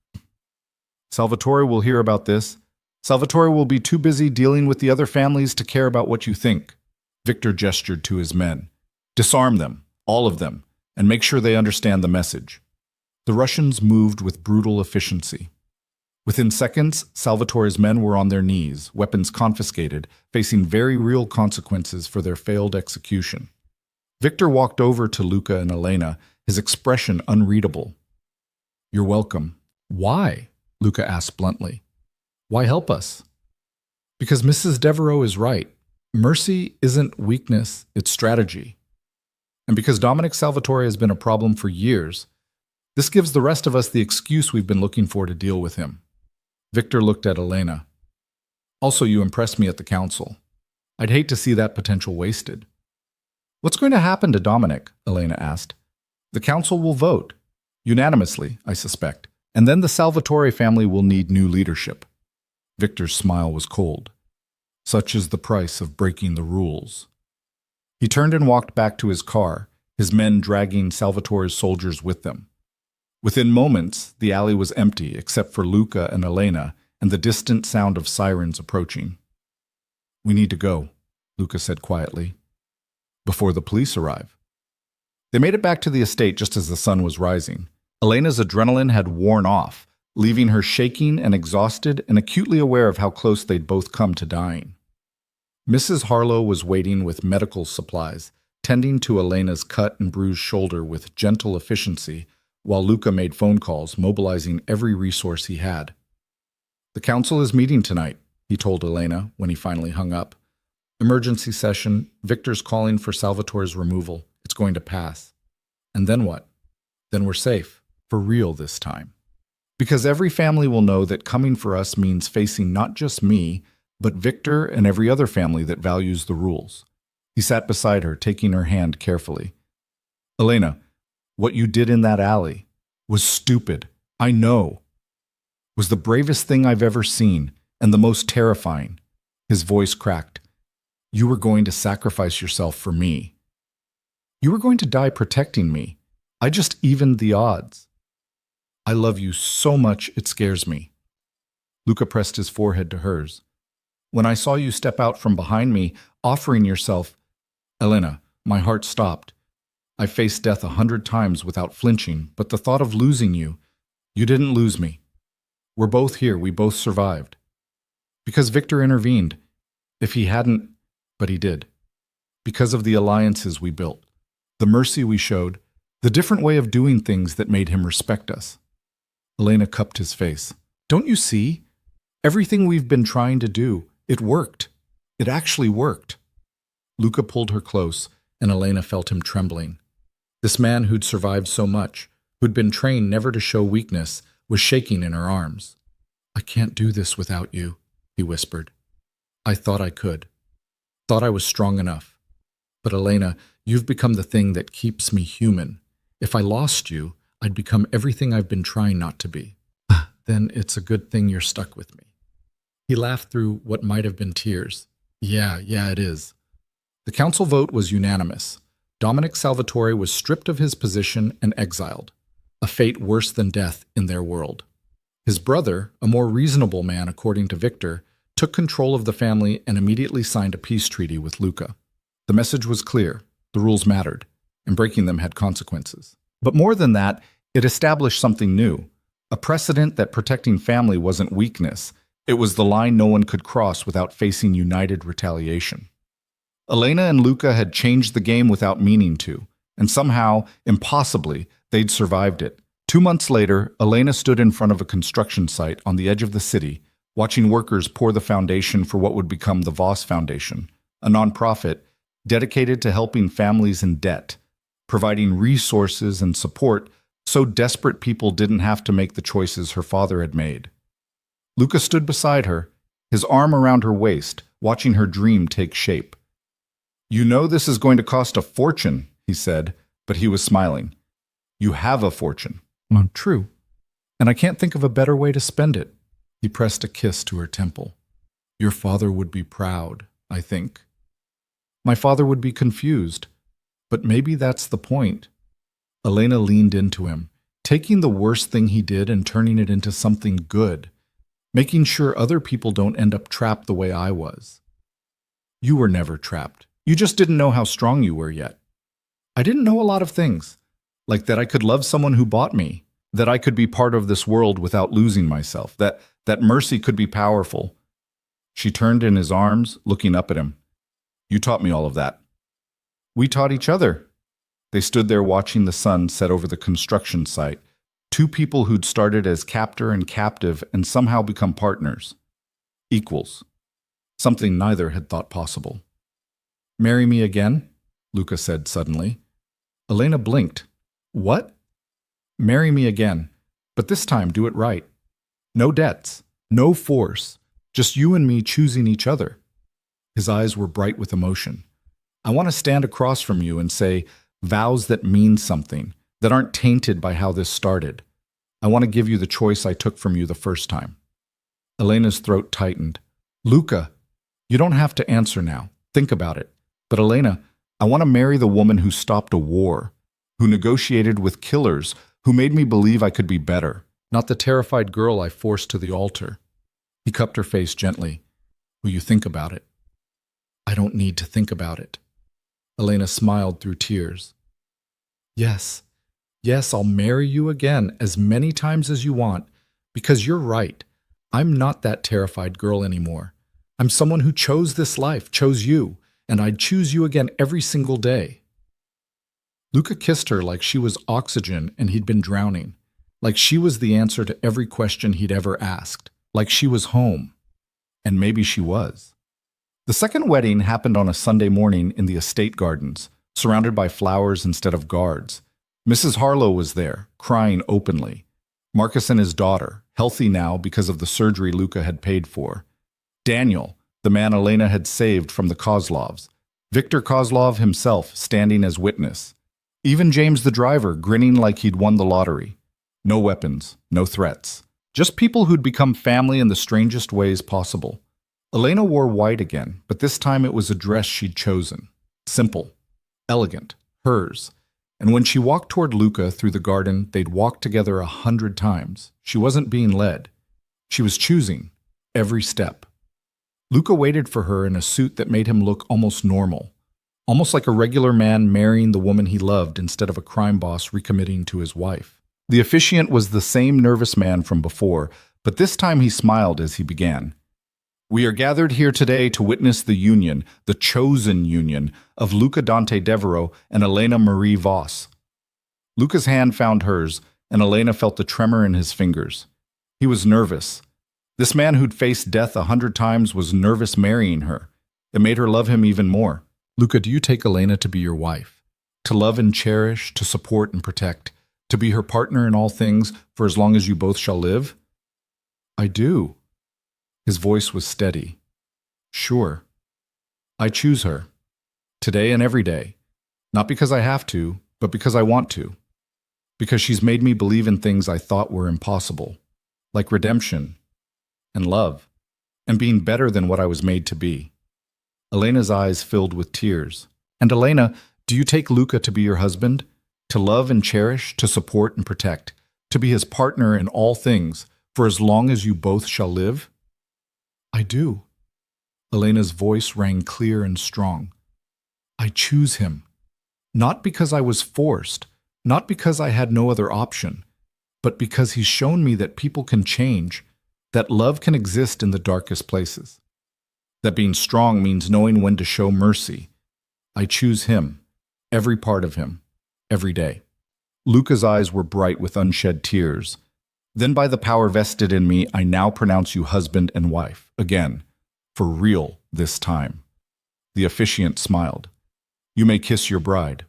Salvatore will hear about this. Salvatore will be too busy dealing with the other families to care about what you think. Victor gestured to his men. Disarm them, all of them, and make sure they understand the message. The Russians moved with brutal efficiency. Within seconds, Salvatore's men were on their knees, weapons confiscated, facing very real consequences for their failed execution. Victor walked over to Luca and Elena, his expression unreadable. You're welcome. Why? Luca asked bluntly. Why help us? Because Mrs. Devereaux is right. Mercy isn't weakness, it's strategy. And because Dominic Salvatore has been a problem for years, this gives the rest of us the excuse we've been looking for to deal with him. Victor looked at Elena. Also, you impressed me at the council. I'd hate to see that potential wasted. What's going to happen to Dominic? Elena asked. The council will vote. Unanimously, I suspect. And then the Salvatore family will need new leadership. Victor's smile was cold. Such is the price of breaking the rules. He turned and walked back to his car, his men dragging Salvatore's soldiers with them. Within moments, the alley was empty except for Luca and Elena and the distant sound of sirens approaching. We need to go, Luca said quietly, before the police arrive. They made it back to the estate just as the sun was rising. Elena's adrenaline had worn off, leaving her shaking and exhausted and acutely aware of how close they'd both come to dying. Mrs. Harlow was waiting with medical supplies, tending to Elena's cut and bruised shoulder with gentle efficiency, while Luca made phone calls, mobilizing every resource he had. The council is meeting tonight, he told Elena when he finally hung up. Emergency session, Victor's calling for Salvatore's removal. It's going to pass. And then what? Then we're safe, for real this time. Because every family will know that coming for us means facing not just me, but Victor and every other family that values the rules. He sat beside her, taking her hand carefully. Elena, what you did in that alley was stupid. I know. Was the bravest thing I've ever seen, and the most terrifying. His voice cracked. You were going to sacrifice yourself for me. You were going to die protecting me. I just evened the odds. I love you so much it scares me. Luca pressed his forehead to hers. When I saw you step out from behind me, offering yourself, Elena, my heart stopped. I faced death 100 times without flinching, but the thought of losing you, you didn't lose me. We're both here, we both survived. Because Victor intervened. If he hadn't, but he did. Because of the alliances we built, the mercy we showed, the different way of doing things that made him respect us. Elena cupped his face. Don't you see? Everything we've been trying to do, it worked. It actually worked. Luca pulled her close, and Elena felt him trembling. This man who'd survived so much, who'd been trained never to show weakness, was shaking in her arms. I can't do this without you, he whispered. I thought I could. Thought I was strong enough. But Elena, you've become the thing that keeps me human. If I lost you, I'd become everything I've been trying not to be. Then it's a good thing you're stuck with me. He laughed through what might have been tears. Yeah, it is. The council vote was unanimous. Dominic Salvatore was stripped of his position and exiled, a fate worse than death in their world. His brother, a more reasonable man according to Victor, took control of the family and immediately signed a peace treaty with Luca. The message was clear, the rules mattered, and breaking them had consequences. But more than that, it established something new, a precedent that protecting family wasn't weakness. It was the line no one could cross without facing united retaliation. Elena and Luca had changed the game without meaning to, and somehow, impossibly, they'd survived it. 2 months later, Elena stood in front of a construction site on the edge of the city, watching workers pour the foundation for what would become the Voss Foundation, a nonprofit dedicated to helping families in debt, providing resources and support so desperate people didn't have to make the choices her father had made. Luca stood beside her, his arm around her waist, watching her dream take shape. "You know this is going to cost a fortune," he said, but he was smiling. "You have a fortune." "True. And I can't think of a better way to spend it." He pressed a kiss to her temple. "Your father would be proud, I think. My father would be confused, but maybe that's the point." Elena leaned into him, taking the worst thing he did and turning it into something good, making sure other people don't end up trapped the way I was. "You were never trapped. You just didn't know how strong you were yet." "I didn't know a lot of things, like that I could love someone who bought me, that I could be part of this world without losing myself, that mercy could be powerful." She turned in his arms, looking up at him. "You taught me all of that." "We taught each other." They stood there watching the sun set over the construction site, two people who'd started as captor and captive and somehow become partners. Equals. Something neither had thought possible. "Marry me again?" Luca said suddenly. Elena blinked. "What?" "Marry me again, but this time do it right. No debts, no force, just you and me choosing each other." His eyes were bright with emotion. "I want to stand across from you and say vows that mean something, that aren't tainted by how this started. I want to give you the choice I took from you the first time." Elena's throat tightened. "Luca, you don't have to answer now. Think about it. But Elena, I want to marry the woman who stopped a war, who negotiated with killers, who made me believe I could be better, not the terrified girl I forced to the altar." He cupped her face gently. "Will you think about it?" "I don't need to think about it." Elena smiled through tears. Yes, I'll marry you again as many times as you want, because you're right. I'm not that terrified girl anymore. I'm someone who chose this life, chose you, and I'd choose you again every single day." Luca kissed her like she was oxygen and he'd been drowning, like she was the answer to every question he'd ever asked, like she was home. And maybe she was. The second wedding happened on a Sunday morning in the estate gardens, surrounded by flowers instead of guards. Mrs. Harlow was there, crying openly. Marcus and his daughter, healthy now because of the surgery Luca had paid for. Daniel, the man Elena had saved from the Kozlovs. Viktor Kozlov himself standing as witness. Even James the driver grinning like he'd won the lottery. No weapons, no threats. Just people who'd become family in the strangest ways possible. Elena wore white again, but this time it was a dress she'd chosen. Simple, elegant, hers. And when she walked toward Luca through the garden, they'd walked together 100 times. She wasn't being led. She was choosing, every step. Luca waited for her in a suit that made him look almost normal. Almost like a regular man marrying the woman he loved instead of a crime boss recommitting to his wife. The officiant was the same nervous man from before, but this time he smiled as he began. "We are gathered here today to witness the union, the chosen union, of Luca Dante Devereaux and Elena Marie Voss." Luca's hand found hers, and Elena felt the tremor in his fingers. He was nervous. This man who'd faced death 100 times was nervous marrying her. It made her love him even more. "Luca, do you take Elena to be your wife? To love and cherish, to support and protect, to be her partner in all things for as long as you both shall live?" "I do." His voice was steady. "Sure. I choose her. Today and every day. Not because I have to, but because I want to. Because she's made me believe in things I thought were impossible. Like redemption. And love. And being better than what I was made to be." Elena's eyes filled with tears. "And Elena, do you take Luca to be your husband? To love and cherish, to support and protect, to be his partner in all things, for as long as you both shall live?" "I do." Elena's voice rang clear and strong. "I choose him. Not because I was forced, not because I had no other option, but because he's shown me that people can change, that love can exist in the darkest places, that being strong means knowing when to show mercy. I choose him, every part of him, every day. Luca's eyes were bright with unshed tears. Then by the power vested in me, I now pronounce you husband and wife, again, for real this time. The officiant smiled. You may kiss your bride.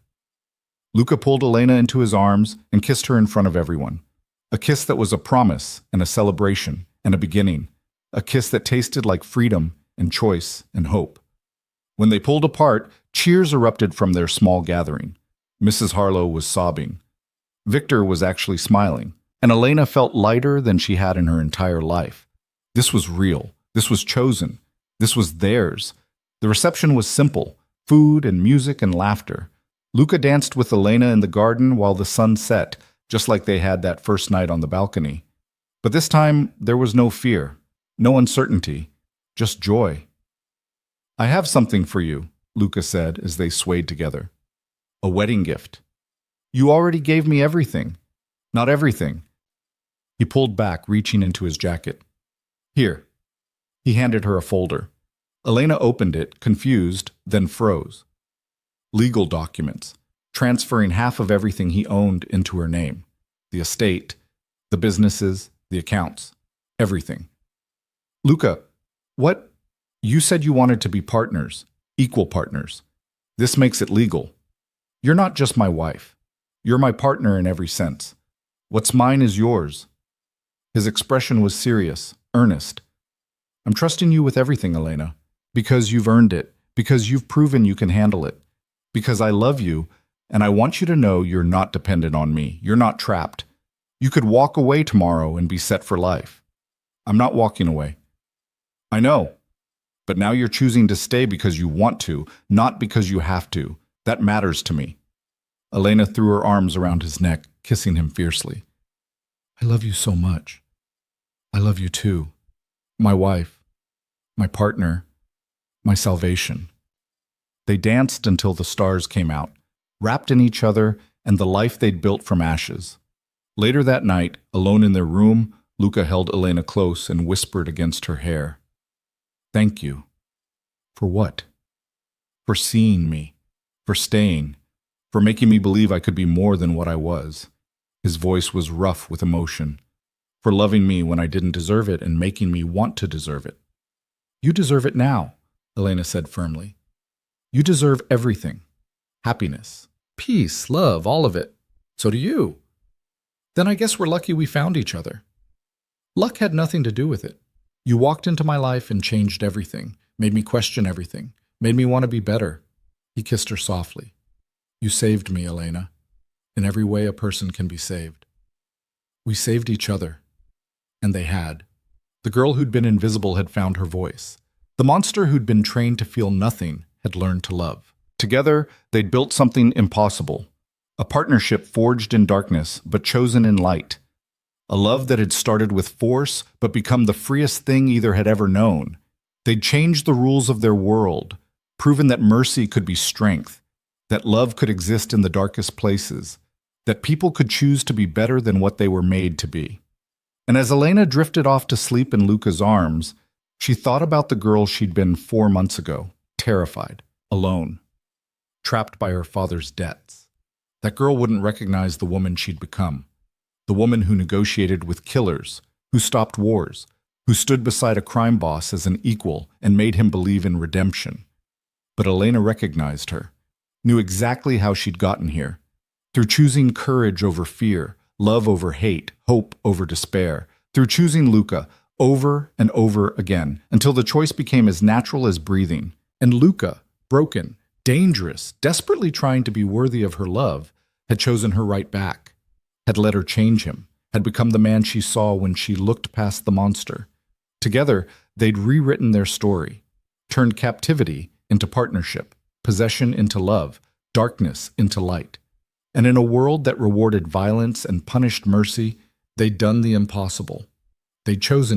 Luca pulled Elena into his arms and kissed her in front of everyone. A kiss that was a promise and a celebration and a beginning. A kiss that tasted like freedom and choice and hope. When they pulled apart, cheers erupted from their small gathering. Mrs. Harlow was sobbing. Victor was actually smiling, and Elena felt lighter than she had in her entire life. This was real. This was chosen. This was theirs. The reception was simple, food and music and laughter. Luca danced with Elena in the garden while the sun set, just like they had that first night on the balcony. But this time, there was no fear, no uncertainty, just joy. I have something for you, Luca said as they swayed together. A wedding gift. You already gave me everything. Not everything. He pulled back, reaching into his jacket. Here. He handed her a folder. Elena opened it, confused, then froze. Legal documents, transferring half of everything he owned into her name. The estate, the businesses, the accounts, everything. Luca, what? You said you wanted to be partners, equal partners. This makes it legal. You're not just my wife. You're my partner in every sense. What's mine is yours. His expression was serious, earnest. I'm trusting you with everything, Elena, because you've earned it, because you've proven you can handle it, because I love you, and I want you to know you're not dependent on me. You're not trapped. You could walk away tomorrow and be set for life. I'm not walking away. I know, but now you're choosing to stay because you want to, not because you have to. That matters to me. Elena threw her arms around his neck, kissing him fiercely. I love you so much. I love you too. My wife, my partner, my salvation. They danced until the stars came out, wrapped in each other and the life they'd built from ashes. Later that night, alone in their room, Luca held Elena close and whispered against her hair. Thank you. For what? For seeing me. For staying. For making me believe I could be more than what I was. His voice was rough with emotion. For loving me when I didn't deserve it and making me want to deserve it. You deserve it now, Elena said firmly. You deserve everything. Happiness, peace, love, all of it. So do you. Then I guess we're lucky we found each other. Luck had nothing to do with it. You walked into my life and changed everything, made me question everything, made me want to be better. He kissed her softly. You saved me, Elena. In every way a person can be saved. We saved each other. And they had. The girl who'd been invisible had found her voice. The monster who'd been trained to feel nothing had learned to love. Together, they'd built something impossible. A partnership forged in darkness, but chosen in light. A love that had started with force, but become the freest thing either had ever known. They'd changed the rules of their world, proven that mercy could be strength, that love could exist in the darkest places, that people could choose to be better than what they were made to be. And as Elena drifted off to sleep in Luca's arms, she thought about the girl she'd been 4 months ago, terrified, alone, trapped by her father's debts. That girl wouldn't recognize the woman she'd become, the woman who negotiated with killers, who stopped wars, who stood beside a crime boss as an equal and made him believe in redemption. But Elena recognized her, knew exactly how she'd gotten here, through choosing courage over fear, love over hate, hope over despair, through choosing Luca over and over again, until the choice became as natural as breathing. And Luca, broken, dangerous, desperately trying to be worthy of her love, had chosen her right back, had let her change him, had become the man she saw when she looked past the monster. Together, they'd rewritten their story, turned captivity into partnership, possession into love, darkness into light. And in a world that rewarded violence and punished mercy, they'd done the impossible. They'd chosen